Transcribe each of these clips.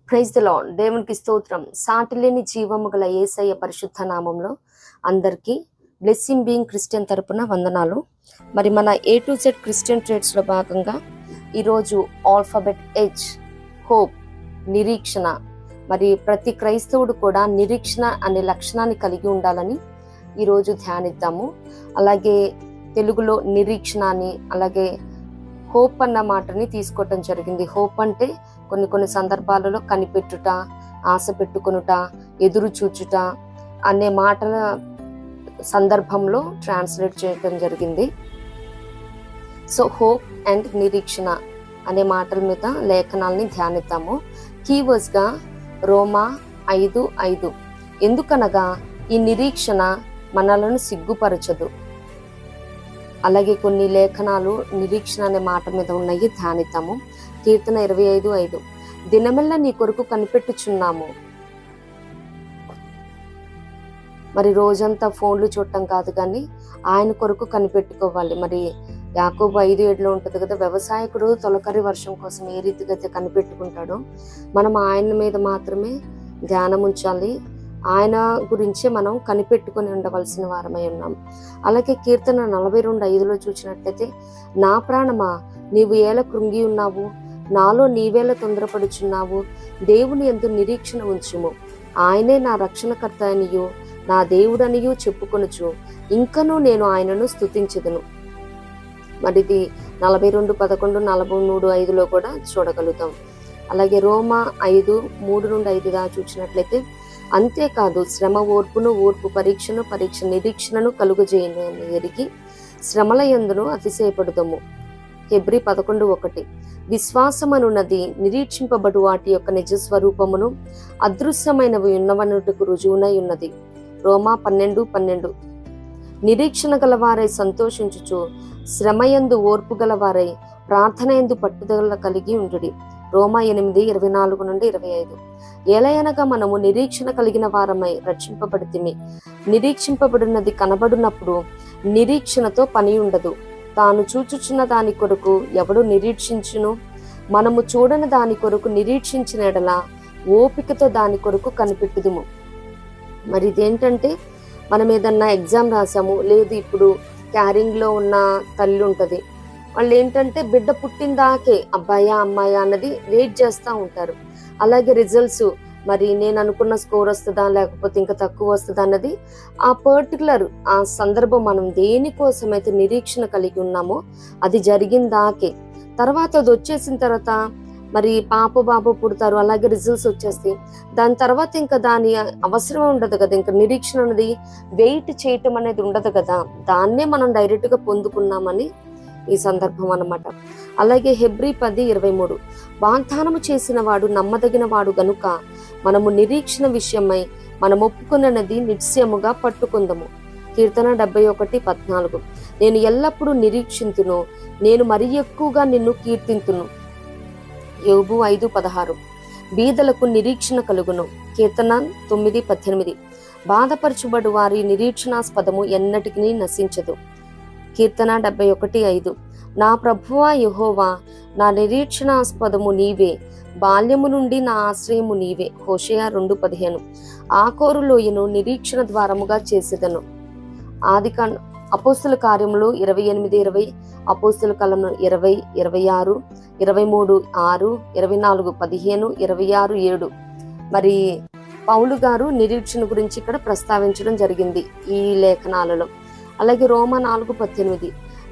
Praise the lord. దేవునికి స్తోత్రం. సాటిలేని జీవము గల యేసయ్య పరిశుద్ధ నామంలో అందరికీ బ్లెస్సింగ్ బీయింగ్ క్రిస్టియన్ తరపున వందనాలు. మరి మన A to Z క్రిస్టియన్ ట్రేడ్స్లో భాగంగా ఈరోజు ఆల్ఫాబెట్ H, హోప్, నిరీక్షణ. మరి ప్రతి క్రైస్తవుడు కూడా నిరీక్షణ అనే లక్షణాన్ని కలిగి ఉండాలని ఈరోజు ధ్యానిద్దాము. అలాగే తెలుగులో నిరీక్షణ అని, అలాగే హోప్ అన్న మాటని తీసుకోవటం జరిగింది. హోప్ అంటే కొన్ని సందర్భాలలో కనిపెట్టుట, ఆశ పెట్టుకొనుట, ఎదురు చూచుట అనే మాటల సందర్భంలో ట్రాన్స్లేట్ చేయటం జరిగింది. సో హోప్ అండ్ నిరీక్షణ అనే మాటల మీద లేఖనాలని ధ్యానిద్దాము. కీవర్డ్స్గా రోమా 5:5. ఎందుకనగా ఈ నిరీక్షణ మనలను సిగ్గుపరచదు. అలాగే కొన్ని లేఖనాలు నిరీక్షణ అనే మాట మీద ఉన్నాయి, ధ్యానిద్దాము. కీర్తన 25:5. దినమెల్లా నీ కొరకు కనిపెట్టుచున్నాము. మరి రోజంతా ఫోన్లు చూడటం కాదు కానీ ఆయన కొరకు కనిపెట్టుకోవాలి. మరి యాకోబు 5:7 ఉంటుంది కదా, వ్యవసాయకుడు తొలకరి వర్షం కోసం ఏ రీతిగా అయితే కనిపెట్టుకుంటాడో మనం ఆయన మీద మాత్రమే ధ్యానం ఉంచాలి. ఆయన గురించే మనం కనిపెట్టుకొని ఉండవలసిన వారమై ఉన్నాం. అలాగే కీర్తన 42:5 చూసినట్లయితే, నా ప్రాణమా నీవు ఏల కృంగి ఉన్నావు, నాలో నీవేళ తొందరపడుచున్నావు, దేవుని యందు నిరీక్షణ ఉంచుము, ఆయనే నా రక్షణకర్త అనియు నా దేవుడనియు చెప్పుకొనుచు ఇంకనూ నేను ఆయనను స్తుతించెదను. మరి ఇది 42:11, 43:5 కూడా చూడగలుగుతాం. అలాగే రోమా 5:3-5 చూసినట్లయితే, అంతేకాదు శ్రమ ఓర్పును, ఓర్పు పరీక్షను, పరీక్ష నిరీక్షణను కలుగజేయను అని ఎరిగి శ్రమల యందును అతిశయపడుదము. హెబ్రీ 11:1. విశ్వాసమనున్నది నిరీక్షింపబడు వాటి యొక్క నిజ స్వరూపమును, అదృశ్యమైనవి ఉన్నవనుటకు రుజువునై ఉన్నది. రోమా 12:12. నిరీక్షణ గలవారై సంతోషించుచు శ్రమయందు ఓర్పు గలవారై ప్రార్థన యందు పట్టుదల కలిగి ఉండుడి. రోమా 8:24-25. ఏలయనగా మనము నిరీక్షణ కలిగిన వారమై రక్షింపబడితిమి. నిరీక్షింపబడినది కనబడినప్పుడు నిరీక్షణతో పని ఉండదు. తాను చూచుచున్న దాని కొరకు ఎవడు నిరీక్షించును? మనము చూడని దాని కొరకు నిరీక్షించిన ఎడల ఓపికతో దాని కొరకు కనిపెట్టుదుము. మరి ఇదేంటంటే, మనం ఏదన్నా ఎగ్జామ్ రాసాము, లేదు ఇప్పుడు క్యారింగ్లో ఉన్న తల్లి ఉంటుంది, వాళ్ళు ఏంటంటే బిడ్డ పుట్టిందాకే అబ్బాయా అమ్మాయా అన్నది వెయిట్ చేస్తూ ఉంటారు. అలాగే రిజల్ట్స్, మరి నేను అనుకున్న స్కోర్ వస్తుందా లేకపోతే ఇంకా తక్కువ వస్తుందా అన్నది ఆ పర్టికులర్ ఆ సందర్భం మనం దేనికోసమైతే నిరీక్షణ కలిగి ఉన్నామో అది జరిగిందాకే. తర్వాత అది వచ్చేసిన తర్వాత మరి పాప బాబు పుడతారు, అలాగే రిజల్ట్స్ వచ్చేస్తాయి. దాని తర్వాత ఇంకా దాని అవసరం ఉండదు కదా, ఇంకా నిరీక్షణ అనేది వెయిట్ చేయటం అనేది ఉండదు కదా, దాన్నే మనం డైరెక్ట్గా పొందుకున్నామని ఈ సందర్భం అన్నమాట. అలాగే హెబ్రీ 10:23. వాగ్దానము చేసిన వాడు నమ్మదగిన వాడు గనుక మనము నిరీక్షణ విషయమై మనం ఒప్పుకున్నది నిశ్చయముగా పట్టుకుందము. కీర్తన 71:14. నేను ఎల్లప్పుడూ నిరీక్షింతును, నేను మరి ఎక్కువగా నిన్ను కీర్తింతును. యోబు 5:16. బీదలకు నిరీక్షణ కలుగును. కీర్తన 9:18. బాధపరచుబడు వారి నిరీక్షణాస్పదము ఎన్నటికీ నశించదు. కీర్తన 71:5. నా ప్రభువా యెహోవా, నా నిరీక్షణాస్పదము నీవే, బాల్యము నుండి నా ఆశ్రయము నీవే. హోషేయ 2:15. ఆకోరు లోయను నిరీక్షణ ద్వారముగా చేసేదను. అపోస్తుల కార్యములు 28:20, అపోస్తుల కాలము 20, 26, 23:6, 24, 15, 26:7. మరి పౌలు గారు నిరీక్షణ గురించి ఇక్కడ ప్రస్తావించడం జరిగింది ఈ లేఖనాలలో. అలాగే రోమా 4:18.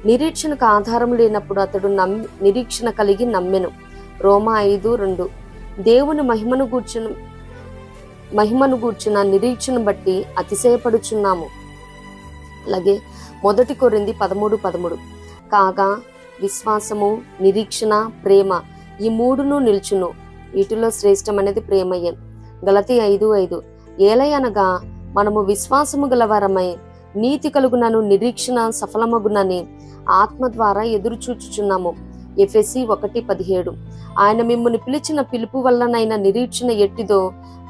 నిరీక్షణకు ఆధారం లేనప్పుడు అతడు నిరీక్షణ కలిగి నమ్మెను. రోమా 5:2. దేవుని మహిమను గూర్చిన నిరీక్షణ బట్టి అతిశయపడుచున్నాము. అలాగే 1 కొరింథీ 13:13. కాగా విశ్వాసము, నిరీక్షణ, ప్రేమ ఈ మూడును నిల్చును, వీటిలో శ్రేష్టం అనేది ప్రేమయ్య. గలతీ 5:5. ఏలయనగా మనము విశ్వాసము గలవారమై నీతి కలుగునను నిరీక్షణ సఫలమగునని ఆత్మ ద్వారా ఎదురు చూచుచున్నాము. ఎఫెసీ 1:17. ఆయన మిమ్ముని పిలిచిన పిలుపు వల్లనైన నిరీక్షణ ఎట్టిదో,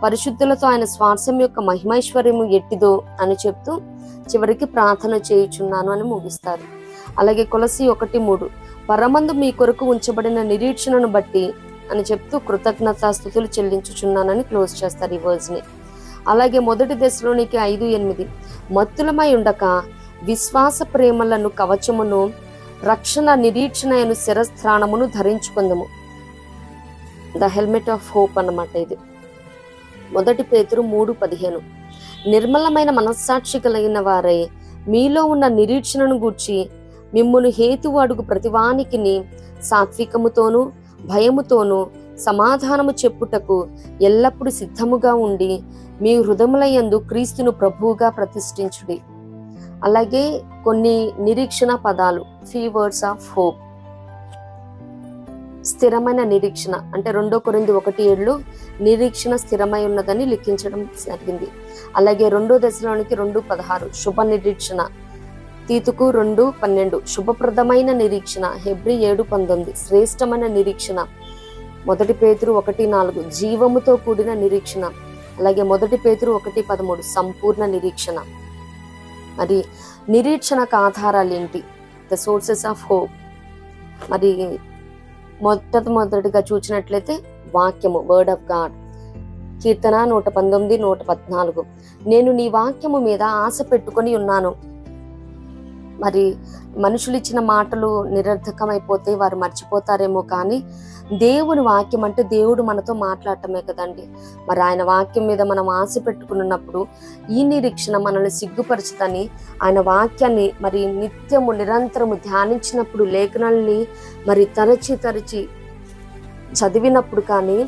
పరిశుద్ధులతో ఆయన స్వార్థం యొక్క మహిమైశ్వర్యము ఎట్టిదో అని చెప్తూ చివరికి ప్రార్థన చేయుచున్నాను అని ముగిస్తారు. అలాగే కొలసీ 1:3. పరమందు మీ కొరకు ఉంచబడిన నిరీక్షణను బట్టి అని చెప్తూ కృతజ్ఞతాస్తుతులు చెల్లించుచున్నానని క్లోజ్ చేస్తారు ఈ వర్డ్స్ని. అలాగే 1 దశలోనికి 5:8 మత్తులమై ఉండక విశ్వాస ప్రేమలను కవచమును రక్షణ నిరీక్షణ శిరస్త్రాణమును ధరించుకుందము. ద హెల్మెట్ ఆఫ్ హోప్ అన్నమాట ఇది. 1 పేతురు 3:15 నిర్మలమైన మనస్సాక్షి కలిగిన వారై మీలో ఉన్న నిరీక్షణను గూర్చి మిమ్మును హేతువు అడుగు ప్రతివానికిని సాత్వికముతోనూ భయముతోనూ సమాధానము చెప్పుటకు ఎల్లప్పుడూ సిద్ధముగా ఉండి మీ హృదయములయందు క్రీస్తును ప్రభువుగా ప్రతిష్ఠించుడి. అలాగే కొన్ని నిరీక్షణ పదాలు, ఫ్యూ వర్డ్స్ ఆఫ్ హోప్. స్థిరమైన నిరీక్షణ అంటే 2 కొరింథీ 1:7 నిరీక్షణ స్థిరమై ఉన్నదని లిఖించడం జరిగింది. అలాగే 2 దశలోనికి 2:16 శుభ నిరీక్షణ. తీతుకు 2:12 శుభప్రదమైన నిరీక్షణ. హెబ్రీ 7:19 శ్రేష్టమైన నిరీక్షణ. 1 పేతురు 1:4 జీవముతో కూడిన నిరీక్షణ. అలాగే 1 పేతురు 1:13 సంపూర్ణ నిరీక్షణ. మరి నిరీక్షణకు ఆధారాలు ఏంటి? The sources of hope. మరి మొదటిగా చూసినట్లయితే వాక్యము, వర్డ్ ఆఫ్ గాడ్. కీర్తన 119, 114 నేను నీ వాక్యము మీద ఆశ పెట్టుకొని ఉన్నాను. మరి మనుషులు ఇచ్చిన మాటలు నిరర్థకమైపోతే వారు మర్చిపోతారేమో, కానీ దేవుని వాక్యం అంటే దేవుడు మనతో మాట్లాడటమే కదండి. మరి ఆయన వాక్యం మీద మనం ఆశ పెట్టుకున్నప్పుడు ఈ నిరీక్షణ మనల్ని సిగ్గుపరచుదని ఆయన వాక్యాన్ని మరి నిత్యము నిరంతరము ధ్యానించినప్పుడు, లేఖనాల్ని మరి తరచి చదివినప్పుడు, కానీ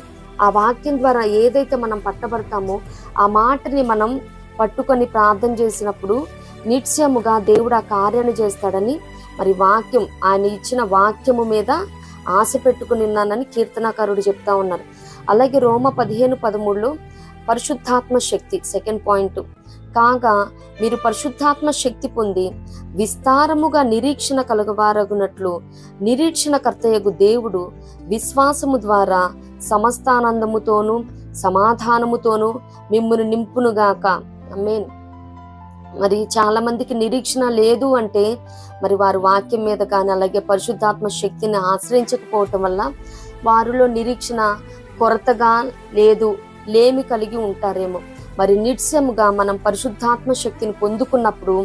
ఆ వాక్యం ద్వారా ఏదైతే మనం పట్టబడతామో ఆ మాటని మనం పట్టుకొని ప్రార్థన చేసినప్పుడు నిత్యముగా దేవుడు ఆ కార్యాన్ని చేస్తాడని మరి వాక్యం, ఆయన ఇచ్చిన వాక్యము మీద ఆశ పెట్టుకుని ఉన్నానని కీర్తనాకారుడు చెప్తా ఉన్నారు. అలాగే రోమ 15:13 పరిశుద్ధాత్మ శక్తి. సెకండ్ పాయింట్, కాగా మీరు పరిశుద్ధాత్మ శక్తి పొంది విస్తారముగా నిరీక్షణ కలుగవారగునట్లు నిరీక్షణకర్తయగు దేవుడు విశ్వాసము ద్వారా సమస్తానందముతోనూ సమాధానముతోనూ మిమ్మును నింపునుగాక. ఆమేన్. మరి చాలా మందికి నిరీక్షణ లేదు అంటే మరి వారు వాక్యం మీద కానీ అలాగే పరిశుద్ధాత్మ శక్తిని ఆశ్రయించకపోవటం వల్ల వారిలో నిరీక్షణ కొరతగా లేమి కలిగి ఉంటారేమో. మరి నిత్యముగా మనం పరిశుద్ధాత్మ శక్తిని పొందుకున్నప్పుడు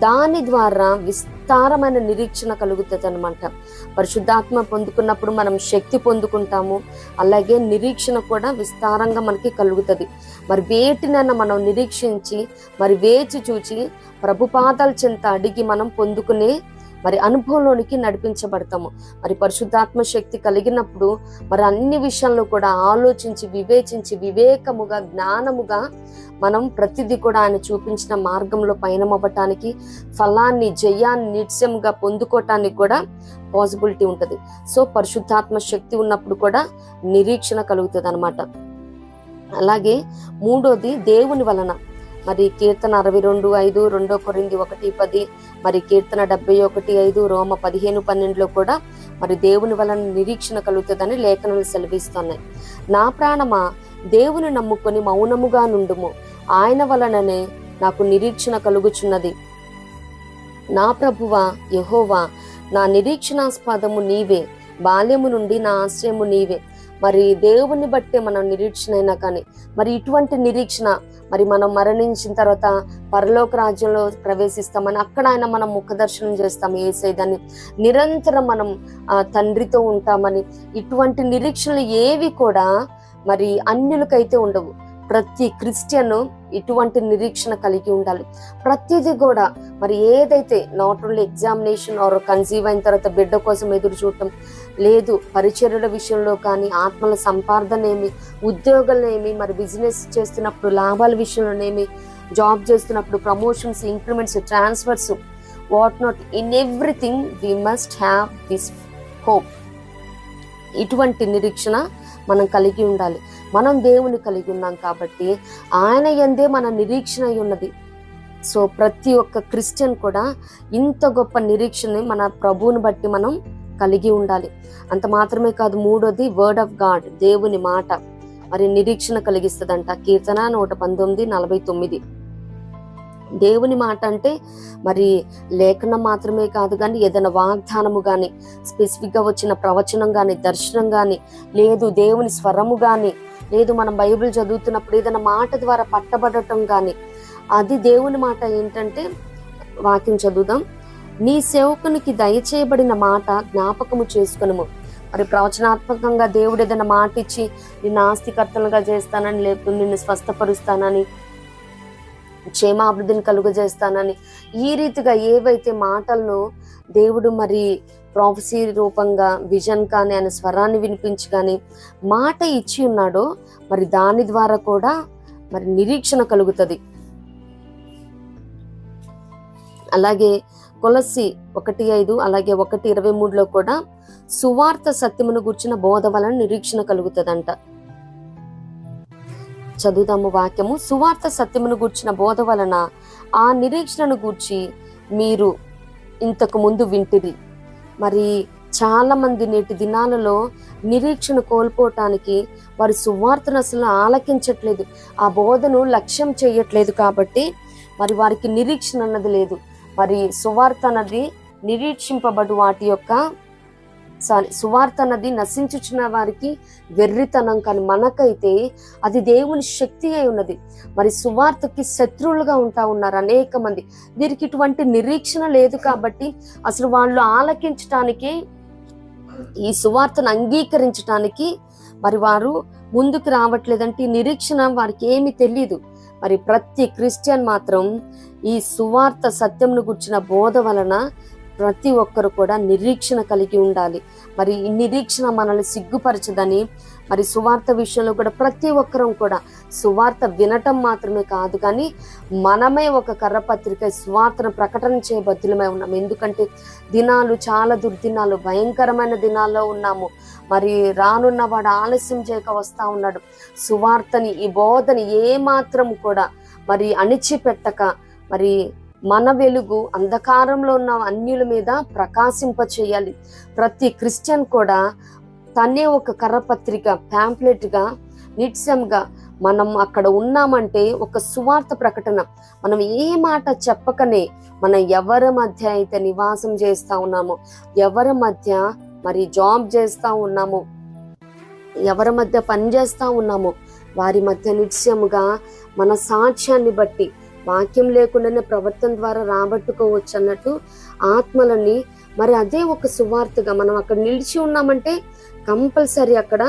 దాని ద్వారా విస్తారమైన నిరీక్షణ కలుగుతుంది అనమాట. పరిశుద్ధాత్మ పొందుకున్నప్పుడు మనం శక్తి పొందుకుంటాము, అలాగే నిరీక్షణ కూడా విస్తారంగా మనకి కలుగుతుంది. మరి వేటినైనా మనం నిరీక్షించి మరి వేచి చూచి ప్రభుపాదాల చెంత అడిగి మనం పొందుకునే మరి అనుభవంలోనికి నడిపించబడతాము. మరి పరిశుద్ధాత్మ శక్తి కలిగినప్పుడు మరి అన్ని విషయాల్లో కూడా ఆలోచించి వివేచించి వివేకముగా జ్ఞానముగా మనం ప్రతిదీ కూడా ఆయన చూపించిన మార్గంలో పయనమవ్వటానికి, ఫలాన్ని జయాన్ని నిత్యముగా పొందుకోవటానికి కూడా పాసిబిలిటీ ఉంటుంది. సో పరిశుద్ధాత్మ శక్తి ఉన్నప్పుడు కూడా నిరీక్షణ కలుగుతుంది అనమాట. అలాగే 3వది దేవుని వలన. మరి కీర్తన 62:5, 2 కొరింథీ 1:10, మరి కీర్తన 71:5, రోమ 15:12 కూడా మరి దేవుని వలన నిరీక్షణ కలుగుతుందని లేఖనాలు సెలవిస్తున్నాయి. నా ప్రాణమా దేవుని నమ్ముకొని మౌనముగా నుండుము, ఆయన వలననే నాకు నిరీక్షణ కలుగుచున్నది. నా ప్రభువా యెహోవా నా నిరీక్షణాస్పదము నీవే, బాల్యము నుండి నా ఆశ్రయము నీవే. మరి దేవుని బట్టే మనం నిరీక్షణ అయినా కానీ మరి ఇటువంటి నిరీక్షణ మరి మనం మరణించిన తర్వాత పరలోక రాజ్యంలో ప్రవేశిస్తామని అక్కడ ఆయన మనం ముఖ దర్శనం చేస్తాం యేసయ్యని, నిరంతరం మనం తండ్రితో ఉంటామని ఇటువంటి నిరీక్షణలు ఏవి కూడా మరి అన్యులకైతే ఉండవు. ప్రతి క్రిస్టియన్ ఇటువంటి నిరీక్షణ కలిగి ఉండాలి. ప్రతిదీ కూడా మరి ఏదైతే not only examination or conceive అయిన తర్వాత బిడ్డ కోసం ఎదురు చూడటం లేదు, పరిచర్యల విషయంలో కానీ, ఆత్మల సంపాదనేమి, ఉద్యోగాలనేమి, మరి బిజినెస్ చేస్తున్నప్పుడు లాభాల విషయంలోనేమి, జాబ్ చేస్తున్నప్పుడు promotions, increments, transfers, what not, in everything we must have this hope. ఇటువంటి నిరీక్షణ మనం కలిగి ఉండాలి. మనం దేవుని కలిగి ఉన్నాం కాబట్టి ఆయన యందే మన నిరీక్షణ అయి ఉన్నది. సో ప్రతి ఒక్క క్రిస్టియన్ కూడా ఇంత గొప్ప నిరీక్షణ మన ప్రభువుని బట్టి మనం కలిగి ఉండాలి. అంత మాత్రమే కాదు, 3వది వర్డ్ ఆఫ్ గాడ్, దేవుని మాట మరి నిరీక్షణ కలిగిస్తుందంట. కీర్తన 119:49 దేవుని మాట అంటే మరి లేఖనం మాత్రమే కాదు, కానీ ఏదైనా వాగ్దానము కానీ, స్పెసిఫిక్గా వచ్చిన ప్రవచనం కానీ, దర్శనం కానీ, లేదు దేవుని స్వరము కానీ, లేదు మనం బైబిల్ చదువుతున్నప్పుడు ఏదైనా మాట ద్వారా పట్టబడటం కానీ, అది దేవుని మాట. ఏంటంటే వాక్యం చదువుదాం. నీ సేవకునికి దయచేయబడిన మాట జ్ఞాపకము చేసుకునుము. మరి ప్రవచనాత్మకంగా దేవుడు ఏదైనా మాట ఇచ్చి నిన్ను ఆస్తికర్తలుగా చేస్తానని, లేకపోతే నిన్ను స్వస్థపరుస్తానని, క్షేమాభివృద్ధిని కలుగజేస్తానని, ఈ రీతిగా ఏవైతే మాటలను దేవుడు మరి ప్రాఫెసీ రూపంగా, విజన్ కానీ, ఆయన స్వరాన్ని వినిపించి కానీ మాట ఇచ్చి ఉన్నాడో, మరి దాని ద్వారా కూడా మరి నిరీక్షణ కలుగుతుంది. అలాగే కొలస్సీ 1:5 అలాగే 1:23 కూడా సువార్త సత్యమును గూర్చిన బోధ వలన నిరీక్షణ కలుగుతుందంట. చదువుదాము వాక్యము. సువార్త సత్యమును గూర్చిన బోధ వలన ఆ నిరీక్షణను గూర్చి మీరు ఇంతకు ముందు వింటిరి. మరి చాలా మంది నేటి దినాలలో నిరీక్షణ కోల్పోవటానికి వారి సువార్తను అసలు ఆలకించట్లేదు, ఆ బోధను లక్ష్యం చేయట్లేదు. కాబట్టి మరి వారికి నిరీక్షణ అన్నది లేదు. మరి సువార్త అన్నది నిరీక్షింపబడు వాటి యొక్క సువార్త అన్నది నశించుచున్న వారికి వెర్రితనం, కానీ మనకైతే అది దేవుని శక్తి అయి ఉన్నది. మరి సువార్తకి శత్రువులుగా ఉంటా ఉన్నారు అనేక మంది. వీరికి ఇటువంటి నిరీక్షణ లేదు కాబట్టి అసలు వాళ్ళు ఆలకించటానికి, ఈ సువార్తను అంగీకరించటానికి మరి వారు ముందుకు రావట్లేదంటే ఈ నిరీక్షణ వారికి ఏమీ తెలియదు. మరి ప్రతి క్రిస్టియన్ మాత్రం ఈ సువార్త సత్యంను గుర్చిన బోధ వలన ప్రతి ఒక్కరు కూడా నిరీక్షణ కలిగి ఉండాలి. మరి ఈ నిరీక్షణ మనల్ని సిగ్గుపరచదని, మరి సువార్త విషయంలో కూడా ప్రతి ఒక్కరం కూడా సువార్త వినటం మాత్రమే కాదు, కానీ మనమే ఒక కర్రపత్రిక సువార్తను ప్రకటన చేయబద్దులమై ఉన్నాం. ఎందుకంటే దినాలు చాలా దుర్దినాలు, భయంకరమైన దినాల్లో ఉన్నాము. మరి రానున్న వాడు ఆలస్యం చేయక వస్తా ఉన్నాడు. సువార్తని, ఈ బోధని ఏమాత్రం కూడా మరి అణిచిపెట్టక, మరి మన వెలుగు అంధకారంలో ఉన్న అన్యుల మీద ప్రకాశింప చేయాలి. ప్రతి క్రిస్టియన్ కూడా తనే ఒక కర్రపత్రిక, ప్యాంప్లెట్గా, నిత్యంగా మనం అక్కడ ఉన్నామంటే ఒక సువార్త ప్రకటన. మనం ఏ మాట చెప్పకనే మనం ఎవరి మధ్య అయితే నివాసం చేస్తా ఉన్నామో, ఎవరి మధ్య మరి జాబ్ చేస్తా ఉన్నామో, ఎవరి మధ్య పని చేస్తా ఉన్నామో, వారి మధ్య నిత్యముగా మన సాక్ష్యాన్ని బట్టి, వాక్యం లేకుండానే ప్రవర్తన ద్వారా రాబట్టుకోవచ్చు అన్నట్టు ఆత్మలని, మరి అదే ఒక సువార్తగా మనం అక్కడ నిలిచి ఉన్నామంటే కంపల్సరీ అక్కడ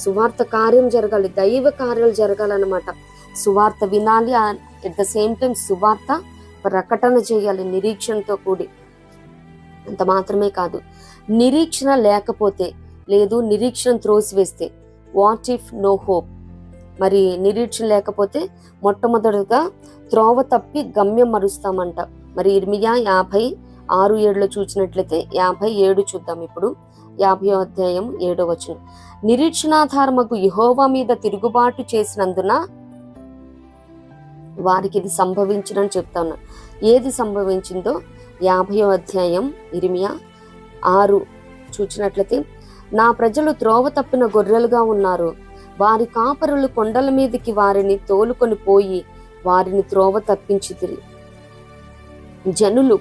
సువార్త కార్యం జరగాలి, దైవ కార్యాలు జరగాలన్నమాట. సువార్త వినాలి, ఎట్ ద సేమ్ టైం సువార్త ప్రకటన చేయాలి నిరీక్షణతో కూడి. అంత మాత్రమే కాదు, నిరీక్షణ లేకపోతే, లేదు నిరీక్షణ త్రోసివేస్తే, వాట్ ఇఫ్ నో హోప్. మరి నిరీక్షణ లేకపోతే మొట్టమొదటిగా త్రోవ తప్పి గమ్యం మరుస్తామంట. మరి ఇర్మియా 56:7 చూసినట్లయితే 57 చూద్దాం ఇప్పుడు. 50వ అధ్యాయం 7వ వచనం. నిరీక్షణాధారముకు యెహోవా మీద తిరుగుబాటు చేసినందున వారికి ఇది సంభవించునని చెప్తా ఉన్నా. ఏది సంభవించిందో 50వ అధ్యాయం ఇర్మియా 6 చూసినట్లయితే, నా ప్రజలు త్రోవ తప్పిన గొర్రెలుగా ఉన్నారు, వారి కాపరులు కొండల మీదకి వారిని తోలుకొని పోయి వారిని త్రోవ తప్పించితిరి. జనులు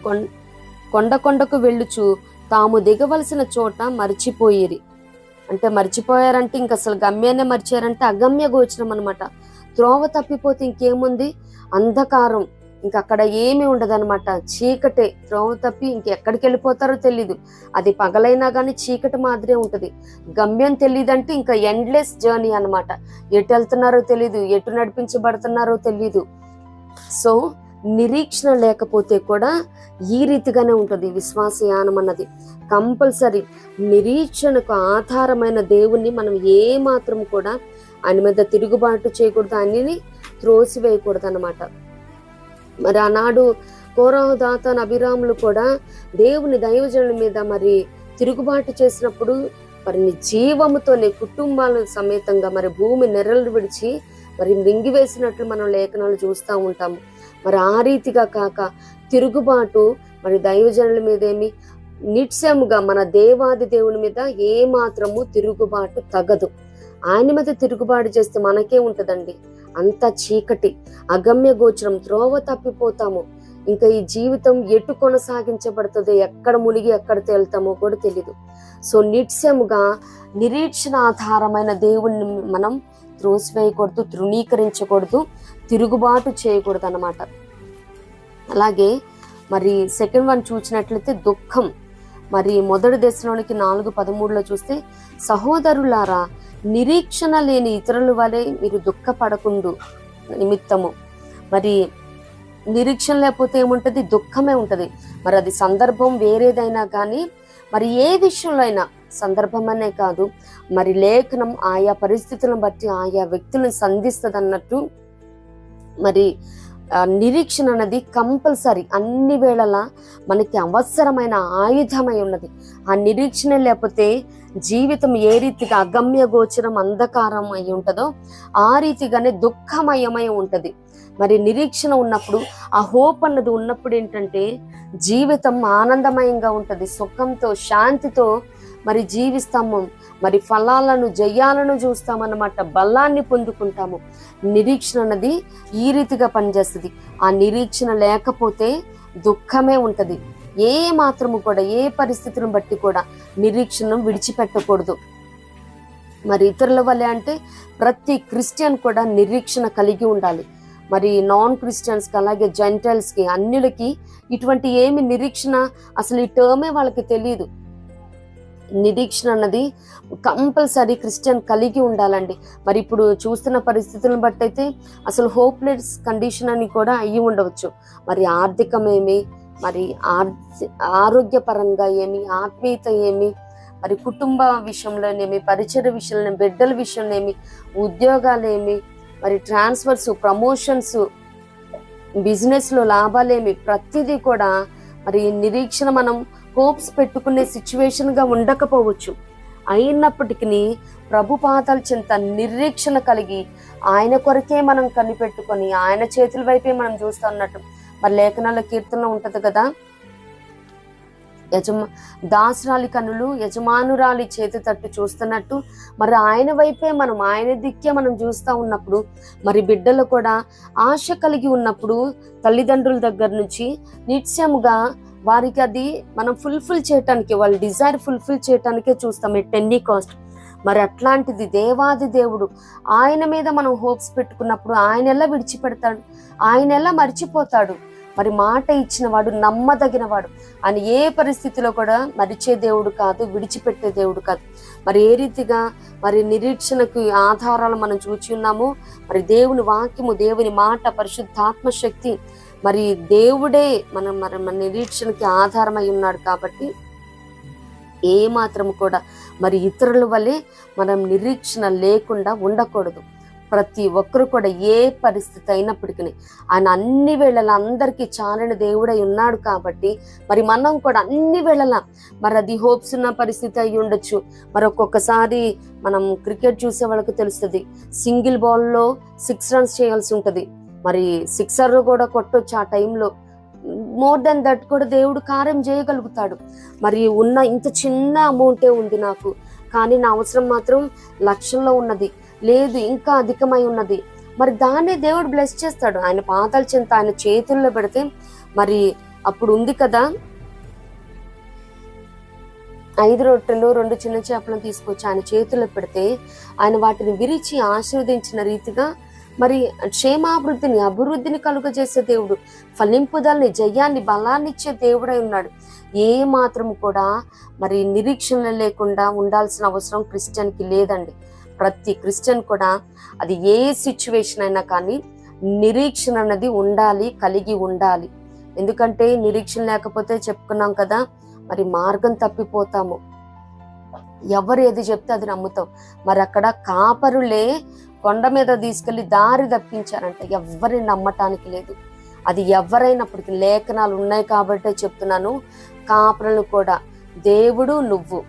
కొండకు వెళ్ళుచు తాము దిగవలసిన చోట మర్చిపోయిరి. అంటే మర్చిపోయారంటే ఇంక అసలు గమ్యాన్ని మర్చారంటే అగమ్య గోచరం అనమాట. త్రోవ తప్పిపోతే ఇంకేముంది, అంధకారం, ఇంక అక్కడ ఏమి ఉండదన్నమాట, చీకటే. త్రోవ తప్పి ఇంకెక్కడికి వెళ్ళిపోతారో తెలీదు. అది పగలైనా కానీ చీకటి మాదిరే ఉంటుంది. గమ్యం తెలియదంటే ఇంకా ఎండ్లెస్ జర్నీ అనమాట. ఎటు వెళ్తున్నారో తెలీదు, ఎటు నడిపించబడుతున్నారో తెలీదు. సో నిరీక్షణ లేకపోతే కూడా ఈ రీతిగానే ఉంటుంది విశ్వాసయానం అన్నది. కంపల్సరీ నిరీక్షణకు ఆధారమైన దేవుణ్ణి మనం ఏ మాత్రం కూడా ఆయన మీద తిరుగుబాటు చేయకూడదు, ఆయన్ని త్రోసివేయకూడదు అన్నమాట. మరి ఆనాడు కోరహు, దాతాను, అబీరాములు కూడా దేవుని దైవజనుల మీద మరి తిరుగుబాటు చేసినప్పుడు మరి జీవముతో కుటుంబాల సమేతంగా మరి భూమి నెర్రలు విడిచి మరి మింగివేసినట్లు మనం లేఖనాలు చూస్తూ ఉంటాము. మరి ఆ రీతిగా కాక తిరుగుబాటు మరి దైవజనుల మీదేమి నిత్యముగా మన దేవాది దేవుని మీద ఏ మాత్రము తిరుగుబాటు తగదు. ఆయన మీద తిరుగుబాటు చేస్తే మనకే ఉంటుందండి. అంత చీకటి, అగమ్య గోచరం, త్రోవ తప్పిపోతాము. ఇంకా ఈ జీవితం ఎటు కొనసాగించబడుతుందో, ఎక్కడ మునిగి ఎక్కడ తేలుతామో కూడా తెలీదు. సో నిత్యముగా నిరీక్షణ ఆధారమైన దేవుణ్ణి మనం త్రోసివేయకూడదు, తృణీకరించకూడదు, తిరుగుబాటు చేయకూడదు అన్నమాట. అలాగే మరి సెకండ్ వన్ చూసినట్లయితే దుఃఖం. మరి మొదటి దశలోనికి 4:13 చూస్తే, సహోదరులారా నిరీక్షణ లేని ఇతరుల వలె మీరు దుఃఖపడకుండు నిమిత్తము. మరి నిరీక్షణ లేకపోతే ఏముంటది? దుఃఖమే ఉంటది. మరి అది సందర్భం వేరేదైనా కానీ, మరి ఏ విషయంలో అయినా, సందర్భం అనే కాదు, మరి లేఖనం ఆయా పరిస్థితులను బట్టి ఆయా వ్యక్తులను సంధిస్తుంది అన్నట్టు, మరి నిరీక్షణ అనేది కంపల్సరీ అన్ని వేళలా మనకి అవసరమైన ఆయుధమై ఉన్నది. ఆ నిరీక్షణ లేకపోతే జీవితం ఏ రీతిగా అగమ్య గోచరం, అంధకారం అయి ఉంటుందో ఆ రీతిగానే దుఃఖమయమై ఉంటది. మరి నిరీక్షణ ఉన్నప్పుడు, ఆ హోప్ అన్నది ఉన్నప్పుడు ఏంటంటే జీవితం ఆనందమయంగా ఉంటది, సుఖంతో శాంతితో మరి జీవిస్తాము. మరి ఫలాలను, జయాలను చూస్తామన్నమాట, బలాన్ని పొందుకుంటాము. నిరీక్షణ అన్నది ఈ రీతిగా పనిచేస్తుంది. ఆ నిరీక్షణ లేకపోతే దుఃఖమే ఉంటది. ఏ మాత్రము కూడా, ఏ పరిస్థితులను బట్టి కూడా నిరీక్షణను విడిచిపెట్టకూడదు. మరి ఇతరుల వల్లే అంటే ప్రతి క్రిస్టియన్ కూడా నిరీక్షణ కలిగి ఉండాలి. మరి నాన్ క్రిస్టియన్స్కి, అలాగే జెంటైల్స్కి, అన్యులకి ఇటువంటి ఏమి నిరీక్షణ, అసలు ఈ టర్మే వాళ్ళకి తెలియదు. నిరీక్షణ అన్నది కంపల్సరీ క్రిస్టియన్ కలిగి ఉండాలండి. మరి ఇప్పుడు చూస్తున్న పరిస్థితులను బట్టి అయితే అసలు హోప్లెస్ కండిషన్ అని కూడా అయ్యి ఉండవచ్చు. మరి ఆర్థికమేమి, మరి ఆరోగ్యపరంగా ఏమి, ఆత్మీయత ఏమి, మరి కుటుంబ విషయంలోనేమి, పరిచయ విషయంలో, బిడ్డల విషయంలోనేమి, ఉద్యోగాలేమి, మరి ట్రాన్స్ఫర్స్, ప్రమోషన్స్, బిజినెస్లో లాభాలేమి, ప్రతిదీ కూడా మరి నిరీక్షణ మనం హోప్స్ పెట్టుకునే సిచ్యువేషన్గా ఉండకపోవచ్చు. అయినప్పటికీ ప్రభు పాదాల చెంత నిరీక్షణ కలిగి ఆయన కొరకే మనం కనిపెట్టుకొని ఆయన చేతుల వైపే మనం చూస్తూ ఉన్నట్టు మరి లేఖనాల కీర్తనలో ఉంటది కదా, దాసరాలి కన్నులు యజమానురాలి చేతి తట్టు చూస్తున్నట్టు మరి ఆయన వైపే మనం, ఆయన దిక్కే మనం చూస్తూ ఉన్నప్పుడు, మరి బిడ్డలు కూడా ఆశ కలిగి ఉన్నప్పుడు తల్లిదండ్రుల దగ్గర నుంచి నిత్యముగా వారికి అది మనం ఫుల్ఫిల్ చేయటానికి, వాళ్ళ డిజైర్ ఫుల్ఫిల్ చేయటానికే చూస్తాం ఎట్ ఎనీ కాస్ట్. మరి అట్లాంటిది దేవాది దేవుడు, ఆయన మీద మనం హోప్స్ పెట్టుకున్నప్పుడు ఆయన ఎలా విడిచిపెడతాడు? ఆయన ఎలా మర్చిపోతాడు? మరి మాట ఇచ్చిన వాడు నమ్మదగిన వాడు. ఆయన ఏ పరిస్థితిలో కూడా మరిచే దేవుడు కాదు, విడిచిపెట్టే దేవుడు కాదు. మరి ఏ రీతిగా మరి నిరీక్షణకు ఆధారాలు మనం చూచి ఉన్నాము. మరి దేవుని వాక్యము, దేవుని మాట, పరిశుద్ధాత్మ శక్తి, మరి దేవుడే మన నిరీక్షణకి ఆధారమై ఉన్నాడు. కాబట్టి ఏ మాత్రం కూడా మరి ఇతరుల వల్లే మనం నిరీక్షణ లేకుండా ఉండకూడదు. ప్రతి ఒక్కరు కూడా ఏ పరిస్థితి అయినప్పటికీ ఆయన అన్ని వేళలా అందరికీ చాలని దేవుడై ఉన్నాడు. కాబట్టి మరి మనం కూడా అన్ని వేళలా, మరి అది హోప్స్ ఉన్న పరిస్థితి అయి ఉండొచ్చు. మరి ఒక్కొక్కసారి మనం క్రికెట్ చూసే వాళ్ళకి తెలుస్తుంది, సింగిల్ బాల్లో 6 runs చేయాల్సి ఉంటుంది. మరి 6 కూడా కొట్టొచ్చు ఆ టైంలో. మోర్ దెన్ దట్ కూడా దేవుడు కార్యం చేయగలుగుతాడు. మరి ఉన్న ఇంత చిన్న అమౌంటే ఉంది నాకు, కానీ నా అవసరం మాత్రం లక్షల్లో ఉన్నది, లేదు ఇంకా అధికమై ఉన్నది. మరి దాన్నే దేవుడు బ్లెస్ చేస్తాడు. ఆయన పాదాల చెంత ఆయన చేతుల్లో పెడితే, మరి అప్పుడు ఉంది కదా, 5 రొట్టెలు 2 చిన్న చేపలను తీసుకొచ్చి ఆయన చేతుల్లో పెడితే ఆయన వాటిని విరిచి ఆశీర్వదించిన రీతిగా మరి క్షేమాభివృద్ధిని, అభివృద్ధిని కలుగజేసే దేవుడు, ఫలింపుదల్ని, జయాన్ని, బలాన్ని ఇచ్చే దేవుడై ఉన్నాడు. ఏ మాత్రం కూడా మరి నిరీక్షణ లేకుండా ఉండాల్సిన అవసరం క్రిస్టియన్కి లేదండి. ప్రతి క్రిస్టియన్ కూడా అది ఏ సిచ్యువేషన్ అయినా కానీ నిరీక్షణ అన్నది ఉండాలి, కలిగి ఉండాలి. ఎందుకంటే నిరీక్షణ లేకపోతే చెప్పుకున్నాం కదా, మరి మార్గం తప్పిపోతాము. ఎవరు ఏది చెప్తే అది నమ్ముతాం. మరి అక్కడ కాపరులే కొండ మీద తీసుకెళ్లి దారి తప్పించారంట. ఎవరిని నమ్మటానికి లేదు. అది ఎవరైనప్పటికీ లేఖనాలు ఉన్నాయి కాబట్టే చెప్తున్నాను. కాపరులు కూడా దేవుడు, నువ్వు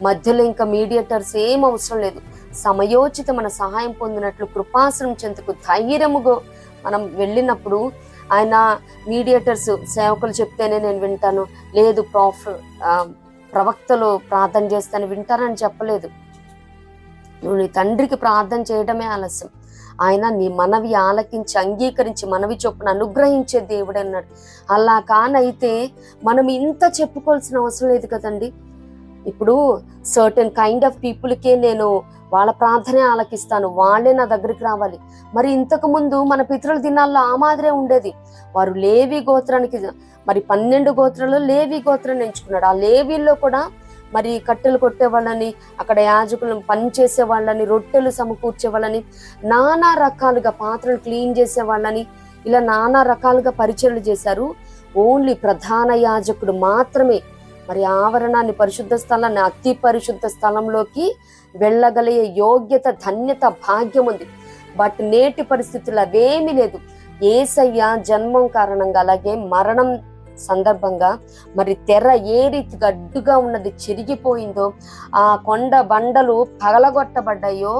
మధ్యలో ఇంకా మీడియేటర్స్ ఏం అవసరం లేదు. సమయోచిత మన సహాయం పొందినట్లు కృపాసనం చెంతకు ధైర్యముగా మనం వెళ్ళినప్పుడు ఆయన మీడియేటర్స్, సేవకులు చెప్తేనే నేను వింటాను, లేదు ప్రవక్తలు ప్రార్థన చేస్తాను వింటానని చెప్పలేదు. నువ్వు నీ తండ్రికి ప్రార్థన చేయడమే ఆలస్యం. ఆయన నీ మనవి ఆలకించి అంగీకరించి మనవి చొప్పున అనుగ్రహించే దేవుడు అన్నాడు. అలా కానైతే మనం ఇంత చెప్పుకోవాల్సిన అవసరం లేదు కదండి. ఇప్పుడు సర్టెన్ కైండ్ ఆఫ్ పీపుల్కే నేను వాళ్ళ ప్రార్థనే ఆలకిస్తాను, వాళ్ళే నా దగ్గరికి రావాలి. మరి ఇంతకు ముందు మన పితరుల దినాల్లో ఆ మాదిరే ఉండేది. వారు లేవి గోత్రానికి, మరి 12 గోత్రాలు లేవి గోత్రాన్ని ఎంచుకున్నాడు. ఆ లేవీల్లో కూడా మరి కట్టెలు కొట్టే వాళ్ళని, అక్కడ యాజకులను పని చేసే వాళ్ళని, రొట్టెలు సమకూర్చే వాళ్ళని, నానా రకాలుగా పాత్రలు క్లీన్ చేసే వాళ్ళని, ఇలా నానా రకాలుగా పరిచయలు చేశారు. ఓన్లీ ప్రధాన యాజకుడు మాత్రమే మరి ఆవరణాన్ని, పరిశుద్ధ స్థలాన్ని, అతి పరిశుద్ధ స్థలంలోకి వెళ్ళగలిగే యోగ్యత, ధన్యత, భాగ్యం ఉంది. బట్ నేటి పరిస్థితులు అవేమీ లేదు. యేసయ్య జన్మం కారణంగా, అలాగే మరణం సందర్భంగా మరి తెర ఏ రీతిగా అడ్డుగా ఉన్నది చిరిగిపోయిందో, ఆ కొండ బండలు పగలగొట్టబడ్డాయో,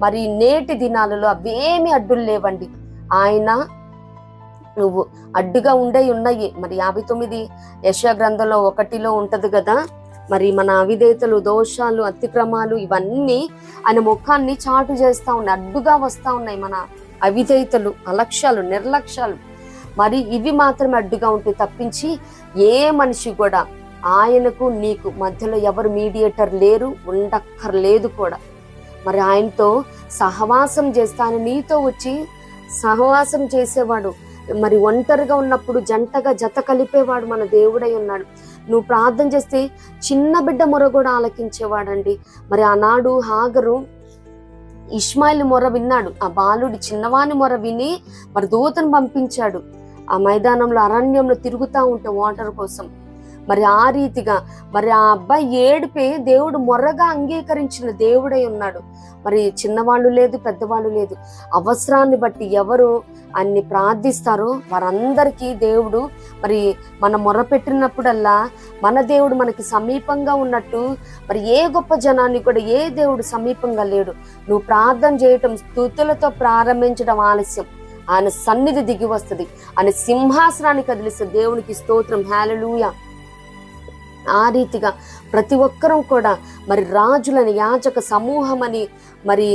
మరి నేటి దినాలలో అవేమి అడ్డులు లేవండి. ఆయన నువ్వు అడ్డుగా ఉన్నాయి. మరి 59 యెషయా గ్రంథంలో 1లో ఉంటది కదా, మరి మన అవిధేయతలు, దోషాలు, అతిక్రమాలు ఇవన్నీ ఆయన ముఖాన్ని చాటు చేస్తా ఉన్నాయి, అడ్డుగా వస్తా ఉన్నాయి. మన అవిధేయతలు, అలక్ష్యాలు, నిర్లక్ష్యాలు, మరి ఇవి మాత్రమే అడ్డుగా ఉంటాయి తప్పించి ఏ మనిషి కూడా ఆయనకు నీకు మధ్యలో ఎవరు మీడియేటర్ లేరు, ఉండక్కర్లేదు కూడా. మరి ఆయనతో సహవాసం చేస్తే ఆయన నీతో వచ్చి సహవాసం చేసేవాడు. మరి ఒంటరిగా ఉన్నప్పుడు జంటగా జత కలిపేవాడు మన దేవుడై ఉన్నాడు. నువ్వు ప్రార్థన చేస్తే చిన్న బిడ్డ మొర కూడా ఆలకించేవాడండి. మరి ఆనాడు హాగరు ఇష్మాయిల్ మొర విన్నాడు. ఆ బాలుడి చిన్నవాని మొర విని మరి దూతను పంపించాడు. ఆ మైదానంలో, అరణ్యంలో తిరుగుతూ ఉంటే వాటర్ కోసం. మరి ఆ రీతిగా మరి ఆ అబ్బాయి ఏడిపే దేవుడు మొర్రగా అంగీకరించిన దేవుడై ఉన్నాడు. మరి చిన్నవాళ్ళు లేదు, పెద్దవాళ్ళు లేదు, అవసరాన్ని బట్టి ఎవరు అన్ని ప్రార్థిస్తారో వారందరికీ దేవుడు మరి మన మొర్ర పెట్టినప్పుడల్లా మన దేవుడు మనకి సమీపంగా ఉన్నట్టు మరి ఏ గొప్ప జనాన్ని కూడా ఏ దేవుడు సమీపంగా లేడు. నువ్వు ప్రార్థన చేయటం, స్తుతులతో ప్రారంభించడం ఆలస్యం, ఆయన సన్నిధి దిగి వస్తుంది, ఆయన సింహాసనాన్ని కదిలిస్తుంది. దేవునికి స్తోత్రం, హల్లెలూయా. ఆ రీతిగా ప్రతి ఒక్కరూ కూడా మరి రాజులని, యాజక సమూహం అని మరి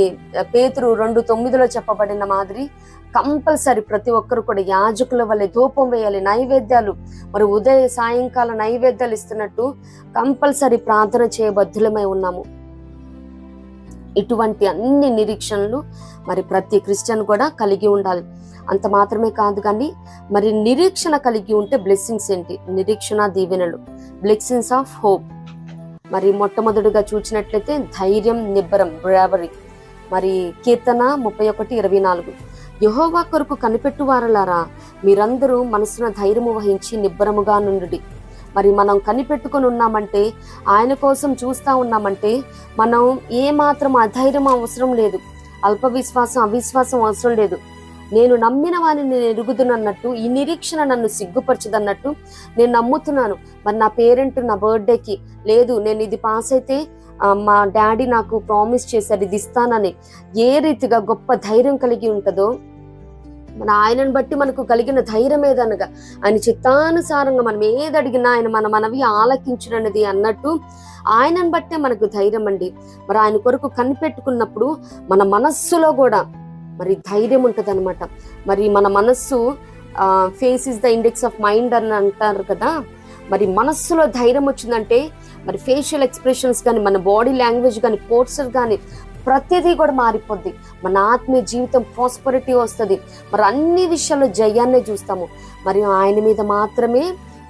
పేతురు 2:9 చెప్పబడిన మాదిరి కంపల్సరీ ప్రతి ఒక్కరు కూడా యాజకుల వల్లే ధూపం వేయాలి, నైవేద్యాలు మరి ఉదయ సాయంకాల నైవేద్యాలు ఇస్తున్నట్టు కంపల్సరీ ప్రార్థన చేయబద్ధులమై ఉన్నాము. ఇటువంటి అన్ని నిరీక్షణలు మరి ప్రతి క్రిస్టియన్ కూడా కలిగి ఉండాలి. అంత మాత్రమే కాదు కానీ మరి నిరీక్షణ కలిగి ఉంటే బ్లెస్సింగ్స్ ఏంటి? నిరీక్షణ దీవెనలు, బ్లెస్సింగ్స్ ఆఫ్ హోప్. మరి మొట్టమొదటిగా చూసినట్లయితే ధైర్యం, నిబ్బరం, బ్రావరీ. మరి కీర్తన 31:24, యెహోవా కొరకు కనిపెట్టు వారలారా, మీరందరూ మనసున ధైర్యము వహించి నిబ్బరముగా నుండుడి. మరి మనం కనిపెట్టుకొని ఉన్నామంటే, ఆయన కోసం చూస్తూ ఉన్నామంటే మనం ఏమాత్రం అధైర్యం అవసరం లేదు, అల్ప విశ్వాసం, అవిశ్వాసం అవసరం లేదు. నేను నమ్మిన వారిని నేను ఎరుగుదునన్నట్టు, ఈ నిరీక్షణ నన్ను సిగ్గుపరచదన్నట్టు నేను నమ్ముతున్నాను. మరి నా పేరెంట్ నా బర్త్డేకి లేదు, నేను ఇది పాస్ అయితే మా డాడీ నాకు ప్రామిస్ చేశారు ఇది ఇస్తానని ఏ రీతిగా గొప్ప ధైర్యం కలిగి ఉంటుందో, మన ఆయనను బట్టి మనకు కలిగిన ధైర్యం ఏదనగా ఆయన చిత్తానుసారంగా మనం ఏది అడిగినా ఆయన మనవి ఆలకించునది అన్నట్టు ఆయనను బట్టే మనకు ధైర్యం అండి. మరి ఆయన కొరకు కనిపెట్టుకున్నప్పుడు మన మనస్సులో కూడా మరి ధైర్యం ఉంటుంది అనమాట. మరి మన మనస్సు face is the index of mind అని అంటారు కదా. మరి మనస్సులో ధైర్యం వచ్చిందంటే మరి ఫేషియల్ ఎక్స్ప్రెషన్స్ కానీ, మన బాడీ లాంగ్వేజ్ కానీ, పోస్చర్ కానీ ప్రతిదీ కూడా మారిపోద్ది. మన ఆత్మీయ జీవితం ప్రాస్పరిటీ వస్తుంది. మరి అన్ని విషయాల్లో జయాన్నే చూస్తాము. మరి ఆయన మీద మాత్రమే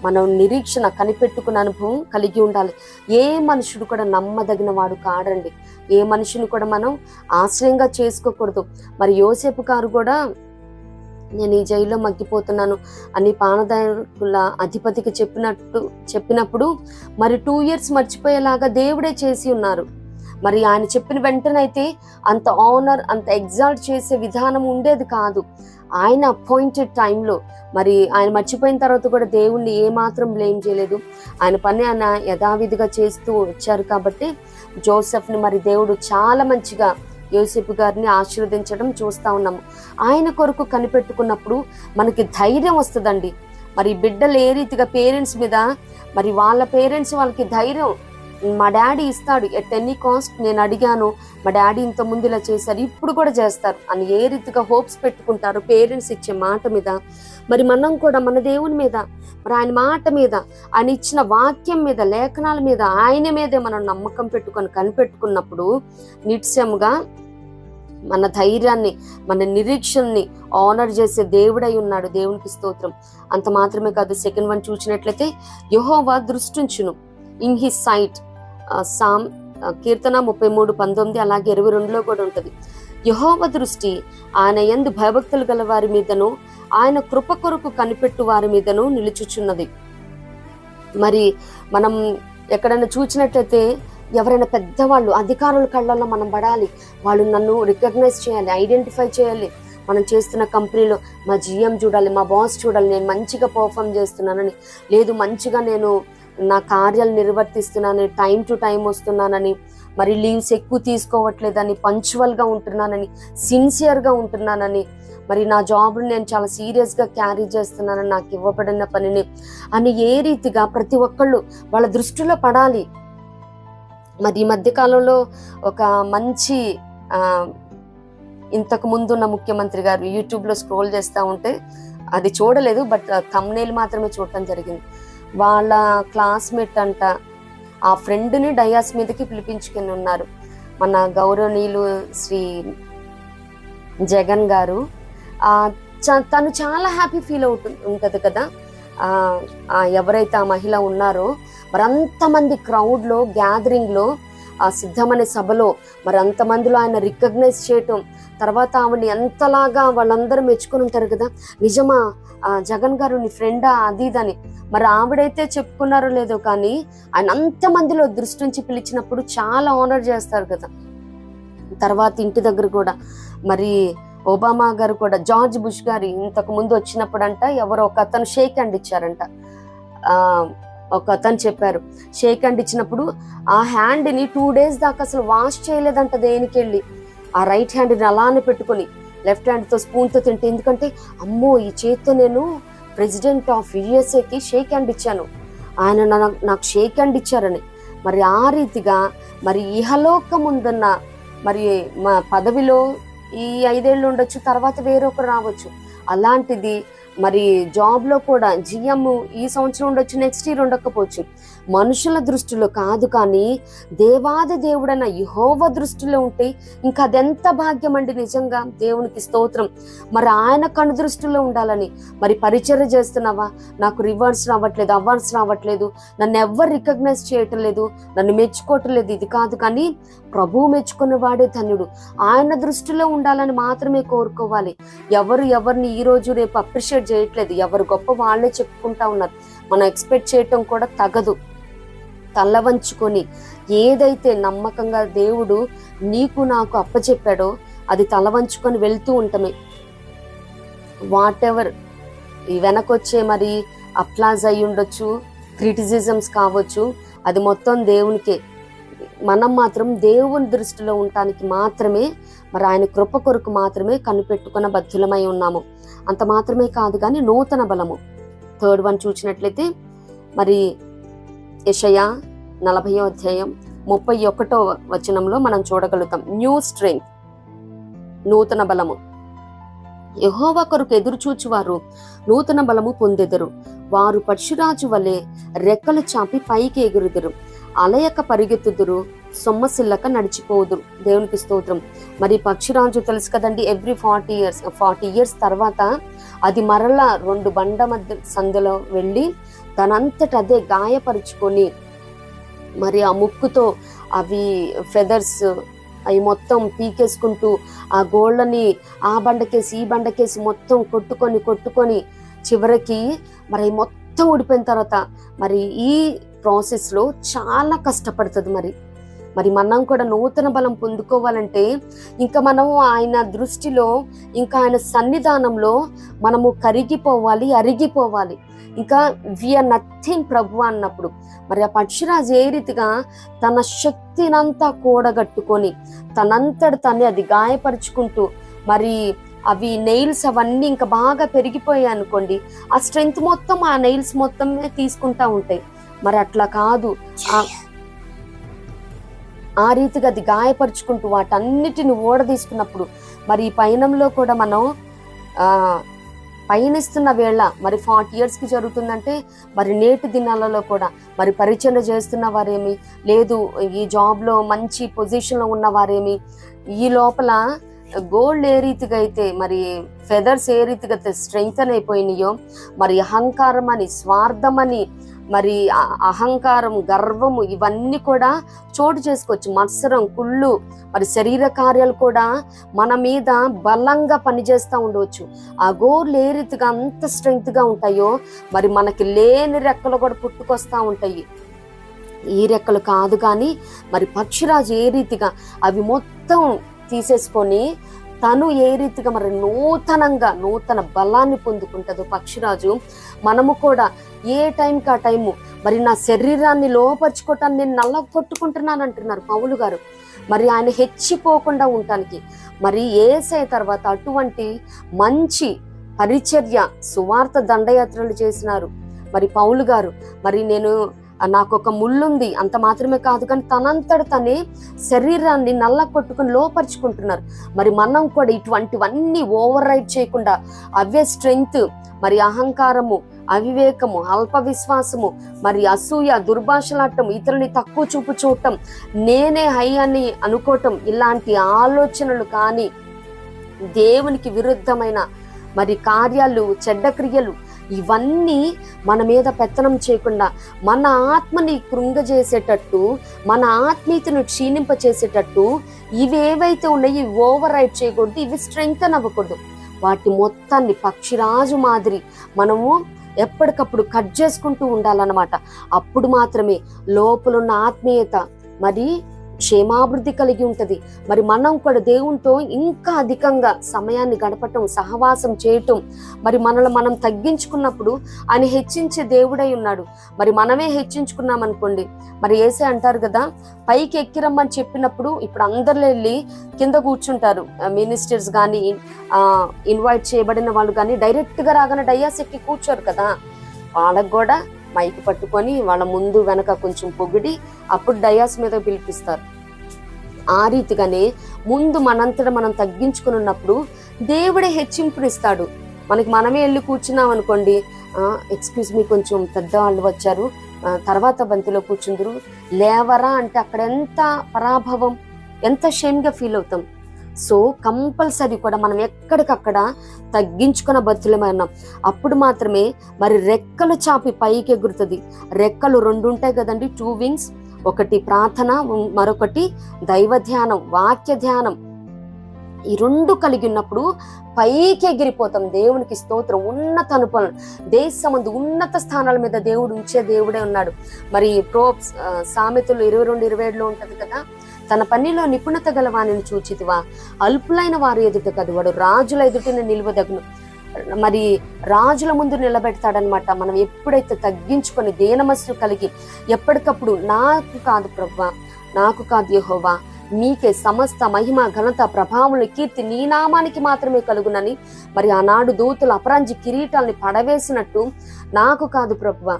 మనం నిరీక్షణ, కనిపెట్టుకున్న అనుభవం కలిగి ఉండాలి. ఏ మనుషుడు కూడా నమ్మదగిన వాడు కాడండి. ఏ మనుషుని కూడా మనం ఆశ్రయంగా చేసుకోకూడదు. మరి యోసేపు గారు కూడా నేను ఈ జైల్లో మగ్గిపోతున్నాను అని పానదాయకుల అధిపతికి చెప్పినప్పుడు మరి 2 years మర్చిపోయేలాగా దేవుడే చేసి ఉన్నారు. మరి ఆయన చెప్పిన వెంటనైతే అంత ఆనర్, అంత ఎగ్జాల్ట్ చేసే విధానం ఉండేది కాదు. ఆయన అపాయింటెడ్ టైంలో మరి ఆయన మర్చిపోయిన తర్వాత కూడా దేవుణ్ణి ఏమాత్రం బ్లేమ్ చేయలేదు. ఆయన పని ఆయన యథావిధిగా చేస్తూ వచ్చారు. కాబట్టి జోసెఫ్ని మరి దేవుడు చాలా మంచిగా యోసేపు గారిని ఆశీర్వదించడం చూస్తూ ఉన్నాము. ఆయన కొరకు కనిపెట్టుకున్నప్పుడు మనకి ధైర్యం వస్తుందండి. మరి బిడ్డలు ఏ రీతిగా పేరెంట్స్ మీద మరి వాళ్ళ పేరెంట్స్ వాళ్ళకి ధైర్యం మా డాడీ ఇస్తాడు ఎట్ ఎనీ కాస్ట్, నేను అడిగాను మా డాడీ ఇంత ముందు ఇలా చేశారు, ఇప్పుడు కూడా చేస్తారు అని ఏ రీతిగా హోప్స్ పెట్టుకుంటారు పేరెంట్స్ ఇచ్చే మాట మీద. మరి మనం కూడా మన దేవుని మీద, మరి ఆయన మాట మీద, ఆయన ఇచ్చిన వాక్యం మీద, లేఖనాల మీద, ఆయన మీదే మనం నమ్మకం పెట్టుకొని కనిపెట్టుకున్నప్పుడు నిత్యముగా మన ధైర్యాన్ని, మన నిరీక్షణని ఆనర్ చేసే దేవుడై ఉన్నాడు. దేవునికి స్తోత్రం. అంత మాత్రమే కాదు, సెకండ్ వన్ చూసినట్లయితే యెహోవా దృష్టించును ఇన్ హిస్ సైట్. సామ్ కీర్తన 33:19 అలాగే 22లో కూడా ఉంటుంది. యెహోవా దృష్టి ఆయన యందు భయభక్తులు గల వారి మీదను, ఆయన కృప కొరకు కనిపెట్టు వారి మీదను నిలుచుచున్నది. మరి మనం ఎక్కడైనా చూసినట్లయితే ఎవరైనా పెద్దవాళ్ళు, అధికారుల కళ్ళల్లో మనం పడాలి, వాళ్ళు నన్ను రికగ్నైజ్ చేయాలి, ఐడెంటిఫై చేయాలి. మనం చేస్తున్న కంపెనీలో మా జిఎం చూడాలి, మా బాస్ చూడాలి, నేను మంచిగా పర్ఫామ్ చేస్తున్నానని, లేదు మంచిగా నేను నా కార్యాలు నిర్వర్తిస్తున్నానని, టైం టు టైం వస్తున్నానని, మరి లీవ్స్ ఎక్కువ తీసుకోవట్లేదని, పంచువల్గా ఉంటున్నానని, సిన్సియర్గా ఉంటున్నానని, మరి నా జాబ్ని నేను చాలా సీరియస్గా క్యారీ చేస్తున్నానని, నాకు ఇవ్వబడిన పనిని అని ఏ రీతిగా ప్రతి ఒక్కళ్ళు వాళ్ళ దృష్టిలో పడాలి. మరి ఈ మధ్యకాలంలో ఒక మంచి ఇంతకు ముందున్న ముఖ్యమంత్రి గారు యూట్యూబ్లో స్క్రోల్ చేస్తూ ఉంటే అది చూడలేదు, బట్ థంబ్నెయిల్ మాత్రమే చూడటం జరిగింది. వాళ్ళ క్లాస్మేట్ అంట ఆ ఫ్రెండ్ని డయాస్ మీదకి పిలిపించుకుని ఉన్నారు మన గౌరవనీయులు శ్రీ జగన్ గారు. తను చాలా హ్యాపీ ఫీల్ ఉంటుంది కదా. ఎవరైతే ఆ మహిళ ఉన్నారో మరి అంతమంది క్రౌడ్లో, గ్యాదరింగ్లో, ఆ సిద్ధమనే సభలో మరి అంతమందిలో ఆయన రికగ్నైజ్ చేయటం, తర్వాత ఆవిడని ఎంతలాగా వాళ్ళందరూ మెచ్చుకొని ఉంటారు కదా, నిజమా జగన్ గారు నీ ఫ్రెండా అది ఇదని. మరి ఆవిడైతే చెప్పుకున్నారో లేదో కానీ ఆయన అంతమందిలో దృష్టి నుంచి పిలిచినప్పుడు చాలా ఆనర్ చేస్తారు కదా. తర్వాత ఇంటి దగ్గర కూడా మరి ఒబామా గారు కూడా, జార్జ్ బుష్ గారు ఇంతకు ముందు వచ్చినప్పుడు అంట ఎవరో ఒక అతను షేక్ హ్యాండ్ ఇచ్చారంట. ఒక అతను చెప్పారు, షేక్ హ్యాండ్ ఇచ్చినప్పుడు ఆ హ్యాండ్ని 2 days దాకా అసలు వాష్ చేయలేదంట దేనికి వెళ్ళి. ఆ రైట్ హ్యాండ్ని అలానే పెట్టుకొని లెఫ్ట్ హ్యాండ్తో స్పూన్తో తింటే, ఎందుకంటే అమ్మో ఈ చేతితో నేను ప్రెసిడెంట్ ఆఫ్ యుఎస్ఏకి షేక్ హ్యాండ్ ఇచ్చాను, ఆయన నాకు షేక్ హ్యాండ్ ఇచ్చారని. మరి ఆ రీతిగా మరి ఇహలోకం ఉందన్న మరి మా పదవిలో ఈ 5 ఏళ్ళు ఉండొచ్చు, తర్వాత వేరొకరు రావచ్చు. అలాంటిది మరి జాబ్లో కూడా జిఎం ఈ సంవత్సరం ఉండొచ్చు, నెక్స్ట్ ఇయర్ ఉండకపోవచ్చు. మనుషుల దృష్టిలో కాదు కానీ దేవాది దేవుడైన యెహోవా దృష్టిలో ఉంటే ఇంకా అదెంత భాగ్యం అండి నిజంగా. దేవునికి స్తోత్రం. మరి ఆయన కను దృష్టిలో ఉండాలని. మరి పరిచర్య చేస్తున్నావా, నాకు రివార్డ్స్ రావట్లేదు, అవార్డ్స్ రావట్లేదు, నన్ను ఎవ్వరు రికగ్నైజ్ చేయటం లేదు, నన్ను మెచ్చుకోవటం లేదు, ఇది కాదు కానీ ప్రభువు మెచ్చుకున్న వాడే ధన్యుడు. ఆయన దృష్టిలో ఉండాలని మాత్రమే కోరుకోవాలి. ఎవరిని ఈ రోజు రేపు అప్రిషియేట్ చేయట్లేదు, ఎవరు గొప్ప వాళ్ళే చెప్పుకుంటా ఉన్నారు. మనం ఎక్స్పెక్ట్ చేయటం కూడా తగదు. తల్ల వంచుకొని ఏదైతే నమ్మకంగా దేవుడు నీకు నాకు అప్పచెప్పాడో అది తల వంచుకొని వెళ్తూ ఉంటామే. వాట్ ఎవర్ ఈ వెనకొచ్చే మరి అప్లాజ్ అయి ఉండొచ్చు, క్రిటిసిజమ్స్ కావచ్చు, అది మొత్తం దేవునికే. మనం మాత్రం దేవుని దృష్టిలో ఉండటానికి మాత్రమే, మరి ఆయన కృప కొరకు మాత్రమే కనిపెట్టుకున్న బద్ధులమై ఉన్నాము. అంత మాత్రమే కాదు కానీ నూతన బలము. థర్డ్ వన్ చూసినట్లయితే మరి యెషయా 40:31 మనం చూడగలుగుతాం. న్యూ స్ట్రెంగ్త్, నూతన బలము. యెహోవా కొరకు ఎదురు చూచువారు నూతన బలము పొందెదరు. వారు పక్షిరాజు వలె రెక్కలు చాపి పైకి ఎగురుదురు. అలయక పరిగెత్తుదురు, సొమ్మసిల్లక నడిచిపోదురు. దేవునికి స్తోత్రం. మరి పక్షిరాజు తెలుసు కదండి, ఎవ్రీ 40 years తర్వాత అది మరలా 2 బండ మధ్య సందులో వెళ్ళి తనంతట అదే గాయపరుచుకొని మరి ఆ ముక్కుతో అవి ఫెదర్స్ అవి మొత్తం పీకేసుకుంటూ ఆ గోళ్ళని ఆ బండకేసి ఈ బండకేసి మొత్తం కొట్టుకొని చివరికి మరి మొత్తం ఊడిపోయిన తర్వాత మరి ఈ ప్రాసెస్లో చాలా కష్టపడుతుంది. మరి మనం కూడా నూతన బలం పొందుకోవాలంటే ఇంకా మనము ఆయన దృష్టిలో, ఇంకా ఆయన సన్నిధానంలో మనము కరిగిపోవాలి, అరిగిపోవాలి. ఇంకా వీఆర్ నథింగ్ ప్రభు అన్నప్పుడు మరి ఆ పక్షిరాజు ఏ రీతిగా తన శక్తినంతా కూడగట్టుకొని తనంతట తనే అది గాయపరుచుకుంటూ మరి అవి నెయిల్స్ అవన్నీ ఇంకా బాగా పెరిగిపోయాయి అనుకోండి, ఆ స్ట్రెంగ్త్ మొత్తం ఆ నెయిల్స్ మొత్తమే తీసుకుంటా ఉంటాయి. మరి అట్లా కాదు, ఆ రీతిగా అది గాయపరుచుకుంటూ వాటన్నిటిని తీసుకున్నప్పుడు మరి ఈ పయనంలో కూడా మనం పయనిస్తున్న వేళ మరి 40 years జరుగుతుందంటే మరి నేటి దినాలలో కూడా మరి పరిచయం చేస్తున్న వారేమి, లేదు ఈ జాబ్లో మంచి పొజిషన్లో ఉన్న వారేమి, ఈ లోపల గోల్డ్ ఏ రీతిగా అయితే మరి ఫెదర్స్ ఏ రీతిగా స్ట్రెంగ్తన్ అయిపోయినాయో, మరి అహంకారం అని, స్వార్థం అని, మరి అహంకారం, గర్వము ఇవన్నీ కూడా చోటు చేసుకోవచ్చు. మత్సరం, కుళ్ళు, మరి శరీర కార్యాలు కూడా మన మీద బలంగా పనిచేస్తూ ఉండవచ్చు. ఆ గోర్లు ఏ రీతిగా అంత స్ట్రెంగ్త్గా ఉంటాయో మరి మనకి లేని రెక్కలు కూడా పుట్టుకొస్తూ ఉంటాయి. ఈ రెక్కలు కాదు కానీ మరి పక్షిరాజు ఏ రీతిగా అవి మొత్తం తీసేసుకొని తను ఏ రీతిగా మరి నూతన బలాన్ని పొందుకుంటుందో పక్షిరాజు, మనము కూడా ఏ టైంకి ఆ టైము మరి నా శరీరాన్ని లోపరుచుకోవటాన్ని నేను నల్లగొట్టుకుంటున్నాను అంటున్నారు పౌలు గారు. మరి ఆయన హెచ్చిపోకుండా ఉండటానికి మరి యేసయ్య తర్వాత అటువంటి మంచి పరిచర్య సువార్త దండయాత్రలు చేసినారు మరి పౌలు గారు. మరి నాకు ఒక ముళ్ళుంది అంత మాత్రమే కాదు కానీ తనంతట తనే శరీరాన్ని నల్ల కొట్టుకుని లోపరుచుకుంటున్నారు. మరి మనం కూడా ఇటువంటివన్నీ ఓవర్ రైడ్ చేయకుండా అవే స్ట్రెంగ్త్, మరి అహంకారము, అవివేకము, అల్ప విశ్వాసము, మరి అసూయ, దుర్భాషలాడటం, ఇతరుని తక్కువ చూపు చూడటం, నేనే హై అని అనుకోవటం, ఇలాంటి ఆలోచనలు కానీ దేవునికి విరుద్ధమైన మరి కార్యాలు, చెడ్డ క్రియలు ఇవన్నీ మన మీద పెత్తనం చేయకుండా మన ఆత్మని కృంగజేసేటట్టు, మన ఆత్మీయతను క్షీణింపచేసేటట్టు ఇవేవైతే ఉన్నాయో ఇవి ఓవర్ రైడ్ చేయకూడదు, ఇవి స్ట్రెంగ్తన్ అవ్వకూడదు. వాటి మొత్తాన్ని పక్షిరాజు మాదిరి మనము ఎప్పటికప్పుడు కట్ చేసుకుంటూ ఉండాలన్నమాట. అప్పుడు మాత్రమే లోపలున్న ఆత్మీయత మరి క్షేమాభివృద్ధి కలిగి ఉంటది. మరి మనం కూడా దేవునితో ఇంకా అధికంగా సమయాన్ని గడపటం, సహవాసం చేయటం, మరి మనల్ని మనం తగ్గించుకున్నప్పుడు ఆయన హెచ్చించే దేవుడై ఉన్నాడు. మరి మనమే హెచ్చించుకున్నాం అనుకోండి, మరి యేసే అంటారు కదా, పైకి ఎక్కిరమ్మని చెప్పినప్పుడు ఇప్పుడు అందరు వెళ్ళి కింద కూర్చుంటారు. మినిస్టర్స్ కానీ ఇన్వైట్ చేయబడిన వాళ్ళు కానీ డైరెక్ట్ గా రాగానే డయాస్ ఎక్కి కూర్చోరు కదా. వాళ్ళకు కూడా మైక్ పట్టుకొని వాళ్ళ ముందు వెనక కొంచెం పొగిడి అప్పుడు డయాస్ మీద పిలిపిస్తారు. ఆ రీతిగానే ముందు మనంతట మనం తగ్గించుకుని ఉన్నప్పుడు దేవుడే హెచ్చింపునిస్తాడు. మనమే వెళ్ళి కూర్చున్నాం అనుకోండి, ఎక్స్క్యూజ్ మీ కొంచెం పెద్దవాళ్ళు వచ్చారు, తర్వాత బంతిలో కూర్చుందరు, లేవరా అంటే అక్కడ ఎంత పరాభవం, ఎంత షేమ్గా ఫీల్ అవుతాం. సో కంపల్సరీ కూడా మనం ఎక్కడికక్కడ తగ్గించుకున్న బతులమైనాం. అప్పుడు మాత్రమే మరి రెక్కలు చాపి పైకి ఎగురుతుంది. రెక్కలు 2 ఉంటాయి కదండి, 2 wings. ఒకటి ప్రార్థన, మరొకటి దైవ ధ్యానం, వాక్య ధ్యానం. ఈ 2 కలిగి ఉన్నప్పుడు పైకి ఎగిరిపోతాం. దేవునికి స్తోత్రం. ఉన్నత అనుభవం, దేశమందు ఉన్నత స్థానాల మీద దేవుడు ఉంచే దేవుడే ఉన్నాడు. మరి సామెతలు 22:27 ఉంటది కదా, తన పనిలో నిపుణత గల వానిని చూచితివా, అల్పులైన వారి ఎదుట కదు వాడు రాజుల ఎదుటిని నిలువదగును. మరి రాజుల ముందు నిలబెడతాడనమాట. మనం ఎప్పుడైతే తగ్గించుకొని దీనమనస్సు కలిగి ఎప్పటికప్పుడు నాకు కాదు ప్రభువా, నాకు కాదు యెహోవా, నీకే సమస్త మహిమ, ఘనత, ప్రభావములు, కీర్తి నీ నామానికి మాత్రమే కలుగునని మరి ఆనాడు దూతలు అపరంజి కిరీటాల్ని పడవేసినట్టు నాకు కాదు ప్రభువా,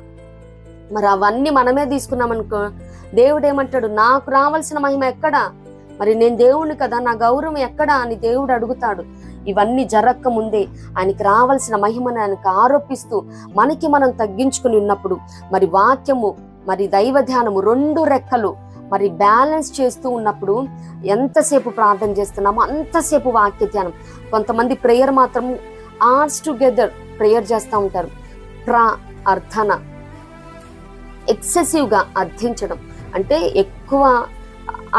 మరి అవన్నీ మనమే తీసుకున్నామనుకో, దేవుడు ఏమంటాడు, నాకు రావాల్సిన మహిమ ఎక్కడా, మరి నేను దేవుణ్ణి కదా, నా గౌరవం ఎక్కడా అని దేవుడు అడుగుతాడు. ఇవన్నీ జరక్క ముందే ఆయనకి రావాల్సిన మహిమను ఆయనకు ఆరోపిస్తూ మనకి మనం తగ్గించుకుని ఉన్నప్పుడు మరి వాక్యము, మరి దైవ ధ్యానము 2 రెక్కలు మరి బ్యాలెన్స్ చేస్తూ ఉన్నప్పుడు ఎంతసేపు ప్రార్థన చేస్తున్నామో అంతసేపు వాక్య ధ్యానం. కొంతమంది ప్రేయర్ మాత్రం ఆర్స్ టుగెదర్ ప్రేయర్ చేస్తూ ఉంటారు. అర్థన ఎక్సెసివ్ గా అర్థించడం అంటే ఎక్కువ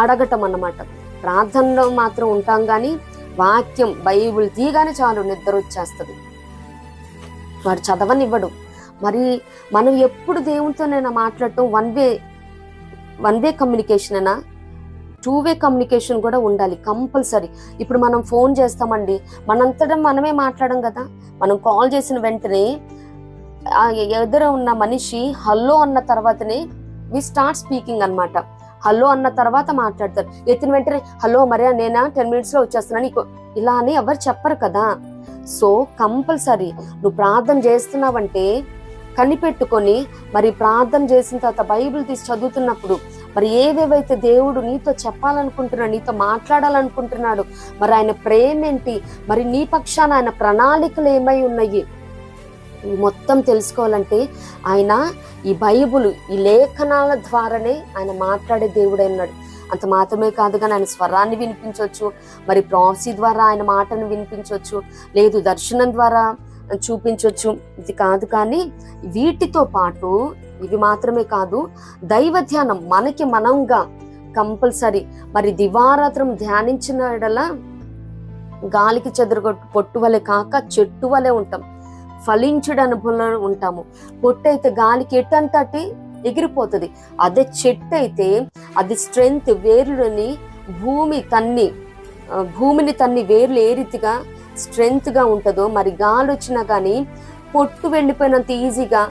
అడగటం అన్నమాట. ప్రార్థనలో మాత్రం ఉంటాం కానీ వాక్యం బైబిల్ తీయగానే చాలు నిద్ర వచ్చేస్తుంది, వాడు చదవనివ్వడు. మరి మనం ఎప్పుడు దేవునితోనైనా మాట్లాడటం వన్ వే కమ్యూనికేషన్ అయినా 2 way కమ్యూనికేషన్ కూడా ఉండాలి కంపల్సరీ. ఇప్పుడు మనం ఫోన్ చేస్తామండి, మనంతటా మనమే మాట్లాడం కదా. మనం కాల్ చేసిన వెంటనే ఎదురు ఉన్న మనిషి హలో అన్న తర్వాతనే వి స్టార్ట్ స్పీకింగ్ అన్నమాట. హలో అన్న తర్వాత మాట్లాడతారు. ఎత్తిన వెంటనే హలో మరే నేనా 10 minutes లో వచ్చేస్తున్నాను ఇలా అని ఎవరు చెప్పరు కదా. సో కంపల్సరీ నువ్వు ప్రార్థన చేస్తున్నావంటే కనిపెట్టుకొని మరి ప్రార్థన చేసిన తర్వాత బైబిల్ తీసి చదువుతున్నప్పుడు మరి ఏవేవైతే దేవుడు నీతో చెప్పాలనుకుంటున్నాడు, నీతో మాట్లాడాలనుకుంటున్నాడు, మరి ఆయన ప్రేమ ఏంటి, మరి నీ పక్షాన ఆయన ప్రణాళికలు ఏమై ఉన్నాయి, మొత్తం తెలుసుకోవాలంటే ఆయన ఈ బైబుల్, ఈ లేఖనాల ద్వారానే ఆయన మాట్లాడే దేవుడై ఉన్నాడు. అంత మాత్రమే కాదు కానీ ఆయన స్వరాన్ని వినిపించవచ్చు, మరి ప్రాఫసీ ద్వారా ఆయన మాటను వినిపించవచ్చు, లేదు దర్శనం ద్వారా చూపించవచ్చు. ఇది కాదు కానీ వీటితో పాటు ఇవి మాత్రమే కాదు, దైవ ధ్యానం మనకి మనంగా కంపల్సరీ. మరి దివారాత్రం ధ్యానించిన ఎడల గాలికి చెదరగొట్టు పొట్టు వలె కాక చెట్టు వలె ఉంటాం, ఫలించుడు అనుభవంలో ఉంటాము. పొట్టు అయితే గాలికి ఎట్టంతటి ఎగిరిపోతుంది, అదే చెట్టు అయితే అది స్ట్రెంగ్త్, వేర్లని భూమిని తన్ని వేర్లు ఏ రీతిగా స్ట్రెంగ్త్ గా ఉంటుందో, మరి గాలి వచ్చినా కానీ పొట్టు వెళ్ళిపోయినంత ఈజీగా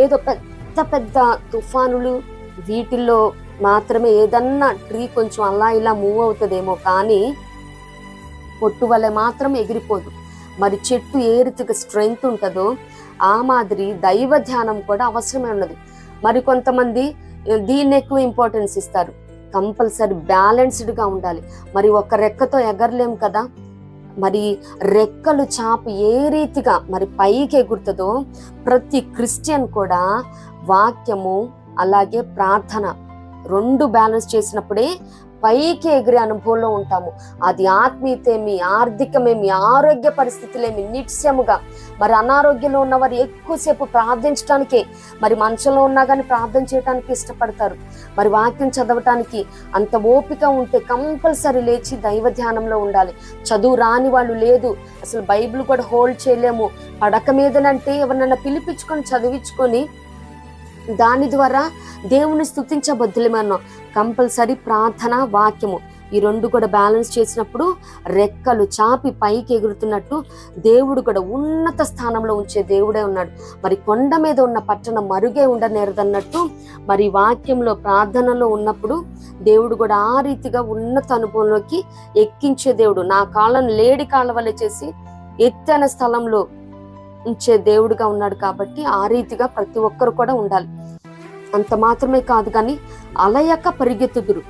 ఏదో పెద్ద పెద్ద తుఫానులు వీటిల్లో మాత్రమే ఏదన్నా ట్రీ కొంచెం అలా ఇలా మూవ్ అవుతుందేమో, కానీ పొట్టు వల్ల మాత్రం ఎగిరిపోదు. మరి చెట్టు ఏ రీతిగా స్ట్రెంగ్త్ ఉంటుందో ఆ మాదిరి దైవ ధ్యానం కూడా అవసరమే ఉన్నది. మరి కొంతమంది దీన్ని ఎక్కువ ఇంపార్టెన్స్ ఇస్తారు, కంపల్సరీ బ్యాలెన్స్డ్గా ఉండాలి. మరి ఒక రెక్కతో ఎగరలేం కదా, మరి రెక్కలు చాపి ఏ రీతిగా మరి పైకి ఎగురుతుందో ప్రతి క్రిస్టియన్ కూడా వాక్యము అలాగే ప్రార్థన రెండు బ్యాలెన్స్ చేసినప్పుడే పైకి ఎగిరే అనుభవంలో ఉంటాము. అది ఆత్మీయతేమి, ఆర్థికమేమి, ఆరోగ్య పరిస్థితులేమి, నిత్యముగా. మరి అనారోగ్యంలో ఉన్నవారు ఎక్కువసేపు ప్రార్థించడానికే, మరి మంచంలో ఉన్నా కానీ ప్రార్థన చేయడానికి ఇష్టపడతారు. మరి వాక్యం చదవటానికి అంత ఓపిక ఉంటే కంపల్సరీ లేచి దైవ ధ్యానంలో ఉండాలి. చదువు రాని వాళ్ళు లేదు, అసలు బైబిల్ కూడా హోల్డ్ చేయలేము, పడక మీదనంటే ఎవరినైనా పిలిపించుకొని చదివించుకొని దాని ద్వారా దేవుని స్తుతించబద్దులేమన్నా. కంపల్సరీ ప్రార్థన, వాక్యము ఈ రెండు కూడా బ్యాలెన్స్ చేసినప్పుడు రెక్కలు చాపి పైకి ఎగురుతున్నట్టు దేవుడు కూడా ఉన్నత స్థానంలో ఉంచే దేవుడే ఉన్నాడు. మరి కొండ మీద ఉన్న పట్టణం మరుగే ఉండనేరదన్నట్టు మరి వాక్యంలో ప్రార్థనలో ఉన్నప్పుడు దేవుడు కూడా ఆ రీతిగా ఉన్నత అనుభవంలోకి ఎక్కించే దేవుడు. నా కాళ్ళను లేడి కాళ్ళ వల్ల చేసి ఎత్తైన స్థలంలో ఉంచే దేవుడుగా ఉన్నాడు. కాబట్టి ఆ రీతిగా ప్రతి ఒక్కరు కూడా ఉండాలి. అంత మాత్రమే కాదు కానీ అలయక పరిగెత్తుదురు.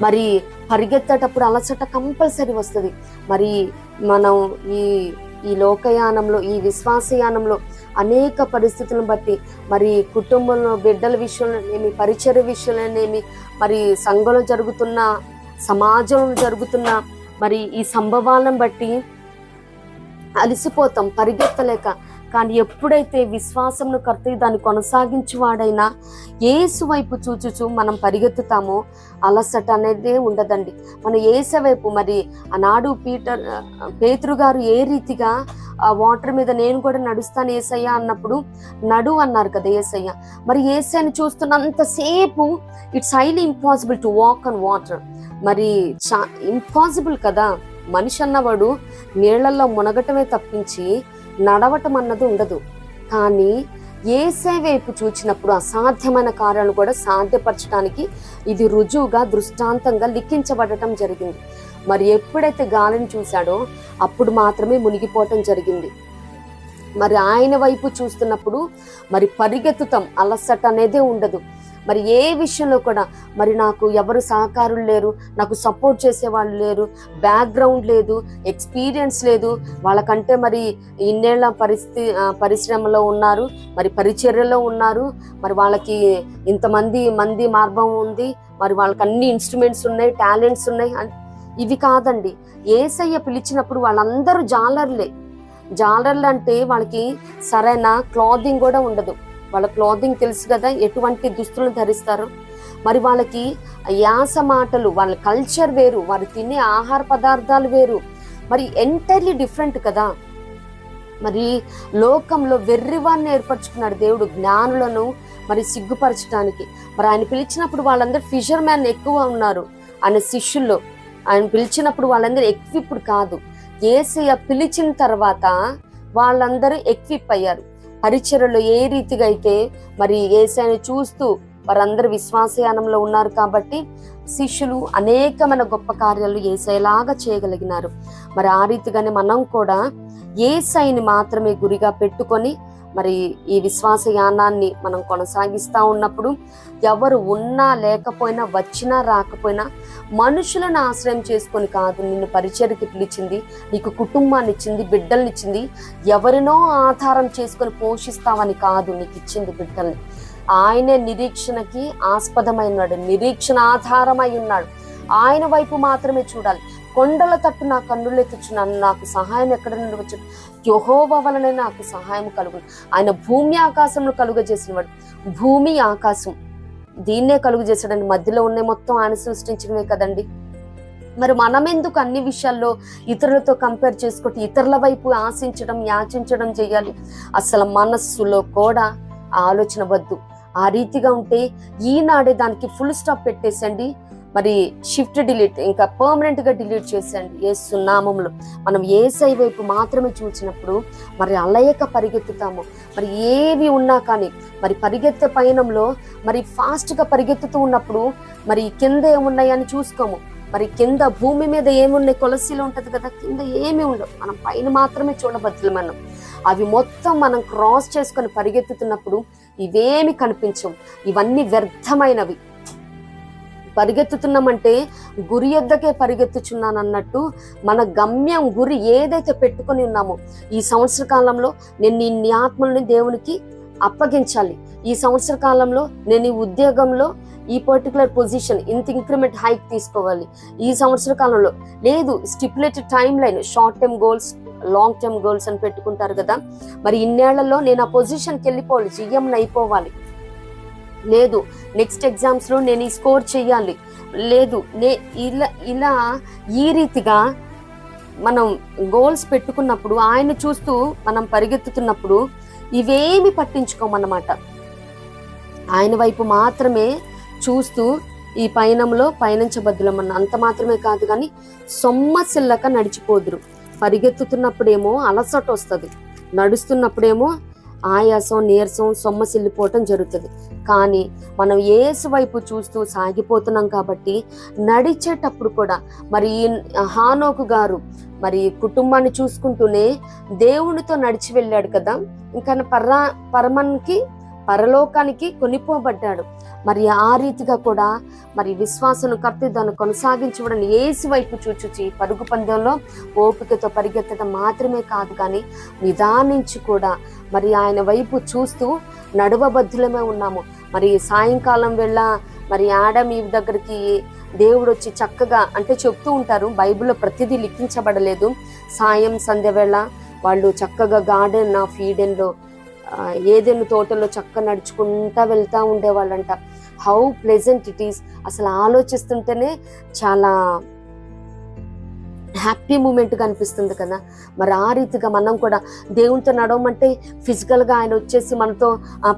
మరి పరిగెత్తేటప్పుడు అలసట కంపల్సరీ వస్తుంది. మరి మనం ఈ లోకయానంలో, ఈ విశ్వాసయానంలో అనేక పరిస్థితులను బట్టి మరి కుటుంబంలో బిడ్డల విషయంలోనేమి, పరిచర్య విషయంలోనేమి, మరి సంఘంలో జరుగుతున్న, సమాజంలో జరుగుతున్న మరి ఈ సంభవాలను బట్టి అలసిపోతాం పరిగెత్తలేక. కానీ ఎప్పుడైతే విశ్వాసంను కర్త దాన్ని కొనసాగించువాడైనా యేసు వైపు చూచుచు మనం పరిగెత్తుతామో అలసట అనేది ఉండదండి. మన యేసు వైపు, మరి ఆనాడు పేతురు గారు ఏ రీతిగా ఆ వాటర్ మీద నేను కూడా నడుస్తాను యేసయ్య అన్నప్పుడు నడు అన్నారు కదా యేసయ్య. మరి యేసయ్యని చూస్తున్నంతసేపు it's highly impossible to walk on water. మరి ఇంపాసిబుల్ కదా, మనిషి అన్నవాడు నీళ్లలో మునగటమే తప్పించి నడవటం అన్నది ఉండదు. కానీ యేసే వైపు చూచినప్పుడు అసాధ్యమైన కార్యాలను కూడా సాధ్యపరచడానికి ఇది రుజువుగా, దృష్టాంతంగా లిఖించబడటం జరిగింది. మరి ఎప్పుడైతే గాలిని చూశాడో అప్పుడు మాత్రమే మునిగిపోవటం జరిగింది. మరి ఆయన వైపు చూస్తున్నప్పుడు మరి పరిగెత్తుతాం, అలసట అనేదే ఉండదు. మరి ఏ విషయంలో కూడా మరి నాకు ఎవరు సహకారులు లేరు, నాకు సపోర్ట్ చేసేవాళ్ళు లేరు, బ్యాక్గ్రౌండ్ లేదు, ఎక్స్పీరియన్స్ లేదు, వాళ్ళకంటే మరి ఇన్నేళ్ల పరిశ్రమలో ఉన్నారు, మరి పరిచర్యలో ఉన్నారు, మరి వాళ్ళకి ఇంతమంది మార్గం ఉంది, మరి వాళ్ళకి అన్ని ఇన్స్ట్రుమెంట్స్ ఉన్నాయి, టాలెంట్స్ ఉన్నాయి. ఇవి కాదండి. యేసయ్య పిలిచినప్పుడు వాళ్ళందరూ జాలర్లు అంటే వాళ్ళకి సరైన క్లాతింగ్ కూడా ఉండదు. వాళ్ళ క్లాతింగ్ తెలుసు కదా, ఎటువంటి దుస్తులను ధరిస్తారు. మరి వాళ్ళకి యాస మాటలు, వాళ్ళ కల్చర్ వేరు, వారు తినే ఆహార పదార్థాలు వేరు, మరి ఎంటైర్లీ డిఫరెంట్ కదా. మరి లోకంలో వెర్రివాన్ని ఏర్పరచుకున్నాడు దేవుడు జ్ఞానులను మరి సిగ్గుపరచడానికి. మరి ఆయన పిలిచినప్పుడు వాళ్ళందరూ ఫిషర్ మ్యాన్ ఎక్కువ ఉన్నారు ఆయన శిష్యుల్లో. ఆయన పిలిచినప్పుడు వాళ్ళందరూ ఎక్విప్డ్ కాదు. యేసయ్య పిలిచిన తర్వాత వాళ్ళందరూ ఎక్విప్ అయ్యారు. పరిచర్యలో ఏ రీతిగా అయితే మరి యేసయ్యను చూస్తూ వారందరూ విశ్వాసయానంలో ఉన్నారు కాబట్టి శిష్యులు అనేకమైన గొప్ప కార్యాలు యేసయ్యలాగా చేయగలిగినారు. మరి ఆ రీతిగానే మనం కూడా యేసయ్యని మాత్రమే గురిగా పెట్టుకొని మరి ఈ విశ్వాస యానాన్ని మనం కొనసాగిస్తూ ఉన్నప్పుడు ఎవరు ఉన్నా లేకపోయినా, వచ్చినా రాకపోయినా, మనుషులను ఆశ్రయం చేసుకొని కాదు నిన్ను పరిచర్యకి పిలిచింది, నీకు కుటుంబాన్ని ఇచ్చింది, బిడ్డల్ని ఇచ్చింది. ఎవరినో ఆధారం చేసుకొని పోషిస్తావని కాదు నీకు ఇచ్చింది బిడ్డల్ని. ఆయనే నిరీక్షణకి ఆస్పదమై ఉన్నాడు, నిరీక్షణ ఆధారమై ఉన్నాడు. ఆయన వైపు మాత్రమే చూడాలి. కొండల తట్టు నా కన్నులెత్తుచున్నాను, నాకు సహాయం ఎక్కడ నుండి వచ్చు? యెహోవా వలనే నాకు సహాయం కలుగు. ఆయన భూమి ఆకాశంను కలుగ చేసిన వాడు. భూమి ఆకాశం దీన్నే కలుగు చేశాడండి. మధ్యలో ఉన్న మొత్తం ఆయన సృష్టించడమే కదండి. మరి మనం ఎందుకు అన్ని విషయాల్లో ఇతరులతో కంపేర్ చేసుకుంటూ ఇతరుల వైపు ఆశించడం, యాచించడం చేయాలి? అసలు మనస్సులో కూడా ఆలోచన వద్దు. ఆ రీతిగా ఉంటే ఈనాడే దానికి ఫుల్ స్టాప్ పెట్టేసండి. మరి షిఫ్ట్ డిలీట్, ఇంకా పర్మనెంట్ గా డిలీట్ చేసేయండి. యేసు నామములో మనం యేసయ్య వైపు మాత్రమే చూసినప్పుడు మరి అలయక పరిగెత్తుతాము. మరి ఏవి ఉన్నా కానీ మరి పరిగెత్తే పయనంలో మరి ఫాస్ట్ గా పరిగెత్తుతూ ఉన్నప్పుడు మరి కింద ఏమున్నాయని చూసుకోము. మరి కింద భూమి మీద ఏమున్నాయి, కొలసీలో ఉంటది కదా, కింద ఏమి ఉండవు. మనం పైన మాత్రమే చూడబద్దులు. మనం అవి మొత్తం మనం క్రాస్ చేసుకొని పరిగెత్తుతున్నప్పుడు ఇవేమి కనిపించవు. ఇవన్నీ వ్యర్థమైనవి. పరిగెత్తుతున్నామంటే గురి యొద్దకే పరిగెత్తుచున్నాను అన్నట్టు మన గమ్యం, గురి ఏదైతే పెట్టుకొని ఉన్నామో ఈ సంవత్సర కాలంలో నేను ఇన్ని ఆత్మల్ని దేవునికి అప్పగించాలి, ఈ సంవత్సర కాలంలో నేను ఈ ఉద్యోగంలో ఈ పర్టికులర్ పొజిషన్ ఇంత ఇంక్రిమెంట్ హైక్ తీసుకోవాలి, ఈ సంవత్సర కాలంలో లేదు stipulated time line, short term goals, long term goals అని పెట్టుకుంటారు కదా. మరి ఇన్నేళ్లలో నేను ఆ పొజిషన్కి వెళ్ళిపోవాలి, జిఎం అయిపోవాలి, లేదు నెక్స్ట్ ఎగ్జామ్స్ లో నేను ఈ స్కోర్ చెయ్యాలి, లేదు ఇలా ఈ రీతిగా మనం గోల్స్ పెట్టుకున్నప్పుడు ఆయన చూస్తూ మనం పరిగెత్తుతున్నప్పుడు ఇవేమి పట్టించుకోమన్నమాట. ఆయన వైపు మాత్రమే చూస్తూ ఈ పయనంలో పయనించబద్దులమన్న. అంత మాత్రమే కాదు కానీ సొమ్మసిల్లక నడిచిపోదురు. పరిగెత్తుతున్నప్పుడేమో అలసట వస్తుంది, నడుస్తున్నప్పుడేమో ఆయాసం, నీరసం, సొమ్మసిల్లిపోవటం జరుగుతుంది. కానీ మనం యేసు వైపు చూస్తూ సాగిపోతున్నాం కాబట్టి నడిచేటప్పుడు కూడా మరి హానోకు గారు మరి కుటుంబాన్ని చూసుకుంటూనే దేవునితో నడిచి వెళ్ళాడు కదా. ఇంకా పరలోకానికి కొనిపోబడ్డాడు. మరి ఆ రీతిగా కూడా మరి విశ్వాసను కర్త దాన్ని కొనసాగించబడిన యేసు వైపు చూచుచి పరుగు పందెంలో ఓపికతో పరిగెత్తడం మాత్రమే కాదు కానీ నిదానించి కూడా మరి ఆయన వైపు చూస్తూ నడువబద్ధులమే ఉన్నాము. మరి సాయంకాలం వేళ మరి ఆడమ్ ఈవ్ దగ్గరికి దేవుడు వచ్చి చక్కగా అంటే చెప్తూ ఉంటారు, బైబిల్లో ప్రతిదీ లిఖించబడలేదు. సాయం సంధ్య వేళ వాళ్ళు చక్కగా గార్డెన్ ఆఫ్ ఈడెన్లో ఏదైనా తోటలో చక్కగా నడుచుకుంటా వెళ్తూ ఉండేవాళ్ళంట. How pleasant it is. అసలు ఆలోచిస్తుంటేనే చాలా హ్యాపీ మూమెంట్గా అనిపిస్తుంది కదా. మరి ఆ రీతిగా మనం కూడా దేవునితో నడవమంటే ఫిజికల్గా ఆయన వచ్చేసి మనతో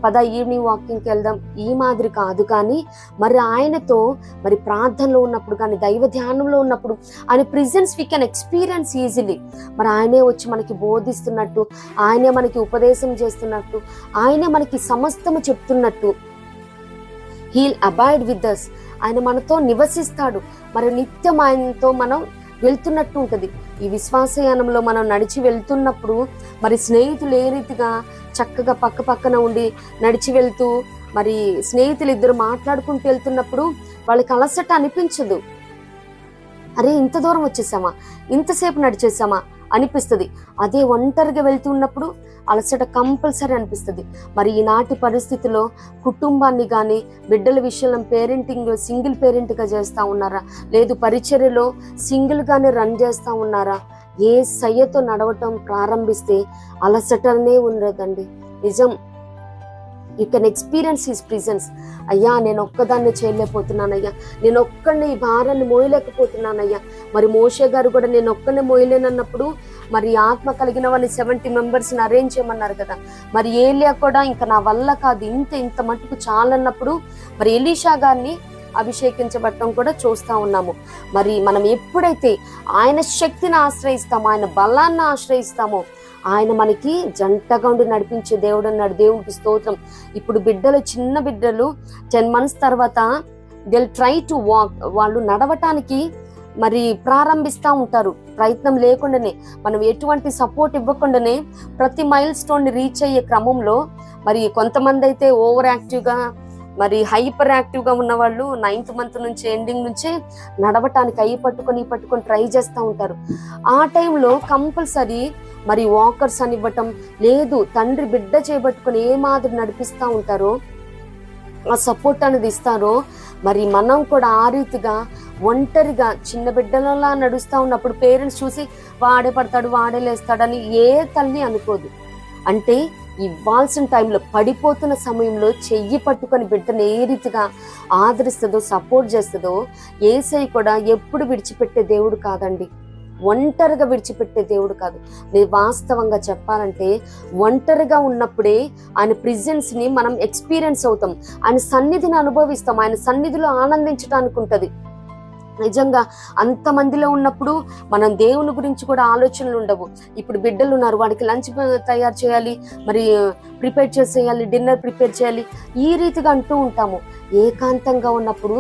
పద ఈవినింగ్ వాకింగ్కి వెళ్దాం ఈ మాదిరి కాదు. కానీ మరి ఆయనతో మరి ప్రార్థనలో ఉన్నప్పుడు కానీ దైవ ధ్యానంలో ఉన్నప్పుడు ఆయన presence we can experience easily. మరి ఆయనే వచ్చి మనకి బోధిస్తున్నట్టు, ఆయనే మనకి ఉపదేశం చేస్తున్నట్టు, ఆయనే మనకి సమస్తము చెప్తున్నట్టు, హీల్ అబైడ్ విత్ us. ఆయన మనతో నివసిస్తాడు. మరి నిత్యం ఆయనతో మనం వెళ్తున్నట్టు ఉంటుంది. ఈ విశ్వాసయానంలో మనం నడిచి వెళ్తున్నప్పుడు మరి స్నేహితులు ఏ రీతిగా చక్కగా పక్క పక్కన ఉండి నడిచి వెళ్తూ మరి స్నేహితులు ఇద్దరు మాట్లాడుకుంటూ వెళ్తున్నప్పుడు వాళ్ళకి అలసట అనిపించదు. అరే ఇంత దూరం వచ్చేసామా, ఇంతసేపు నడిచేసామా అనిపిస్తుంది. అదే ఒంటరిగా వెళ్తున్నప్పుడు అలసట కంపల్సరీ అనిపిస్తుంది. మరి ఈనాటి పరిస్థితిలో కుటుంబాన్ని కానీ బిడ్డల విషయంలో పేరెంటింగ్ సింగిల్ పేరెంట్గా చేస్తూ ఉన్నారా, లేదు పరిచర్యలో సింగిల్గానే రన్ చేస్తూ ఉన్నారా? ఏ సయ్యతో నడవటం ప్రారంభిస్తే అలసటనే ఉండదండి. నిజం. You can experience his presence. అయ్యా నేను ఒక్కదాన్ని చేయలేకపోతున్నానయ్యా, నేను ఒక్కడిని ఈ భారాన్ని మోయలేకపోతున్నానయ్యా. మరి మోషే గారు కూడా నేను ఒక్కడిని మోయలేనన్నప్పుడు మరి ఆత్మ కలిగిన వారిని 70 మెంబర్స్ని అరేంజ్ చేయమన్నారు కదా. మరి ఏలియా కూడా ఇంకా నా వల్ల కాదు, ఇంత మట్టుకు చాలన్నప్పుడు మరి ఎలీషా గారిని అభిషేకించబడటం కూడా చూస్తూ ఉన్నాము. మరి మనం ఎప్పుడైతే ఆయన శక్తిని ఆశ్రయిస్తామో, ఆయన బలాన్ని ఆశ్రయిస్తామో, ఆయన మనకి జంటగా ఉండి నడిపించే దేవుడు అన్నాడు. దేవుడికి స్తోత్రం. ఇప్పుడు చిన్న బిడ్డలు 10 months తర్వాత దిల్ ట్రై టు వాక్. వాళ్ళు నడవటానికి మరి ప్రారంభిస్తూ ఉంటారు. ప్రయత్నం లేకుండానే, మనం ఎటువంటి సపోర్ట్ ఇవ్వకుండానే ప్రతి మైల్ స్టోన్ ని రీచ్ అయ్యే క్రమంలో మరి కొంతమంది అయితే ఓవర్ యాక్టివ్గా, మరి హైపర్ యాక్టివ్గా ఉన్న వాళ్ళు 9th మంత్ నుంచి ఎండింగ్ నుంచే నడవటానికి పట్టుకొని ట్రై చేస్తూ ఉంటారు. ఆ టైంలో కంపల్సరీ మరి వాకర్స్ అని ఇవ్వటం, లేదు తండ్రి బిడ్డ చేపట్టుకొని ఏ మాదిరి నడిపిస్తూ ఉంటారో, ఆ సపోర్ట్ అనేది ఇస్తారో, మరి మనం కూడా ఆ రీతిగా ఒంటరిగా చిన్న బిడ్డలలా నడుస్తూ ఉన్నప్పుడు పేరెంట్స్ చూసి వాడే పడతాడు, వాడే లేస్తాడని ఏ తల్లి అనుకోదు. అంటే ఇవ్వాల్సిన టైంలో, పడిపోతున్న సమయంలో చెయ్యి పట్టుకొని బిడ్డను ఏ రీతిగా ఆదరిస్తుందో, సపోర్ట్ చేస్తుందో, యేసయ్య కూడా ఎప్పుడు విడిచిపెట్టే దేవుడు కాదండి. ఒంటరిగా విడిచిపెట్టే దేవుడు కాదు. నేను వాస్తవంగా చెప్పాలంటే ఒంటరిగా ఉన్నప్పుడే ఆయన ప్రెజెన్స్ ని మనం ఎక్స్పీరియన్స్ అవుతాం, ఆయన సన్నిధిని అనుభవిస్తాం, ఆయన సన్నిధిలో ఆనందించడానికి ఉంటది. నిజంగా అంతమందిలో ఉన్నప్పుడు మనం దేవుని గురించి కూడా ఆలోచనలు ఉండవు. ఇప్పుడు బిడ్డలు ఉన్నారు, వాడికి లంచ్ తయారు చేయాలి, మరి ప్రిపేర్ చేసేయాలి, డిన్నర్ ప్రిపేర్ చేయాలి, ఈ రీతిగా అంటూ ఉంటాము. ఏకాంతంగా ఉన్నప్పుడు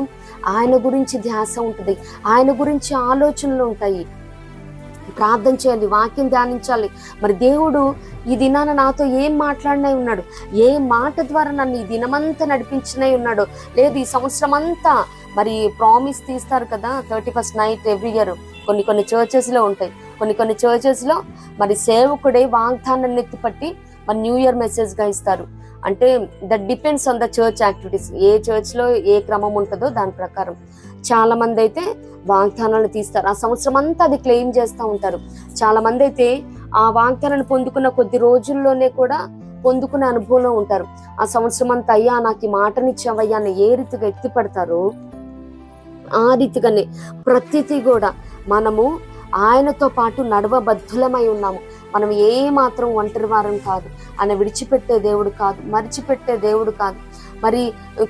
ఆయన గురించి ధ్యాస ఉంటుంది, ఆయన గురించి ఆలోచనలు ఉంటాయి. ప్రార్థన చేయాలి, వాక్యం ధ్యానించాలి. మరి దేవుడు ఈ దినాన నాతో ఏం మాట్లాడినై ఉన్నాడు, ఏ మాట ద్వారా నన్ను ఈ దినమంతా నడిపించినై ఉన్నాడో, లేదు ఈ సంవత్సరం అంతా మరి ప్రామిస్ తీస్తారు కదా 31st నైట్ ఎవ్రీ ఇయర్. కొన్ని చర్చెస్లో ఉంటాయి, కొన్ని చర్చెస్లో మరి సేవకుడే వాగ్దానాన్ని ఎత్తిపట్టి మరి న్యూ ఇయర్ మెసేజ్గా ఇస్తారు. అంటే that depends on the church activities, ఏ చర్చ్లో ఏ క్రమం ఉంటుందో దాని ప్రకారం. చాలా మంది అయితే వాగ్దానాలను తీస్తారు, ఆ సంవత్సరం అంతా అది క్లెయిమ్ చేస్తూ ఉంటారు. చాలా మంది అయితే ఆ వాగ్దానాన్ని పొందుకున్న కొద్ది రోజుల్లోనే కూడా పొందుకునే అనుభవంలో ఉంటారు. ఆ సంవత్సరం అంతా అయ్యా నాకు ఈ మాటనిచ్చావయ్యా అని ఏ రీతిగా ఎత్తిపడతారో, ఆ రీతిగానే ప్రతిదీ కూడా మనము ఆయనతో పాటు నడవబద్ధులమై ఉన్నాము. మనం ఏ మాత్రం ఒంటరి వారం కాదు, ఆయన విడిచిపెట్టే దేవుడు కాదు, మరిచిపెట్టే దేవుడు కాదు. మరి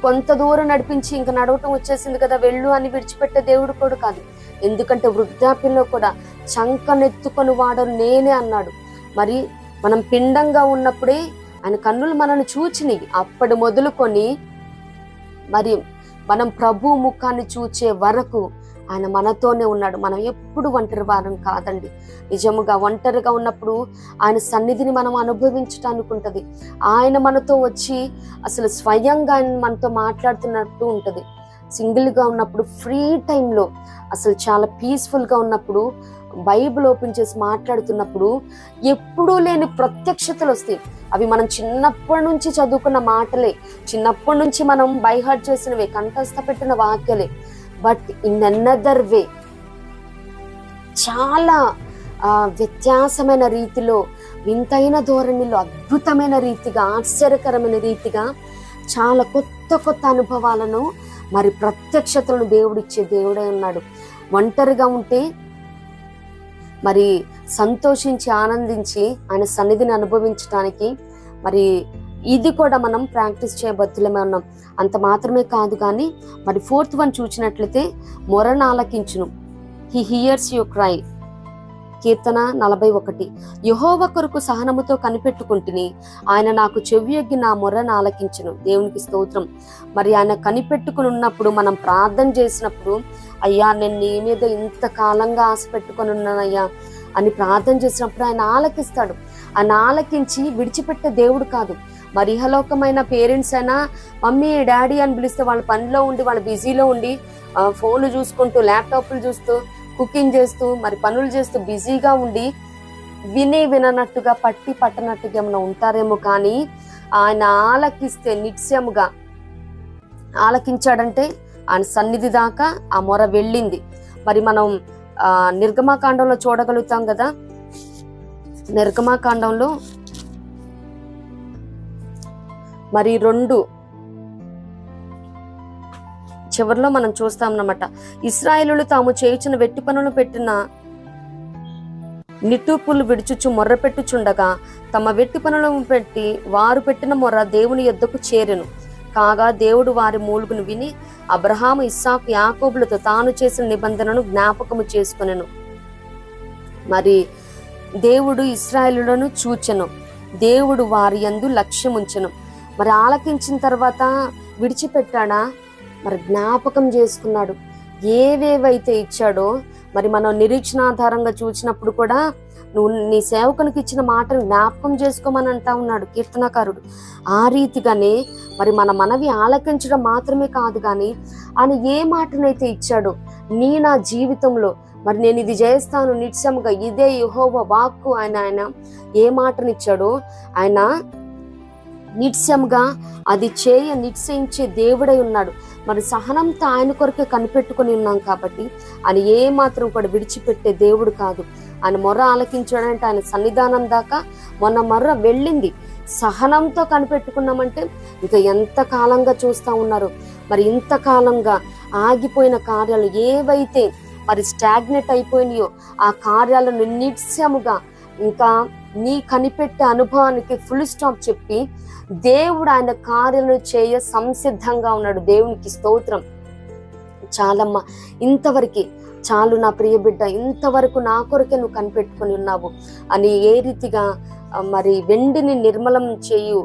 కొంత దూరం నడిపించి ఇంకా నడవటం వచ్చేసింది కదా వెళ్ళు అని విడిచిపెట్టే దేవుడు కూడా కాదు. ఎందుకంటే వృద్ధాప్యంలో కూడా చంకనెత్తుకొని వాడను నేనే అన్నాడు. మరి మనం పిండంగా ఉన్నప్పుడే ఆయన కన్నులు మనల్ని చూచినాయి. అప్పటి మొదలుకొని మరి మనం ప్రభు ముఖాన్ని చూచే వరకు ఆయన మనతోనే ఉన్నాడు. మనం ఎప్పుడు ఒంటరి వారం కాదండి. నిజముగా ఒంటరిగా ఉన్నప్పుడు ఆయన సన్నిధిని మనం అనుభవించడానికి ఉంటుంది. ఆయన మనతో వచ్చి అసలు స్వయంగా ఆయన మనతో మాట్లాడుతున్నట్టు ఉంటుంది. సింగిల్గా ఉన్నప్పుడు, ఫ్రీ టైంలో, అసలు చాలా పీస్ఫుల్గా ఉన్నప్పుడు, బైబిల్ ఓపెన్ చేసి మాట్లాడుతున్నప్పుడు ఎప్పుడూ లేని ప్రత్యక్షతలు వస్తాయి. అవి మనం చిన్నప్పటి నుంచి చదువుకున్న మాటలే, చిన్నప్పటి నుంచి మనం బైహార్ట్ చేసినవే, కంఠస్థ పెట్టిన వాక్యలే. బట్ ఇన్ అనదర్ వే చాలా వ్యత్యాసమైన రీతిలో, వింతైన ధోరణిలో, అద్భుతమైన రీతిగా, ఆశ్చర్యకరమైన రీతిగా చాలా కొత్త అనుభవాలను, మరి ప్రత్యక్షతలను దేవుడిచ్చే దేవుడే ఉన్నాడు. ఒంటరిగా ఉంటే మరి సంతోషించి ఆనందించి ఆయన సన్నిధిని అనుభవించడానికి మరి ఇది కూడా మనం ప్రాక్టీస్ చేయబద్దులమే ఉన్నాం. అంత మాత్రమే కాదు కానీ మరి 4th వన్ చూసినట్లయితే మొరను ఆలకించును, హీ హియర్స్ యువర్ క్రై. కీర్తన 41. యెహోవా కొరకు సహనముతో కనిపెట్టుకుంటుని, ఆయన నాకు చెవియొగ్గి నా మొరను ఆలకించును. దేవునికి స్తోత్రం. మరి ఆయన కనిపెట్టుకుని ఉన్నప్పుడు, మనం ప్రార్థన చేసినప్పుడు, అయ్యా నేను నీ మీద ఇంతకాలంగా ఆశ పెట్టుకొని ఉన్నానయ్యా అని ప్రార్థన చేసినప్పుడు ఆయన ఆలకిస్తాడు. ఆయన ఆలకించి విడిచిపెట్టే దేవుడు కాదు. మరి ఇహలోకమైన పేరెంట్స్ అయినా మమ్మీ డాడీ అని పిలిస్తే వాళ్ళ పనిలో ఉండి, వాళ్ళ బిజీలో ఉండి, ఫోన్లు చూసుకుంటూ, ల్యాప్టాప్లు చూస్తూ, కుకింగ్ చేస్తూ, మరి పనులు చేస్తూ బిజీగా ఉండి విననట్టుగా, పట్టనట్టుగా ఏమైనా ఉంటారేమో. కానీ ఆయన ఆలకిస్తే, నిత్యముగా ఆలకించాడంటే ఆయన సన్నిధి దాకా ఆ మొర వెళ్ళింది. మరి మనం నిర్గమాకాండంలో చూడగలుగుతాం కదా. నిర్గమాకాండంలో మరి 2 చివరిలో మనం చూస్తామన్నమాట. ఇశ్రాయేలులు తాము చేయుచున్న వెట్టి పనులు పెట్టిన నిట్టూపులు విడుచుచు మొర్ర పెట్టుచుండగా, తమ వెట్టి పనులను పెట్టి వారు పెట్టిన మొర్ర దేవుని యొద్దకు చేరెను. కాగా దేవుడు వారి మూలుగును విని అబ్రహాము, ఇస్సాకు, యాకోబులతో తాను చేసిన నిబంధనను జ్ఞాపకము చేసుకొనెను. మరి దేవుడు ఇశ్రాయేలులను చూచెను, దేవుడు వారి యందు లక్ష్యముంచెను. మరి ఆలకించిన తర్వాత విడిచిపెట్టాడా? మరి జ్ఞాపకం చేసుకున్నాడు. ఏవేవైతే ఇచ్చాడో మరి మనం నిరీక్షణాధారంగా చూసినప్పుడు కూడా నువ్వు నీ సేవకునికి ఇచ్చిన మాటను జ్ఞాపకం చేసుకోమని అంటా ఉన్నాడు కీర్తనకారుడు. ఆ రీతిగానే మరి మన మనవి ఆలకించడం మాత్రమే కాదు, కానీ ఆయన ఏ మాటనైతే ఇచ్చాడో నా జీవితంలో మరి నేను ఇది చేస్తాను నిత్యముగా, ఇదే యెహోవా వాక్కు, ఆయన ఏ మాటనిచ్చాడో ఆయన నిత్యంగా అది నిశ్చయించే దేవుడై ఉన్నాడు. మరి సహనంతో ఆయన కొరకే కనిపెట్టుకుని ఉన్నాం కాబట్టి ఆయన ఏ మాత్రం కూడా విడిచిపెట్టే దేవుడు కాదు. ఆయన మొర్ర ఆలకించాడంటే ఆయన సన్నిధానం దాకా మొన్న మొర్ర వెళ్ళింది. సహనంతో కనిపెట్టుకున్నామంటే ఇంకా ఎంత కాలంగా చూస్తూ ఉన్నారు. మరి ఇంతకాలంగా ఆగిపోయిన కార్యాలు ఏవైతే మరి స్టాగ్నెట్ అయిపోయినాయో ఆ కార్యాలను నిత్యముగా ఇంకా నీ కనిపెట్టే అనుభవానికి ఫుల్ స్టాప్ చెప్పి దేవుడు ఆయన కార్యాలను చేయ సంసిద్ధంగా ఉన్నాడు. దేవునికి స్తోత్రం. చాలమ్మా, ఇంతవరకు చాలు నా ప్రియ బిడ్డ, ఇంతవరకు నా కొరకే నువ్వు కనిపెట్టుకుని ఉన్నావు అని ఏ రీతిగా మరి వెండిని నిర్మలం చేయు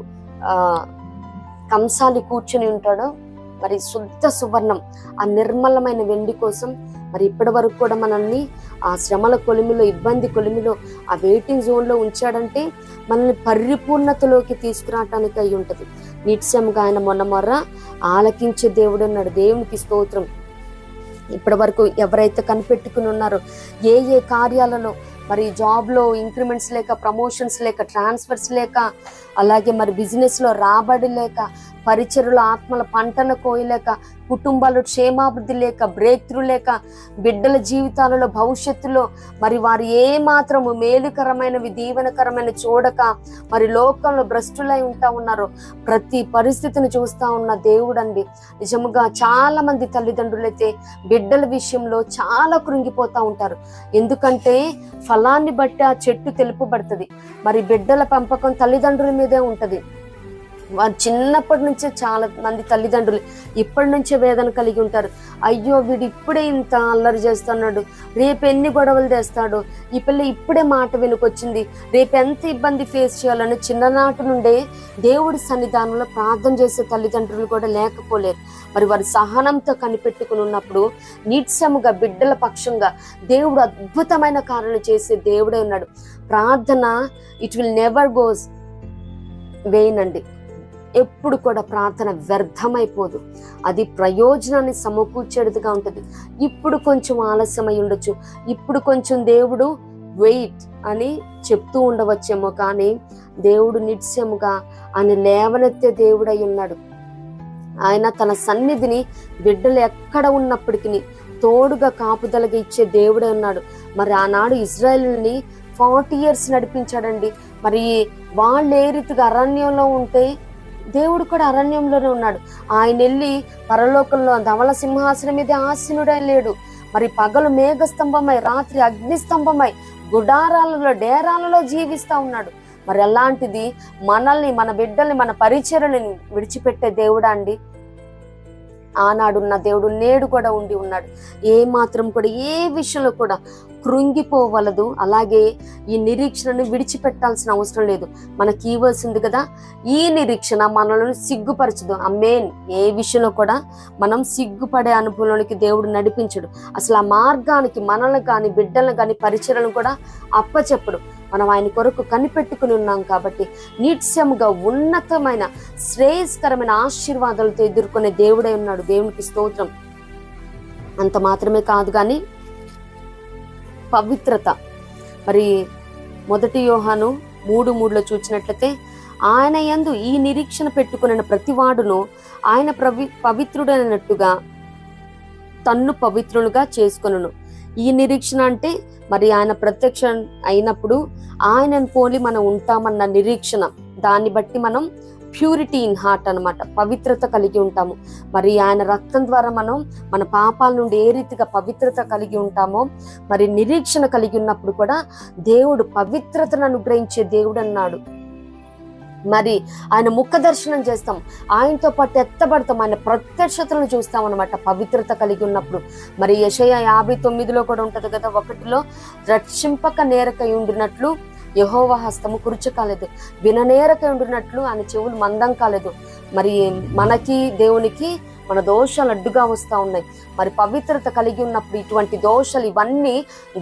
కంసాలి కూర్చుని ఉంటాడో మరి శుద్ధ సువర్ణం ఆ నిర్మలమైన వెండి కోసం మరి ఇప్పటి వరకు కూడా మనల్ని ఆ శ్రమల కొలిమిలో, ఇబ్బంది కొలిమిలో, ఆ వెయిటింగ్ జోన్లో ఉంచాడంటే మనల్ని పరిపూర్ణతలోకి తీసుకురావటానికి అయి ఉంటుంది. నిత్యంగా ఆయన మొర్ర ఆలకించే దేవుడు అన్నాడు. దేవునికి స్తోత్రం. ఇప్పటి వరకు ఎవరైతే కనిపెట్టుకుని ఉన్నారో ఏ కార్యాలలో మరి జాబ్లో ఇంక్రిమెంట్స్ లేక, ప్రమోషన్స్ లేక, ట్రాన్స్ఫర్స్ లేక, అలాగే మరి బిజినెస్లో రాబడి లేక, పరిచర్యలో ఆత్మల పంటను కోయలేక, కుటుంబాలు క్షేమాభివృద్ధి లేక, బ్రేక్ త్రూ లేక, బిడ్డల జీవితాలలో భవిష్యత్తులో మరి వారు ఏ మాత్రము మేలుకరమైనవి దీవెనకరమైన చూడక మరి లోకంలో భ్రష్టులై ఉంటా ఉన్నారు. ప్రతి పరిస్థితిని చూస్తా ఉన్న దేవుడు అండి. నిజముగా చాలా మంది తల్లిదండ్రులైతే బిడ్డల విషయంలో చాలా కృంగిపోతా ఉంటారు. ఎందుకంటే ఫలాన్ని బట్టి ఆ చెట్టు తెలుపబడుతుంది. మరి బిడ్డల పెంపకం తల్లిదండ్రుల మీదే ఉంటది. వారు చిన్నప్పటి నుంచే చాలా మంది తల్లిదండ్రులు ఇప్పటి నుంచే వేదన కలిగి ఉంటారు. అయ్యో వీడు ఇప్పుడే ఇంత అల్లరి చేస్తున్నాడు, రేపు ఎన్ని గొడవలు తెస్తాడు, ఈ పిల్ల ఇప్పుడే మాట వెనుకొచ్చింది, రేపు ఎంత ఇబ్బంది ఫేస్ చేయాలని చిన్ననాటి నుండే దేవుడి సన్నిధానంలో ప్రార్థన చేసే తల్లిదండ్రులు కూడా లేకపోలేరు. మరి వారి సహనంతో కనిపెట్టుకుని ఉన్నప్పుడు నిత్యముగా బిడ్డల పక్షంగా దేవుడు అద్భుతమైన కార్యాలు చేసే దేవుడే ఉన్నాడు. ప్రార్థన it will never goes vain అండి. ఎప్పుడు కూడా ప్రార్థన వ్యర్థమైపోదు. అది ప్రయోజనాన్ని సమకూర్చేదిగా ఉంటుంది. ఇప్పుడు కొంచెం ఆలస్యమై ఉండొచ్చు, ఇప్పుడు కొంచెం దేవుడు వెయిట్ అని చెప్తూ ఉండవచ్చేమో, కానీ దేవుడు నిత్యముగా ఆయన లేవనెత్తే దేవుడై ఉన్నాడు. ఆయన తన సన్నిధిని బిడ్డలు ఎక్కడ ఉన్నప్పటికీ తోడుగా కాపుదలగా ఇచ్చే దేవుడై ఉన్నాడు. మరి ఆనాడు ఇజ్రాయేలుని 40 years నడిపించాడండి. మరి వాళ్ళు ఏ రీతిగా అరణ్యంలో ఉంటే దేవుడు కూడా అరణ్యంలోనే ఉన్నాడు. ఆయన వెళ్ళి పరలోకంలో ధవళ సింహాసనం మీద ఆసీనుడై లేడు. మరి పగలు మేఘస్తంభమై, రాత్రి అగ్నిస్తంభమై, గుడారాలలో, డేరాలలో జీవిస్తా ఉన్నాడు. మరి అలాంటిది మనల్ని, మన బిడ్డల్ని, మన పరిచర్యని విడిచిపెట్టే దేవుడా అండి? ఆనాడున్న దేవుడు నేడు కూడా ఉండి ఉన్నాడు. ఏ మాత్రం కూడా ఏ విషయంలో కూడా కృంగిపోవలదు. అలాగే ఈ నిరీక్షణను విడిచిపెట్టాల్సిన అవసరం లేదు. మనకి ఇవ్వాల్సింది కదా, ఈ నిరీక్షణ మనల్ని సిగ్గుపరచదు. అమ్మేన్. ఏ విషయంలో కూడా మనం సిగ్గుపడే అనుభవంలోనికి దేవుడు నడిపించడు. అసలు ఆ మార్గానికి మనల్ని కానీ, బిడ్డలను కానీ, పరిచర్యలను కూడా అప్పచెప్పడు. మనం ఆయన కొరకు కనిపెట్టుకుని ఉన్నాం కాబట్టి నిత్యముగా ఉన్నతమైన శ్రేయస్కరమైన ఆశీర్వాదాలతో ఎదుర్కొనే దేవుడై ఉన్నాడు. దేవునికి స్తోత్రం. అంత మాత్రమే కాదు కానీ పవిత్రత. మరి 1 యోహాను 3:3 చూసినట్లయితే ఆయన యందు ఈ నిరీక్షణ పెట్టుకున్న ప్రతివాడును ఆయన పవిత్రుడైనట్టుగా తన్ను పవిత్రులుగా చేసుకొనును. ఈ నిరీక్షణ అంటే మరి ఆయన ప్రత్యక్షం అయినప్పుడు ఆయనను పోలి మనం ఉంటామన్న నిరీక్షణ. దాన్ని బట్టి మనం ప్యూరిటీ ఇన్ హార్ట్ అన్నమాట, పవిత్రత కలిగి ఉంటాము. మరి ఆయన రక్తం ద్వారా మనం మన పాపాల నుండి ఏ రీతిగా పవిత్రత కలిగి ఉంటామో, మరి నిరీక్షణ కలిగి ఉన్నప్పుడు కూడా దేవుడు పవిత్రతను అనుగ్రహించే దేవుడు అన్నాడు. మరి ఆయన ముఖ దర్శనం చేస్తాం, ఆయనతో పాటు ఎత్తబడతాం, ఆయన ప్రత్యక్షతలను చూస్తాం అన్నమాట పవిత్రత కలిగి ఉన్నప్పుడు. మరి యెషయా 59 కూడా ఉంటది కదా, 1 రక్షింపక నేరకై ఉండినట్లు యెహోవా హస్తము కురుచ కాలేదు, విననేరకై ఉండినట్లు ఆయన చెవులు మందం కాలేదు. మరి మనకి దేవునికి మన దోషాలు అడ్డుగా వస్తూ ఉన్నాయి. మరి పవిత్రత కలిగి ఉన్నప్పుడు ఇటువంటి దోషాలు ఇవన్నీ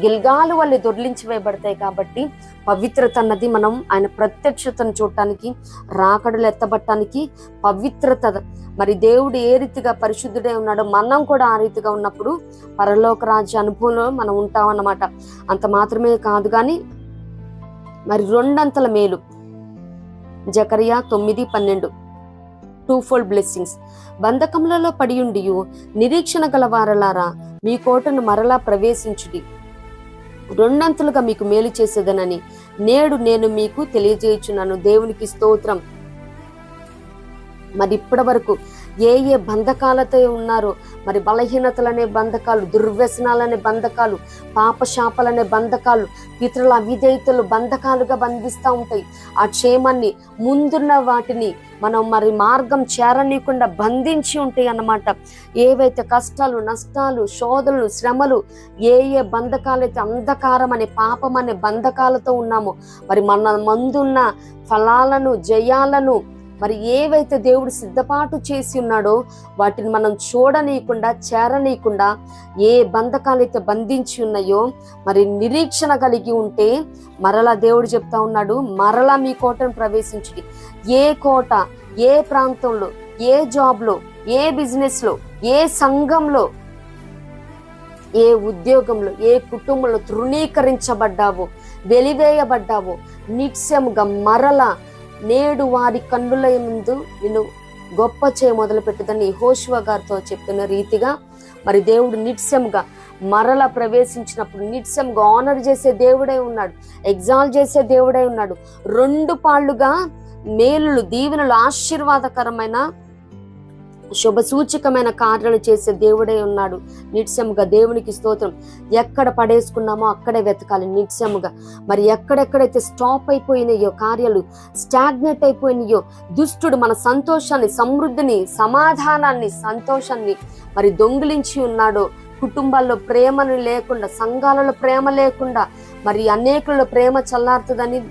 గిల్గాలు వల్ల దొర్లించి వేయబడతాయి. కాబట్టి పవిత్రత అన్నది మనం ఆయన ప్రత్యక్షతను చూడటానికి, రాకడలు ఎత్తబట్టడానికి పవిత్రత. మరి దేవుడు ఏ రీతిగా పరిశుద్ధుడే ఉన్నాడో మనం కూడా ఆ రీతిగా ఉన్నప్పుడు పరలోక రాజ్య అనుభవంలో మనం ఉంటాం అన్నమాట. అంత మాత్రమే కాదు కానీ మరి 2 మేలు, జకరియా 9:12 2-fold బ్లెస్సింగ్స్. బంధకములలో పడియుండియు నిరీక్షణ గలవారలారా మీ కోటను మరలా ప్రవేశించుడి, 2 మీకు మేలు చేసేదనని నేడు నేను మీకు తెలియజేయుచున్నాను. దేవునికి స్తోత్రం. మరి ఇప్పటి వరకు ఏ బంధకాలతో ఉన్నారో, మరి బలహీనతలనే బంధకాలు, దుర్వ్యసనాలనే బంధకాలు, పాపశాపలనే బంధకాలు, పితరుల అవిధేయతలు బంధకాలుగా బంధిస్తూ ఉంటాయి. ఆ క్షేమాన్ని ముందున్న వాటిని మనం మరి మార్గం చేరనీయకుండా బంధించి ఉంటాయి అన్నమాట. ఏవైతే కష్టాలు, నష్టాలు, శోధనలు, శ్రమలు, ఏ బంధకాలైతే అంధకారం అనే పాపం అనే బంధకాలతో ఉన్నామో, మరి మన ముందున్న ఫలాలను, జయాలను, మరి ఏవైతే దేవుడు సిద్ధపాటు చేసి ఉన్నాడో వాటిని మనం చూడనీయకుండా, చేరనీయకుండా ఏ బంధకాలైతే బంధించి ఉన్నాయో మరి నిరీక్షణ కలిగి ఉంటే మరలా దేవుడు చెప్తా ఉన్నాడు, మరలా మీ కోటను ప్రవేశించుడి. ఏ కోట, ఏ ప్రాంతంలో, ఏ జాబ్లో, ఏ బిజినెస్లో, ఏ సంఘంలో, ఏ ఉద్యోగంలో, ఏ కుటుంబంలో తృణీకరించబడ్డావో, వెలివేయబడ్డావో నిత్యముగా మరలా నేడు వారి కన్నుల ముందు నిన్ను గొప్ప చేయ మొదలు పెట్టదని యెహోషువ గారితో చెప్పిన రీతిగా మరి దేవుడు నిత్యముగా మరలా ప్రవేశించినప్పుడు నిత్యముగా ఆనర్ చేసే దేవుడై ఉన్నాడు, ఎగ్జాల్ట్ చేసే దేవుడై ఉన్నాడు. 2 పాళ్ళుగా మేలులు, దీవెనలు, ఆశీర్వాదకరమైన శుభ సూచకమైన కార్యాలు చేసే దేవుడే ఉన్నాడు నిత్యముగా. దేవునికి స్తోత్రం. ఎక్కడ పడేసుకున్నామో అక్కడే వెతకాలి నిత్యముగా. మరి ఎక్కడెక్కడైతే స్టాప్ అయిపోయినాయో కార్యాలు, స్టాగ్నేట్ అయిపోయినాయో, దుష్టుడు మన సంతోషాన్ని, సమృద్ధిని, సమాధానాన్ని, సంతోషాన్ని మరి దొంగిలించి ఉన్నాడో, కుటుంబాల్లో ప్రేమను లేకుండా, సంఘాలలో ప్రేమ లేకుండా, మరి అనేకులలో ప్రేమ చల్లారుతుందని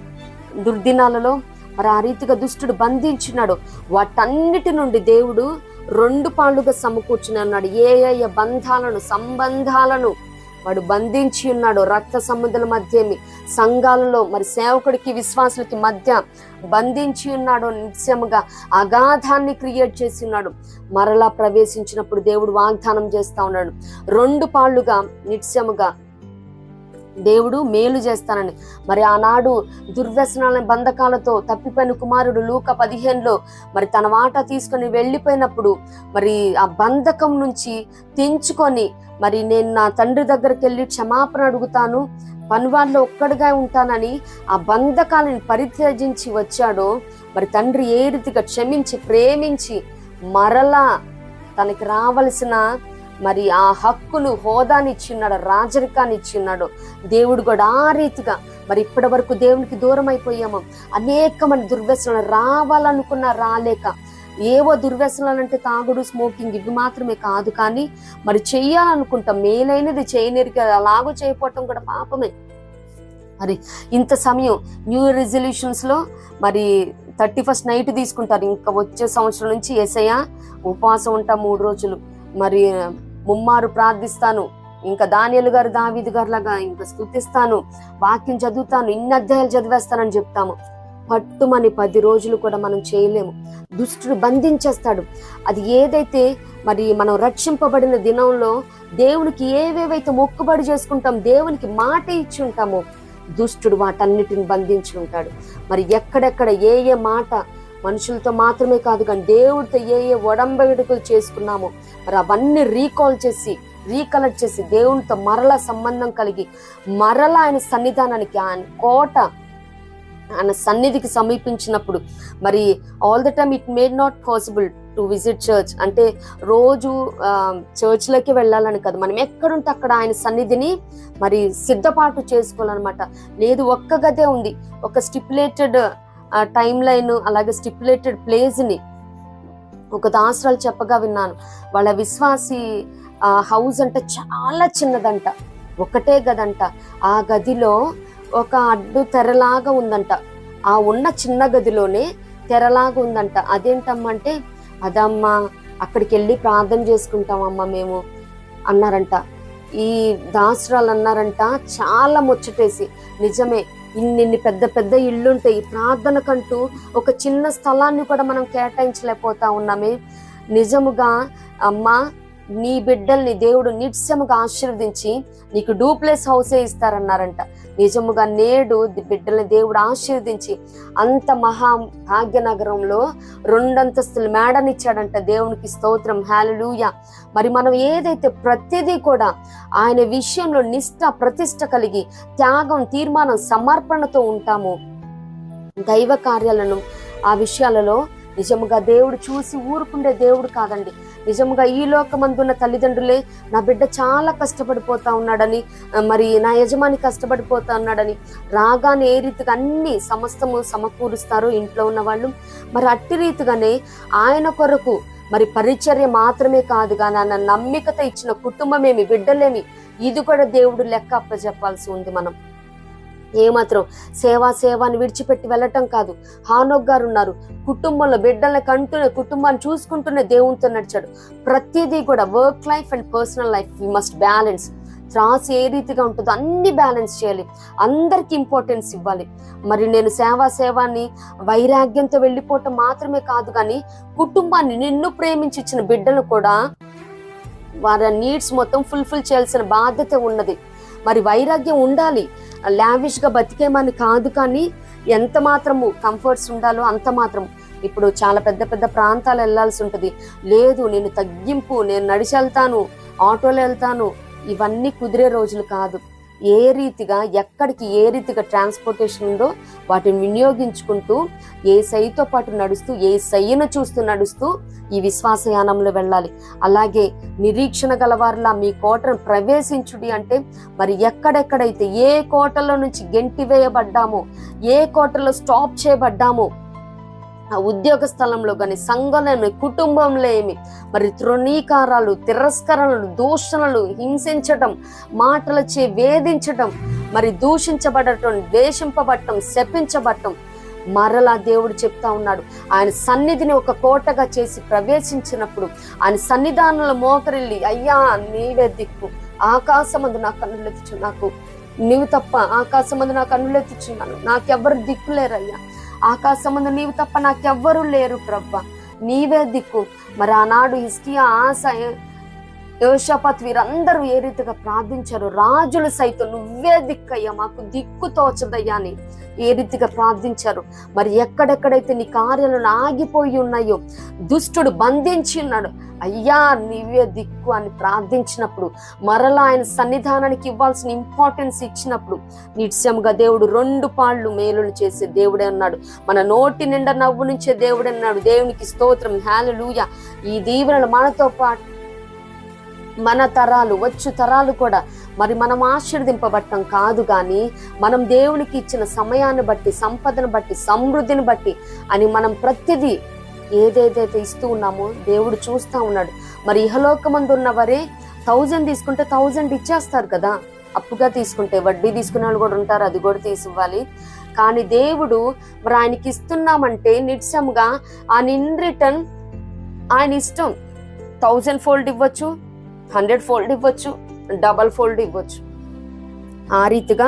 దుర్దినాలలో మరి ఆ రీతిగా దుష్టుడు బంధించినాడు. వాటన్నిటి నుండి దేవుడు 2 పాళ్ళుగా సమకూర్చుని ఉన్నాడు. ఏ బంధాలను, సంబంధాలను వాడు బంధించి ఉన్నాడు. రక్త సంబంధాల మధ్య, సంఘాలలో మరి సేవకుడికి, విశ్వాసులకి మధ్య బంధించి ఉన్నాడు. నిత్యముగా అగాధాన్ని క్రియేట్ చేసి ఉన్నాడు. మరలా ప్రవేశించినప్పుడు దేవుడు వాగ్దానం చేస్తా ఉన్నాడు, 2 పాళ్ళుగా నిత్యముగా దేవుడు మేలు చేస్తానని. మరి ఆనాడు దుర్వ్యసనాల బంధకాలతో తప్పిపోయిన కుమారుడు లూకా 15లో మరి తన వాటా తీసుకొని వెళ్ళిపోయినప్పుడు మరి ఆ బంధకం నుంచి తెంచుకొని మరి నేను నా తండ్రి దగ్గరికి వెళ్ళి క్షమాపణ అడుగుతాను, పనివాళ్ళలో ఒక్కడిగా ఉంటానని ఆ బంధకాలను పరిత్యజించి వచ్చాడో మరి తండ్రి ఏ రీతిగా క్షమించి, ప్రేమించి మరలా తనకి రావలసిన మరి ఆ హక్కును, హోదాని ఇచ్చిన్నాడు, రాజరికాన్ని ఇచ్చిన్నాడు. దేవుడు కూడా ఆ రీతిగా మరి ఇప్పటి వరకు దేవునికి దూరం అయిపోయాము. అనేకమంది దుర్వ్యసనాలు రావాలనుకున్నా రాలేక, ఏవో దుర్వ్యసనాలు అంటే తాగుడు, స్మోకింగ్ ఇవి మాత్రమే కాదు, కానీ మరి చెయ్యాలనుకుంటాం, మేలైనది చేయనిరికి అలాగూ చేయకపోవటం కూడా పాపమే. మరి ఇంత సమయం న్యూ రెజల్యూషన్స్ లో మరి 31st నైట్ తీసుకుంటారు. ఇంకా వచ్చే సంవత్సరం నుంచి యేసయ్య ఉపవాసం ఉంటా 3 రోజులు, మరి ముమ్మారు ప్రార్థిస్తాను, ఇంకా దానియేలు గారు, దావీదు గారు లాగా ఇంకా స్తుతిస్తాను, వాక్యం చదువుతాను, ఇన్ని అధ్యాయాలు చదివేస్తానని చెప్తాము. పట్టుమని 10 రోజులు కూడా మనం చేయలేము. దుష్టుడు బంధించేస్తాడు. అది ఏదైతే మరి మనం రక్షింపబడిన దినంలో దేవునికి ఏవేవైతే మొక్కుబడి చేసుకుంటాం, దేవునికి మాట ఇచ్చి ఉంటామో దుష్టుడు వాటన్నిటిని బంధించి ఉంటాడు. మరి ఎక్కడెక్కడ ఏ మాట మనుషులతో మాత్రమే కాదు కానీ దేవుడితో ఏ ఒడంబడికలు చేసుకున్నామో మరి అవన్నీ రీకలెక్ట్ చేసి దేవునితో మరలా సంబంధం కలిగి మరలా ఆయన సన్నిధానానికి, ఆయన కోట, ఆయన సన్నిధికి సమీపించినప్పుడు మరి all the time it made not possible to visit church. అంటే రోజు చర్చ్లోకి వెళ్ళాలని కాదు, మనం ఎక్కడుంటే అక్కడ ఆయన సన్నిధిని మరి సిద్ధపాటు చేసుకోవాలన్నమాట. లేదు, ఒక్క గదే ఉంది, ఒక స్టిపులేటెడ్ టైం లైన్, అలాగే స్టిపులేటెడ్ ప్లేస్ని ఒక దాసరాలు చెప్పగా విన్నాను. వాళ్ళ విశ్వాసి హౌస్ అంటే చాలా చిన్నదంట, ఒకటే గదంట. ఆ గదిలో ఒక అడ్డు తెరలాగా ఉందంట. ఆ ఉన్న చిన్న గదిలోనే తెరలాగా ఉందంట. అదేంటమ్మంటే అదమ్మా అక్కడికి వెళ్ళి ప్రార్థన చేసుకుంటామమ్మా మేము అన్నారంట. ఈ దాసురాలు అన్నారంట, చాలా ముచ్చటేసి, నిజమే ఇన్ని పెద్ద పెద్ద ఇళ్ళుంటాయి, ప్రార్థనకంటూ ఒక చిన్న స్థలాన్ని కూడా మనం కేటాయించలేకపోతా ఉన్నామే. నిజముగా అమ్మా, నీ బిడ్డల్ని దేవుడు నిత్యముగా ఆశీర్వదించి నీకు డూప్లెస్ హౌసే ఇస్తారన్నారంట. నిజముగా నేడు బిడ్డల్ని దేవుడు ఆశీర్వదించి అంత మహా భాగ్యనగరంలో 2 అంతస్తుల మేడనిచ్చాడంట. దేవునికి స్తోత్రం, హల్లెలూయా. మరి మనం ఏదైతే ప్రతిదీ కూడా ఆయన విషయంలో నిష్ఠ ప్రతిష్ట కలిగి త్యాగం, తీర్మానం, సమర్పణతో ఉంటాము, దైవ కార్యాలను ఆ విషయాలలో నిజముగా దేవుడు చూసి ఊరుకుండే దేవుడు కాదండి. నిజముగా ఈ లోకమందున్న తల్లిదండ్రులే నా బిడ్డ చాలా కష్టపడిపోతా ఉన్నాడని, మరి నా యజమాని కష్టపడిపోతా ఉన్నాడని రాగానే ఏ రీతిగా అన్ని సమస్తము సమకూరుస్తారో ఇంట్లో ఉన్న వాళ్ళు, మరి అట్టి రీతిగానే ఆయన కొరకు మరి పరిచర్య మాత్రమే కాదు కానీ ఆయన నమ్మికత ఇచ్చిన కుటుంబమేమి, బిడ్డలేమి, ఇది కూడా దేవుడు లెక్క అప్పచెప్పాల్సి ఉంది. మనం ఏమాత్రం సేవాని విడిచిపెట్టి వెళ్ళటం కాదు. హానోక్ గారు ఉన్నారు, కుటుంబంలో బిడ్డల్ని కంటూనే, కుటుంబాన్ని చూసుకుంటూనే దేవునితో నడిచాడు. ప్రతిదీ కూడా work life and personal life we must balance. త్రాసు ఏ రీతిగా ఉంటుందో అన్ని బ్యాలెన్స్ చేయాలి, అందరికి ఇంపార్టెన్స్ ఇవ్వాలి. మరి నేను సేవాన్ని వైరాగ్యంతో వెళ్ళిపోవటం మాత్రమే కాదు కానీ కుటుంబాన్ని, నిన్ను ప్రేమించి ఇచ్చిన బిడ్డలు కూడా వారి నీడ్స్ మొత్తం ఫుల్ఫిల్ చేయాల్సిన బాధ్యత ఉన్నది. మరి వైరాగ్యం ఉండాలి, లావిష్ గా బతికేమని కాదు కానీ ఎంత మాత్రము కంఫర్ట్స్ ఉండాలో అంత మాత్రం. ఇప్పుడు చాలా పెద్ద పెద్ద ప్రాంతాలు వెళ్ళాల్సి ఉంటుంది, లేదు నేను తగ్గింపు, నేను నడిచి వెళ్తాను, ఆటోలో వెళ్తాను, ఇవన్నీ కుదిరే రోజులు కాదు. ఏ రీతిగా ఎక్కడికి ఏ రీతిగా ట్రాన్స్పోర్టేషన్ ఉందో వాటిని వినియోగించుకుంటూ యేసయ్యతో పాటు నడుస్తూ, యేసయ్యను చూస్తూ నడుస్తూ ఈ విశ్వాసయానంలో వెళ్ళాలి. అలాగే నిరీక్షణ గలవారిలా మీ కోటను ప్రవేశించుడి అంటే, మరి ఎక్కడెక్కడైతే ఏ కోటలో నుంచి గెంటివేయబడ్డామో, ఏ కోటలో స్టాప్ చేయబడ్డామో, ఆ ఉద్యోగ స్థలంలో కానీ, సంఘంలో, కుటుంబంలో ఏమి, మరి తృణీకారాలు, తిరస్కరణలు, దూషణలు, హింసించటం, మాటలచే వేధించటం, మరి దూషించబడటం, ద్వేషింపబడటం, శపించబడటం, మరలా దేవుడు చెప్తా ఉన్నాడు, ఆయన సన్నిధిని ఒక కోటగా చేసి ప్రవేశించినప్పుడు ఆయన సన్నిధానంలో మోకరిల్లి, అయ్యా నీవే దిక్కు, ఆకాశమందు నా కన్నులెత్తుచు, నాకు నీవు తప్ప ఆకాశమందు నా కన్నులెత్తుచున్నాను, నాకెవ్వరు దిక్కు లేరయ్యా, ఆకాశమందు నీవు తప్ప నాకెవ్వరూ లేరు ప్రభా, నీవే దిక్కు. మరి ఆనాడు హిజ్కియా, ఆసా, యోషాపాత్ వీరందరూ ఏ రీతిగా ప్రార్థించారు, రాజులు సైతం నువ్వే దిక్కయ్యా, మాకు దిక్కు తోచదయ్యా అని ఏ రీతిగా ప్రార్థించారు. మరి ఎక్కడెక్కడైతే నీ కార్యాలను ఆగిపోయి ఉన్నాయో, దుష్టుడు బంధించి ఉన్నాడు, అయ్యా నీవే దిక్కు అని ప్రార్థించినప్పుడు, మరలా ఆయన సన్నిధానానికి ఇవ్వాల్సిన ఇంపార్టెన్స్ ఇచ్చినప్పుడు నిత్యముగా దేవుడు 2 పాళ్ళు మేలులు చేసే దేవుడే అన్నాడు. మన నోటి నిండా నవ్వు నుంచే దేవుడే అన్నాడు. దేవునికి స్తోత్రం, హల్లెలూయా. ఈ దీవెనలు మనతో పాటు మన తరాలు, వచ్చు తరాలు కూడా మరి మనం ఆశీర్వదింపబట్టం కాదు కానీ మనం దేవునికి ఇచ్చిన సమయాన్ని బట్టి, సంపదను బట్టి, సమృద్ధిని బట్టి అని మనం ప్రతిదీ ఏదేదైతే ఇస్తూ ఉన్నామో దేవుడు చూస్తూ ఉన్నాడు. మరి ఇహలోకమందు ఉన్నవరే 1000 తీసుకుంటే 1000 ఇచ్చేస్తారు కదా, అప్పుగా తీసుకుంటే వడ్డీ తీసుకునే వాళ్ళు కూడా ఉంటారు, అది కూడా తీసివ్వాలి. కానీ దేవుడు మరి ఆయనకి ఇస్తున్నామంటే నిత్యముగా ఆయన ఇన్ రిటర్న్ ఆయన ఇష్టం 1000 ఫోల్డ్ ఇవ్వచ్చు, 100 ఫోల్డ్ ఇవ్వచ్చు, డబల్ ఫోల్డ్ ఇవ్వచ్చు. ఆ రీతిగా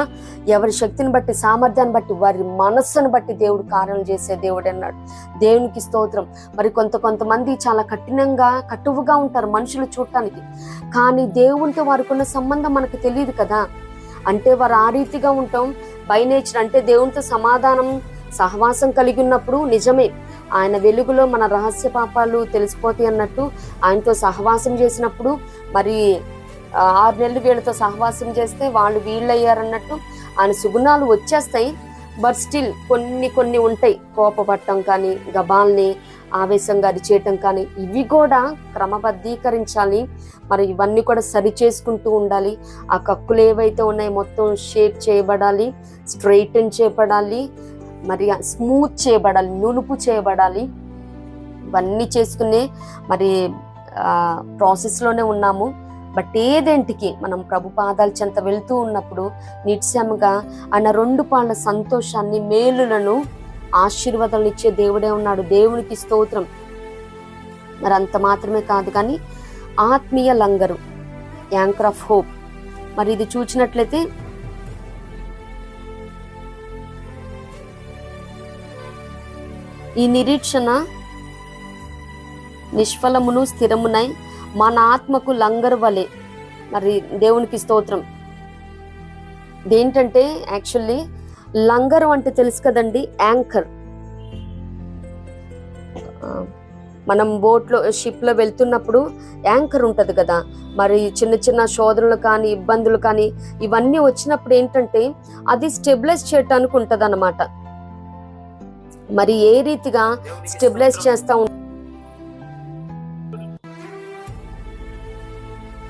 ఎవరి శక్తిని బట్టి, సామర్థ్యాన్ని బట్టి, వారి మనస్సును బట్టి దేవుడు కార్యాలు చేసే దేవుడు అన్నాడు. దేవునికి స్తోత్రం. మరి కొంతమంది చాలా కటువుగా ఉంటారు మనుషులు చూడటానికి, కానీ దేవునితో వారికి ఉన్న సంబంధం మనకు తెలియదు కదా. అంటే వారు ఆ రీతిగా ఉంటాం బై నేచర్. అంటే దేవునితో సమాధానం, సహవాసం కలిగి ఉన్నప్పుడు నిజమే ఆయన వెలుగులో మన రహస్య పాపాలు తెలిసిపోతాయి అన్నట్టు, ఆయనతో సహవాసం చేసినప్పుడు మరి 6 నెలలు వీళ్ళతో సహవాసం చేస్తే వాళ్ళు వీళ్ళయ్యారన్నట్టు ఆయన సుగుణాలు వచ్చేస్తాయి. బట్ స్టిల్ కొన్ని ఉంటాయి, కోపపడటం కానీ, గబాల్ని ఆవేశంగా అరిచేయటం కానీ, ఇవి కూడా క్రమబద్ధీకరించాలి. మరి ఇవన్నీ కూడా సరి చేసుకుంటూ ఉండాలి. ఆ కక్కులు ఏవైతే ఉన్నాయో మొత్తం షేప్ చేయబడాలి, స్ట్రైటన్ చేయబడాలి, మరి స్మూత్ చేయబడాలి, నునుపు చేయబడాలి. ఇవన్నీ చేసుకునే మరి ప్రాసెస్లోనే ఉన్నాము. బట్ ఏదేంటికి మనం ప్రభు పాదాల చెంత వెళ్తూ ఉన్నప్పుడు నిత్యముగా ఆయన 2 పాళ్ళ సంతోషాన్ని, మేలులను, ఆశీర్వాదాలను ఇచ్చే దేవుడే ఉన్నాడు. దేవునికి స్తోత్రం. మరి అంత మాత్రమే కాదు కానీ ఆత్మీయ లంగరు, యాంకర్ ఆఫ్ హోప్. మరి ఇది చూసినట్లయితే ఈ నిరీక్షణ నిష్ఫలమును స్థిరమునై మన ఆత్మకు లంగరు వలె. మరి దేవునికి స్తోత్రం. ఇదేంటంటే యాక్చువల్లీ లంగరు అంటే తెలుసు కదండి, యాంకర్. మనం బోట్లో షిప్లో వెళ్తున్నప్పుడు యాంకర్ ఉంటుంది కదా. మరి చిన్న చిన్న శోధనలు కానీ ఇబ్బందులు కానీ ఇవన్నీ వచ్చినప్పుడు ఏంటంటే అది స్టెబిలైజ్ చేయటానికి ఉంటుంది అన్నమాట. మరి ఏ రీతిగా స్టెబిలైజ్ చేస్తా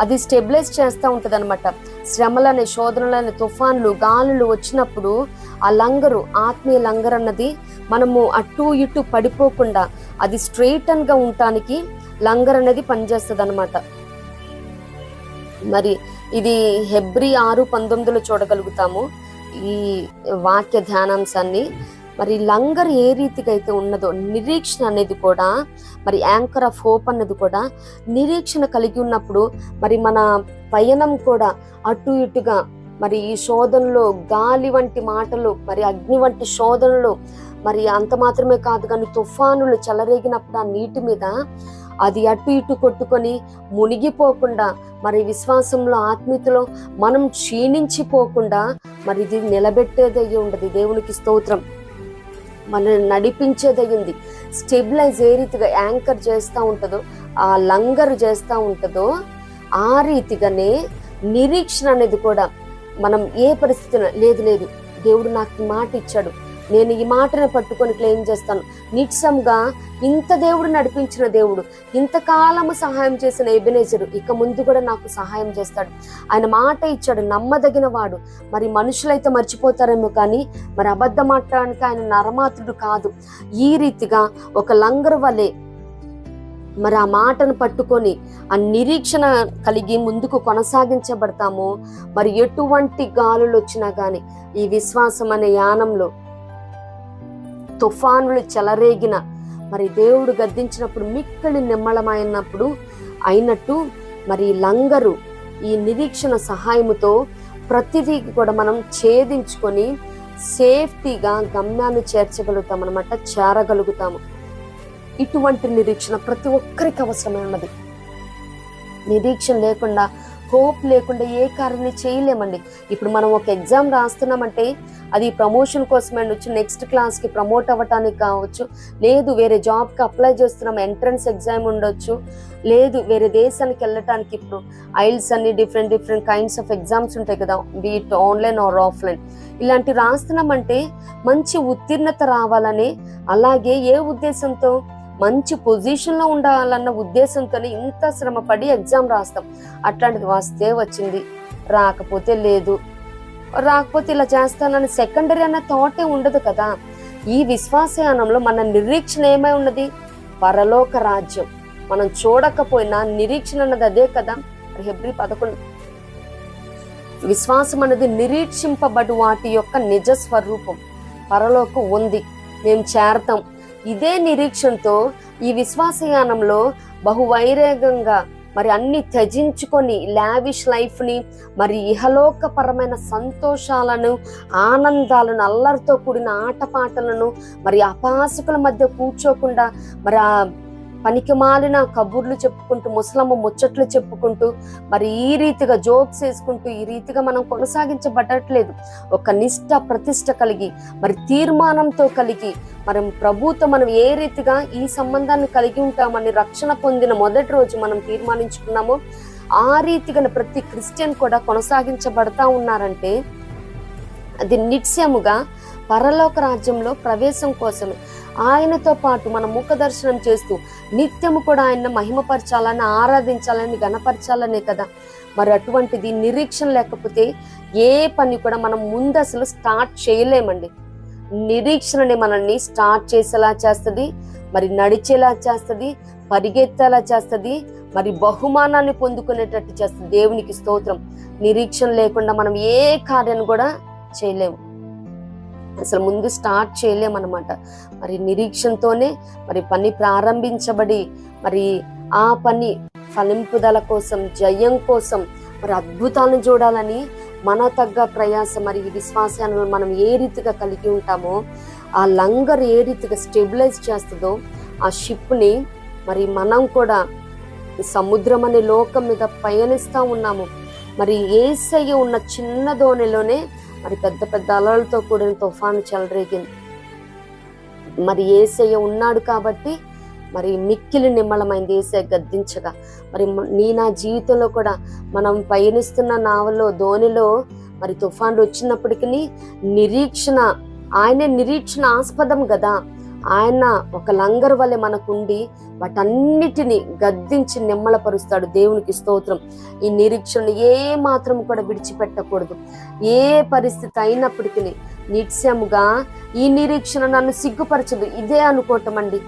అది స్టెబిలైజ్ చేస్తూ ఉంటుంది అనమాట. శ్రమలని, శోధనలని, తుఫాన్లు, గాలులు వచ్చినప్పుడు ఆ లంగరు, ఆత్మీయ లంగర్ అన్నది మనము అటు ఇటు పడిపోకుండా అది స్ట్రెయిటన్ గా ఉండటానికి లంగర్ అనేది పనిచేస్తుంది అనమాట. మరి ఇది హెబ్రీ 6:19 చూడగలుగుతాము ఈ వాక్య ధ్యానాంశాన్ని. మరి లంగర్ ఏ రీతిగా అయితే ఉన్నదో నిరీక్షణ అనేది కూడా, మరి యాంకర్ ఆఫ్ హోప్ అన్నది కూడా నిరీక్షణ కలిగి ఉన్నప్పుడు మరి మన పయనం కూడా అటు ఇటుగా, మరి ఈ శోధనలో గాలి వంటి మాటలు, మరి అగ్ని వంటి శోధనలు, మరి అంత మాత్రమే కాదు కానీ తుఫానులు చెలరేగినప్పుడు ఆ నీటి మీద అది అటు ఇటు కొట్టుకొని మునిగిపోకుండా, మరి విశ్వాసంలో ఆత్మీయతలో మనం క్షీణించిపోకుండా మరి ఇది నిలబెట్టేదయ్యి ఉండదు. దేవునికి స్తోత్రం. మనల్ని నడిపించేదయ్యింది. స్టెబిలైజ్ ఏ రీతిగా యాంకర్ చేస్తూ ఉంటుందో, ఆ లంగర్ చేస్తూ ఉంటుందో ఆ రీతిగానే నిరీక్షణ అనేది కూడా మనం ఏ పరిస్థితిలో లేదు దేవుడు నాకు ఈ మాట ఇచ్చాడు, నేను ఈ మాటను పట్టుకొని క్లెయిమ్ చేస్తాను. నిశ్చయంగా ఇంత దేవుడు నడిపించిన దేవుడు, ఇంతకాలము సహాయం చేసిన ఎబెనేజరు ఇక ముందు కూడా నాకు సహాయం చేస్తాడు. ఆయన మాట ఇచ్చాడు, నమ్మదగిన వాడు. మరి మనుషులైతే మర్చిపోతారేమో కానీ మరి అబద్ధం మాట్లాడడానికి ఆయన నరమాత్రుడు కాదు. ఈ రీతిగా ఒక లంగర్ వలె మరి ఆ మాటను పట్టుకొని ఆ నిరీక్షణ కలిగి ముందుకు కొనసాగించబడతాము. మరి ఎటువంటి గాలులు వచ్చినా కానీ ఈ విశ్వాసం అనే యానంలో తుఫానులు చెలరేగిన, మరి దేవుడు గద్దించినప్పుడు మిక్కలి నిమ్మళమైనప్పుడు అయినట్టు మరి లంగరు ఈ నిరీక్షణ సహాయముతో ప్రతిదీ కూడా మనం ఛేదించుకొని సేఫ్టీగా గమ్యాన్ని చేర్చగలుగుతాం అన్నమాట, చేరగలుగుతాము. ఇటువంటి నిరీక్షణ ప్రతి ఒక్కరికి అవసరమైనది. నిరీక్షణ లేకుండా, హోప్ లేకుండా ఏ కార్యాన్ని చేయలేమండి. ఇప్పుడు మనం ఒక ఎగ్జామ్ రాస్తున్నామంటే అది ప్రమోషన్ కోసమే ఉండొచ్చు, నెక్స్ట్ క్లాస్కి ప్రమోట్ అవ్వటానికి కావచ్చు, లేదు వేరే జాబ్కి అప్లై చేస్తున్నాం ఎంట్రన్స్ ఎగ్జామ్ ఉండొచ్చు, లేదు వేరే దేశానికి వెళ్ళటానికి ఇప్పుడు ఐల్స్ అన్ని డిఫరెంట్ కైండ్స్ ఆఫ్ ఎగ్జామ్స్ ఉంటాయి కదా, బీట్ ఆన్లైన్ ఆర్ ఆఫ్లైన్. ఇలాంటి రాస్తున్నామంటే మంచి ఉత్తీర్ణత రావాలని, అలాగే ఏ ఉద్దేశంతో మంచి పొజిషన్లో ఉండాలన్న ఉద్దేశంతోనే ఇంత శ్రమపడి ఎగ్జామ్ రాస్తాం. అట్లాంటిది వస్తే వచ్చింది, రాకపోతే లేదు, రాకపోతే ఇలా చేస్తానని సెకండరీ అన్న థాటే ఉండదు కదా. ఈ విశ్వాసయానంలో మన నిరీక్షణ ఏమై ఉన్నది? పరలోక రాజ్యం. మనం చూడకపోయినా నిరీక్షణ అన్నది అదే కదా. హెబ్రీ 11 విశ్వాసం అనేది నిరీక్షింపబడు వాటి యొక్క నిజ స్వరూపం. పరలోకం ఉంది, మేము చేరతాం. ఇదే నిరీక్షణతో ఈ విశ్వాసయానంలో బహువైరాగంగా మరి అన్ని త్యజించుకొని లావిష్ లైఫ్ని, మరి ఇహలోకపరమైన సంతోషాలను, ఆనందాలను, అల్లరితో కూడిన ఆటపాటలను, మరి అపాసకుల మధ్య కూర్చోకుండా మరి ఆ పనికిమాలిన కబుర్లు చెప్పుకుంటూ, ముసలమ్మ ముచ్చట్లు చెప్పుకుంటూ, మరి ఈ రీతిగా జోక్స్ వేసుకుంటూ ఈ రీతిగా మనం కొనసాగించబడట్లేదు. ఒక నిష్ఠ ప్రతిష్ట కలిగి, మరి తీర్మానంతో కలిగి, మరి ప్రభుతో మనం ఏ రీతిగా ఈ సంబంధాన్ని కలిగి ఉంటామని రక్షణ పొందిన మొదటి రోజు మనం తీర్మానించుకున్నామో ఆ రీతిగా ప్రతి క్రిస్టియన్ కూడా కొనసాగించబడతా ఉన్నారంటే అది నిత్యముగా పరలోక రాజ్యంలో ప్రవేశం కోసమే. ఆయనతో పాటు మనం ముఖ దర్శనం చేస్తూ నిత్యము కూడా ఆయన మహిమపరచాలని, ఆరాధించాలని, గణపరచాలనే కదా. మరి అటువంటిది నిరీక్షణ లేకపోతే ఏ పని కూడా మనం ముందు అసలు స్టార్ట్ చేయలేమండి. నిరీక్షణని మనల్ని స్టార్ట్ చేసేలా చేస్తుంది, మరి నడిచేలా చేస్తుంది, పరిగెత్తేలా చేస్తుంది, మరి బహుమానాన్ని పొందుకునేటట్టు చేస్తుంది. దేవునికి స్తోత్రం. నిరీక్షణ లేకుండా మనం ఏ కార్యాన్ని కూడా చేయలేము. అసలు ముందు స్టార్ట్ చేయలేమన్నమాట. మరి నిరీక్షణతోనే మరి పని ప్రారంభించబడి మరి ఆ పని ఫలింపుదల కోసం, జయం కోసం, మరి అద్భుతాలను చూడాలని మన తగ్గ ప్రయాస, మరి ఈ విశ్వాసాలను మనం ఏ రీతిగా కలిగి ఉంటామో, ఆ లంగర్ ఏ రీతిగా స్టెబిలైజ్ చేస్తుందో ఆ షిప్ని, మరి మనం కూడా సముద్రం అనే లోకం మీద పయనిస్తూ ఉన్నాము. మరి యేసయ్య ఉన్న చిన్న దోణిలోనే మరి పెద్ద పెద్ద అలలతో కూడిన తుఫాను చెలరేగింది. మరి యేసయ్య ఉన్నాడు కాబట్టి మరి మిక్కిలి నిమ్మలమైంది యేసయ్య గద్దించగా. మరి నా జీవితంలో కూడా మనం పయనిస్తున్న నావలో, దోణిలో మరి తుఫాన్లు వచ్చినప్పటికీ నిరీక్షణ, ఆయనే నిరీక్షణ ఆస్పదం కదా. ఆయన ఒక లంగర్ వల్లే మనకుండి వాటన్నిటిని గద్దించి నిమ్మలపరుస్తాడు. దేవునికి స్తోత్రం. ఈ నిరీక్షణ ఏ మాత్రం కూడా విడిచిపెట్టకూడదు. ఏ పరిస్థితి అయినప్పటికీ నిత్యముగా ఈ నిరీక్షణ నన్ను సిగ్గుపరచదు, ఇదే అనుకోవటం అండి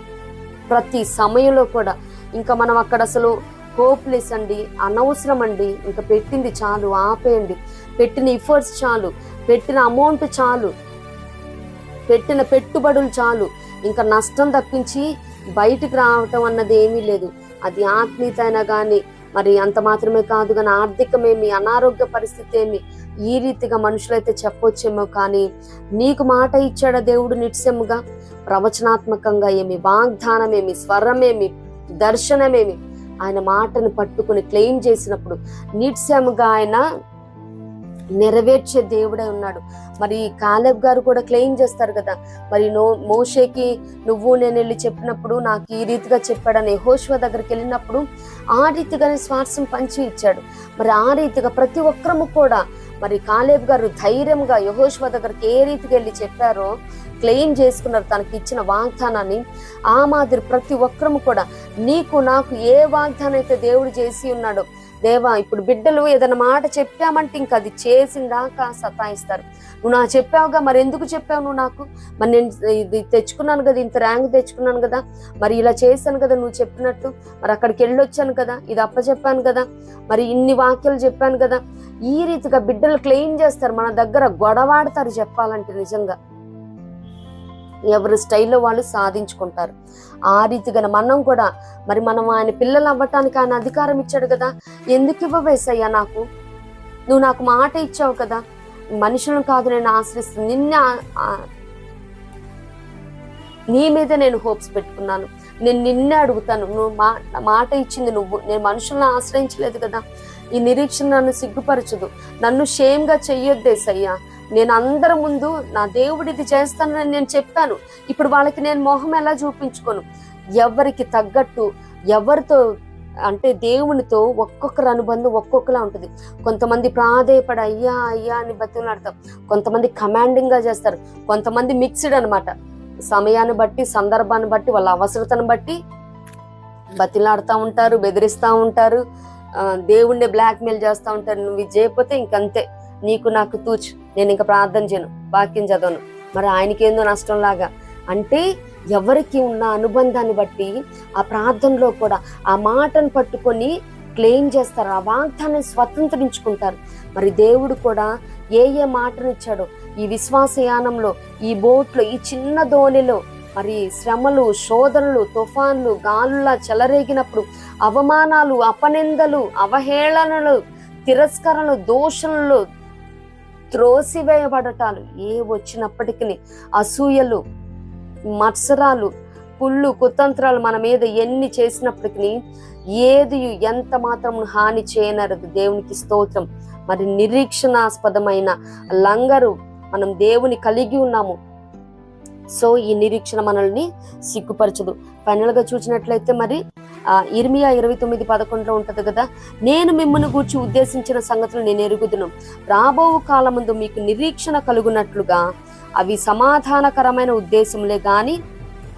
ప్రతి సమయంలో కూడా. ఇంకా మనం అక్కడ అసలు హోప్లెస్ అండి, అనవసరం అండి, ఇంకా పెట్టింది చాలు, ఆపేయండి, పెట్టిన ఎఫర్ట్స్ చాలు, పెట్టిన అమౌంట్ చాలు, పెట్టిన పెట్టుబడులు చాలు, ఇంకా నష్టం తప్పించి బయటికి రావటం అన్నది ఏమీ లేదు. అది ఆత్మీయత అయినా కానీ, మరి అంత మాత్రమే కాదు కానీ ఆర్థికమేమి, అనారోగ్య పరిస్థితి ఏమి, ఈ రీతిగా మనుషులైతే చెప్పొచ్చేమో, కానీ నీకు మాట ఇచ్చాడా దేవుడు నిత్యముగా? ప్రవచనాత్మకంగా ఏమి, వాగ్దానమేమి, స్వరమేమి, దర్శనమేమి, ఆయన మాటను పట్టుకుని క్లెయిమ్ చేసినప్పుడు నిత్యముగా ఆయన నెరవేర్చే దేవుడే ఉన్నాడు. మరి కాలేబ్ గారు కూడా క్లెయిమ్ చేస్తారు కదా, మరి మోషేకి నువ్వు నేను వెళ్ళి చెప్పినప్పుడు నాకు ఈ రీతిగా చెప్పాడని యెహోషువ దగ్గరికి వెళ్ళినప్పుడు ఆ రీతిగానే స్వార్థం పంచి ఇచ్చాడు. మరి ఆ రీతిగా ప్రతి ఒక్కరము కూడా మరి కాలేబ్ గారు ధైర్యంగా యెహోషువ దగ్గరికి ఏ రీతిగా వెళ్ళి చెప్పారో క్లెయిమ్ చేసుకున్నారు తనకి ఇచ్చిన వాగ్దానాన్ని. ఆ మాదిరి ప్రతి ఒక్కరము కూడా నీకు నాకు ఏ వాగ్దానం అయితే దేవుడు చేసి ఉన్నాడో, దేవా ఇప్పుడు బిడ్డలు ఏదైనా మాట చెప్పామంటే ఇంకా అది చేసిందాకా సతాయిస్తారు. నువ్వు నాకు చెప్పావుగా, మరి ఎందుకు చెప్పావు నువ్వు నాకు? మరి నేను ఇది తెచ్చుకున్నాను కదా, ఇంత ర్యాంక్ తెచ్చుకున్నాను కదా, మరి ఇలా చేశాను కదా నువ్వు చెప్పినట్టు, మరి అక్కడికి వెళ్ళొచ్చాను కదా, ఇది అప్పచెప్పాను కదా, మరి ఇన్ని వాక్యాలు చెప్పాను కదా. ఈ రీతిగా బిడ్డలు క్లెయిమ్ చేస్తారు, మన దగ్గర గొడవాడతారు. చెప్పాలంటే నిజంగా ఎవరి స్టైల్లో వాళ్ళు సాధించుకుంటారు. ఆ రీతిగా మనం కూడా మరి మనం ఆయన పిల్లలు అవ్వటానికి ఆయన అధికారం ఇచ్చాడు కదా, ఎందుకు ఇవ్వవేసయ్యా నాకు? నువ్వు నాకు మాట ఇచ్చావు కదా, మనుషులను కాదు నేను ఆశ్రయిస్తాను, నీ మీద నేను హోప్స్ పెట్టుకున్నాను, నేను నిన్నే అడుగుతాను, నువ్వు మాట ఇచ్చింది నువ్వు, నేను మనుషులను ఆశ్రయించలేదు కదా. ఈ నిరీక్షణ నన్ను సిగ్గుపరచదు, నన్ను షేమ్గా చెయ్యొద్దేసయ్యా. నేను అందరి ముందు నా దేవుడు ఇది చేస్తానని నేను చెప్పాను. ఇప్పుడు వాళ్ళకి నేను మొహం ఎలా చూపించుకోను? ఎవరికి తగ్గట్టు, ఎవరితో అంటే దేవునితో ఒక్కొక్కరు అనుబంధం ఒక్కొక్కలా ఉంటుంది. కొంతమంది ప్రాధేయపడి అయ్యా అయ్యా అని బతిలాడతాం, కొంతమంది కమాండింగ్గా చేస్తారు, కొంతమంది మిక్స్డ్ అనమాట. సమయాన్ని బట్టి, సందర్భాన్ని బట్టి, వాళ్ళ అవసరతను బట్టి బతిలాడుతూ ఉంటారు, బెదిరిస్తూ ఉంటారు, దేవుణ్ణి బ్లాక్మెయిల్ చేస్తూ ఉంటారు. నువ్వు ఇది చేయకపోతే ఇంకంతే, నీకు నాకు తూచు, నేను ఇంకా ప్రార్థన చేయను, వాక్యం చదవను, మరి ఆయనకేందో నష్టం లాగా. అంటే ఎవరికి ఉన్న అనుబంధాన్ని బట్టి ఆ ప్రార్థనలో కూడా ఆ మాటను పట్టుకొని క్లెయిమ్ చేస్తారు, ఆ వాగ్దాన్ని స్వతంత్రించుకుంటారు. మరి దేవుడు కూడా ఏ మాటను ఇచ్చాడో ఈ విశ్వాసయానంలో, ఈ బోట్లో, ఈ చిన్న దోణిలో మరి శ్రమలు, శోధనలు, తుఫాన్లు, గాలులా చెలరేగినప్పుడు అవమానాలు, అపనిందలు, అవహేళనలు, తిరస్కరణలు, దోషణలు, త్రోసివేయబడటాలు ఏ వచ్చినప్పటికీ, అసూయలు, మత్సరాలు, కుళ్ళు, కుతంత్రాలు మన మీద ఎన్ని చేసినప్పటికీ ఏది ఎంత మాత్రం హాని చేయనరదు. దేవునికి స్తోత్రం. మరి నిరీక్షణాస్పదమైన లంగరు మనం దేవుని కలిగి ఉన్నాము. సో ఈ నిరీక్షణ మనల్ని సిగ్గుపరచదు. ఫైనల్ గా చూసినట్లయితే మరి ఇర్మియా 29:11 ఉంటది కదా, నేను మిమ్మల్ని గూర్చి ఉద్దేశించిన సంగతులు నేను ఎరుగుదును, రాబో కాలమందు మీకు నిరీక్షణ కలుగునట్లుగా అవి సమాధానకరమైన ఉద్దేశములే గాని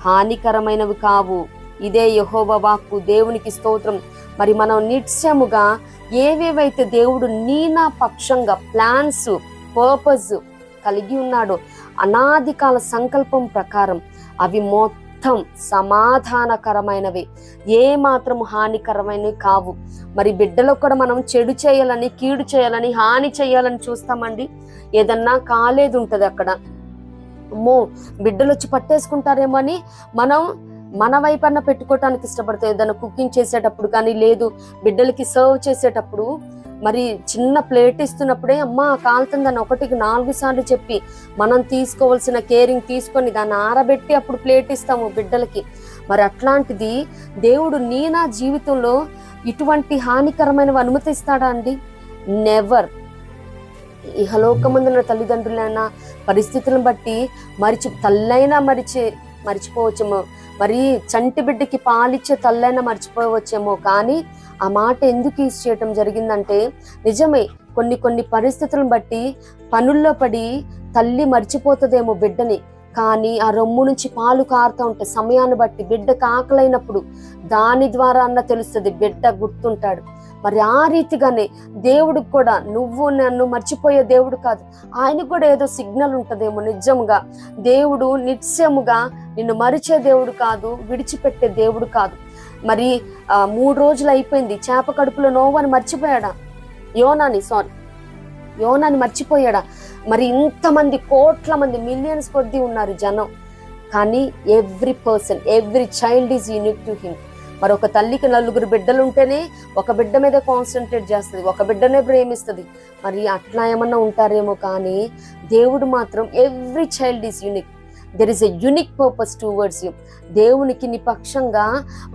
హానికరమైనవి కావు. ఇదే యెహోవా వాక్కు. దేవునికి స్తోత్రం. మరి మనం నిత్యముగా ఏవేవైతే దేవుడు నా పక్షంగా ప్లాన్స్, పర్పస్ కలిగి ఉన్నాడో అనాది కాల సంకల్పం ప్రకారం అవి మొత్తం సమాధానకరమైనవి, ఏ మాత్రం హానికరమైనవి కావు. మరి బిడ్డలకు కూడా మనం చెడు చేయాలని, కీడు చేయాలని, హాని చేయాలని చూస్తామండి. ఏదన్నా కాలేదు ఉంటది అక్కడ, అమ్మో బిడ్డలు వచ్చి పట్టేసుకుంటారేమో అని మనం మన వైపన్న పెట్టుకోవటానికి ఇష్టపడతాయి. ఏదైనా కుకింగ్ చేసేటప్పుడు కానీ, లేదు బిడ్డలకి సర్వ్ చేసేటప్పుడు మరి చిన్న ప్లేట్ ఇస్తున్నప్పుడే అమ్మ కాలుతుందని 1కి 4 సార్లు చెప్పి మనం తీసుకోవాల్సిన కేరింగ్ తీసుకొని దాన్ని ఆరబెట్టి అప్పుడు ప్లేట్ ఇస్తాము బిడ్డలకి. మరి అట్లాంటిది దేవుడు నా జీవితంలో ఇటువంటి హానికరమైనవి అనుమతిస్తాడా అండి? నెవర్. ఇహలోకమందున తల్లిదండ్రులైనా పరిస్థితులను బట్టి తల్లైనా మర్చిపోవచ్చేమో, మరి చంటి బిడ్డకి పాలిచ్చే తల్లైనా మర్చిపోవచ్చేమో. కానీ ఆ మాట ఎందుకు యూజ్ చేయటం జరిగిందంటే, నిజమే కొన్ని పరిస్థితులను బట్టి పనుల్లో పడి తల్లి మర్చిపోతుందేమో బిడ్డని. కానీ ఆ రొమ్ము నుంచి పాలు కారుతూ ఉంటే సమయాన్ని బట్టి బిడ్డకు ఆకలైనప్పుడు దాని ద్వారా అన్న తెలుస్తుంది, బిడ్డ గుర్తుంటాడు. మరి ఆ రీతిగానే దేవుడికి కూడా నువ్వు నన్ను మర్చిపోయే దేవుడు కాదు, ఆయనకు కూడా ఏదో సిగ్నల్ ఉంటుందేమో. నిజంగా దేవుడు నిత్యముగా నిన్ను మరిచే దేవుడు కాదు, విడిచిపెట్టే దేవుడు కాదు. మరి 3 రోజులు అయిపోయింది, చేప కడుపులో నోవాని మర్చిపోయాడా? యోనాని మర్చిపోయాడా? మరి ఇంతమంది కోట్ల మంది, మిలియన్స్ కొద్ది ఉన్నారు జనం, కానీ every child is unique to him. మరి ఒక తల్లికి 4 బిడ్డలు ఉంటేనే ఒక బిడ్డ మీద కాన్సన్ట్రేట్ చేస్తుంది, ఒక బిడ్డనే ప్రేమిస్తుంది. మరి అట్లా ఏమన్నా ఉంటారేమో, కానీ దేవుడు మాత్రం every child is unique. There is a unique purpose towards you. దేవునికి నీ పక్షంగా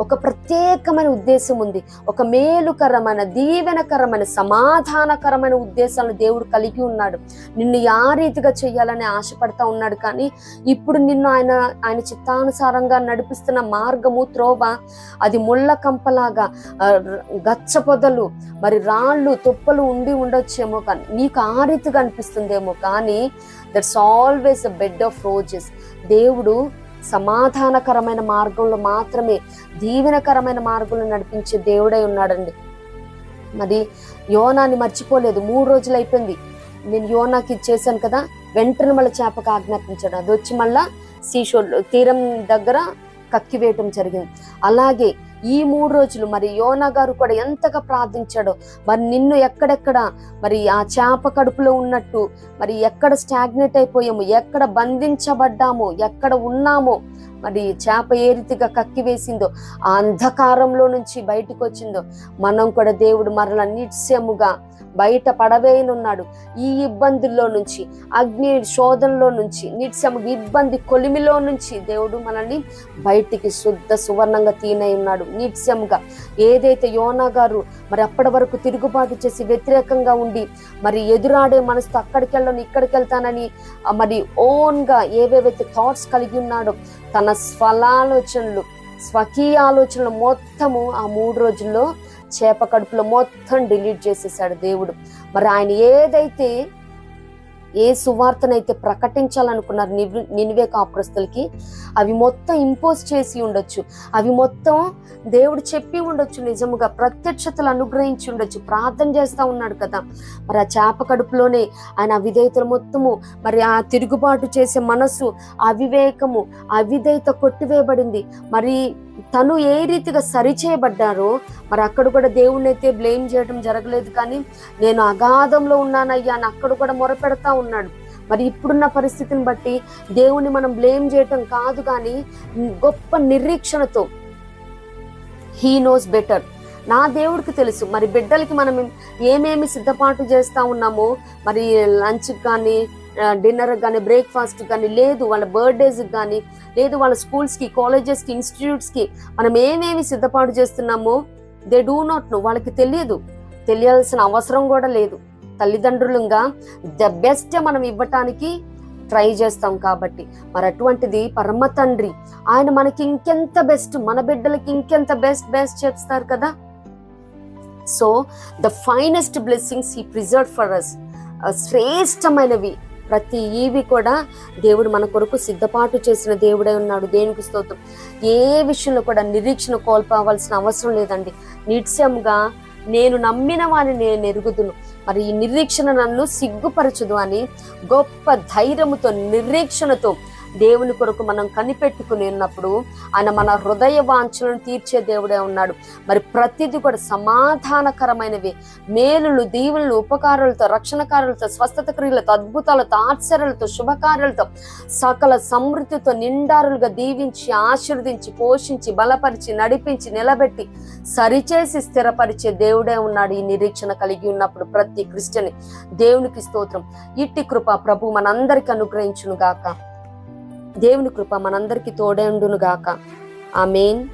ఒక ప్రత్యేకమైన ఉద్దేశం ఉంది, ఒక మేలుకరమైన, దీవెనకరమైన, సమాధానకరమైన ఉద్దేశాలను దేవుడు కలిగి ఉన్నాడు. నిన్ను ఆ రీతిగా చేయాలని ఆశపడతా ఉన్నాడు. కానీ ఇప్పుడు నిన్ను ఆయన చిత్తానుసారంగా నడిపిస్తున్న మార్గము, త్రోవ, అది ముళ్ళ కంపలాగా, గచ్చ పొదలు, మరి రాళ్ళు, తుప్పలు ఉండొచ్చేమో, కానీ నీకు ఆ రీతిగా అనిపిస్తుందేమో. కానీ that's always a bed of roses. దేవుడు సమాధానకరమైన మార్గంలో మాత్రమే, దీవెనకరమైన మార్గంలో నడిపించే దేవుడై ఉన్నాడండి. మరి యోనాని మర్చిపోలేదు. 3 రోజులు అయిపోయింది, నేను యోనాకి చేశాను కదా, వెంటనే మళ్ళీ చేపకు ఆజ్ఞాపించాడు. అది వచ్చి మళ్ళా తీరం దగ్గర కక్కివేయటం జరిగింది. అలాగే ఈ 3 రోజులు మరి యోనా గారు కూడా ఎంతగా ప్రార్థించాడో. మరి నిన్ను ఎక్కడెక్కడ మరి ఆ చేప కడుపులో ఉన్నట్టు మరి ఎక్కడ స్టాగ్నేట్ అయిపోయాము, ఎక్కడ బంధించబడ్డామో, ఎక్కడ ఉన్నామో, మరి చేప ఏ రీతిగా కక్కివేసిందో, ఆ అంధకారంలో నుంచి బయటకు వచ్చిందో, మనం కూడా దేవుడు మరలా నిత్యముగా బయట పడవేయనున్నాడు. ఈ ఇబ్బందుల్లో నుంచి, అగ్ని శోధనలో నుంచి, నిత్యముగా ఇబ్బంది కొలిమిలో నుంచి దేవుడు మనల్ని బయటికి శుద్ధ సువర్ణంగా తీనై ఉన్నాడు. నిత్యముగా ఏదైతే యోనా గారు మరి అప్పటి వరకు తిరుగుబాటు చేసి వ్యతిరేకంగా ఉండి మరి ఎదురాడే మనసుతో అక్కడికి వెళ్ళను ఇక్కడికి వెళ్తానని మరి ఓన్గా ఏవేవైతే థాట్స్ కలిగి ఉన్నాడో, తన స్వకీయ ఆలోచనలు మొత్తము ఆ 3 రోజుల్లో చేప కడుపులో మొత్తం డిలీట్ చేసేసాడు దేవుడు. మరి ఆయన ఏదైతే ఏ సువార్తనైతే ప్రకటించాలనుకున్నారు నినివే కాపురస్తులకి, అవి మొత్తం ఇంపోజ్ చేసి ఉండొచ్చు, అవి మొత్తం దేవుడు చెప్పి ఉండొచ్చు, నిజముగా ప్రత్యక్షతలు అనుగ్రహించి ఉండొచ్చు. ప్రార్థన చేస్తూ ఉన్నాడు కదా, మరి ఆ చేప కడుపులోనే ఆయన అవిధేయతలు మొత్తము, మరి ఆ తిరుగుబాటు చేసే మనసు, అవివేకము, అవిధేయత కొట్టివేయబడింది. మరి తను ఏ రీతిగా సరిచేయబడ్డారో, మరి అక్కడ కూడా దేవుణ్ణి అయితే బ్లేమ్ చేయడం జరగలేదు. కానీ నేను అగాధంలో ఉన్నానయ్యా అని అక్కడ కూడా మొరపెడతా ఉన్నాడు. మరి ఇప్పుడున్న పరిస్థితిని బట్టి దేవుణ్ణి మనం బ్లేమ్ చేయటం కాదు, కానీ గొప్ప నిరీక్షణతో హీ నోస్ బెటర్. నా దేవుడికి తెలుసు మరి బిడ్డలకి మనం ఏమేమి సిద్ధపాటు చేస్తూ ఉన్నామో, మరి లంచ్కి కానీ, డిన్నర్ కానీ, బ్రేక్ఫాస్ట్ కానీ, లేదు వాళ్ళ బర్త్డేస్కి కానీ, లేదు వాళ్ళ స్కూల్స్కి, కాలేజెస్కి, ఇన్స్టిట్యూట్స్కి మనం ఏమేమి సిద్ధపాటు చేస్తున్నామో దే డూ నాట్ నో. వాళ్ళకి తెలియాల్సిన అవసరం కూడా లేదు. తల్లిదండ్రులుగా ద బెస్ట్ మనం ఇవ్వటానికి ట్రై చేస్తాం కాబట్టి, మరి అటువంటిది పరమ తండ్రి ఆయన మనకి ఇంకెంత బెస్ట్, మన బిడ్డలకి ఇంకెంత బెస్ట్ చేస్తారు కదా. So the finest blessings he preserved for us. శ్రేష్టమైనవి ప్రతి ఈవి కూడా దేవుడు మన కొరకు సిద్ధపాటు చేసిన దేవుడై ఉన్నాడు. దేవునికి స్తోత్రం. ఏ విషయంలో కూడా నిరీక్షణ కోల్పోవాల్సిన అవసరం లేదండి. నిత్యముగా నేను నమ్మిన వాని నేను ఎరుగుదును, మరి ఈ నిరీక్షణ నన్ను సిగ్గుపరచదు అని గొప్ప ధైర్యముతో, నిరీక్షణతో దేవుని కొరకు మనం కనిపెట్టుకుని ఉన్నప్పుడు ఆయన మన హృదయ వాంఛలను తీర్చే దేవుడే ఉన్నాడు. మరి ప్రతిదీ కూడా సమాధానకరమైనవి, మేలులు, దీవులు, ఉపకారాలతో, రక్షణకారులతో, స్వస్థత క్రియలతో, అద్భుతాలతో, ఆశ్చర్యాలతో, శుభకార్యాలతో, సకల సమృద్ధితో నిండారులుగా దీవించి, ఆశీర్వదించి, పోషించి, బలపరిచి, నడిపించి, నిలబెట్టి, సరిచేసి స్థిరపరిచే దేవుడే ఉన్నాడు. ఈ నిరీక్షణ కలిగి ఉన్నప్పుడు ప్రతి క్రిస్టియన్ దేవునికి స్తోత్రం. ఇట్టి కృప ప్రభు మనందరికి అనుగ్రహించును గాక. దేవుని కృప మనందరికి తోడేండును గాక. ఆమేన్.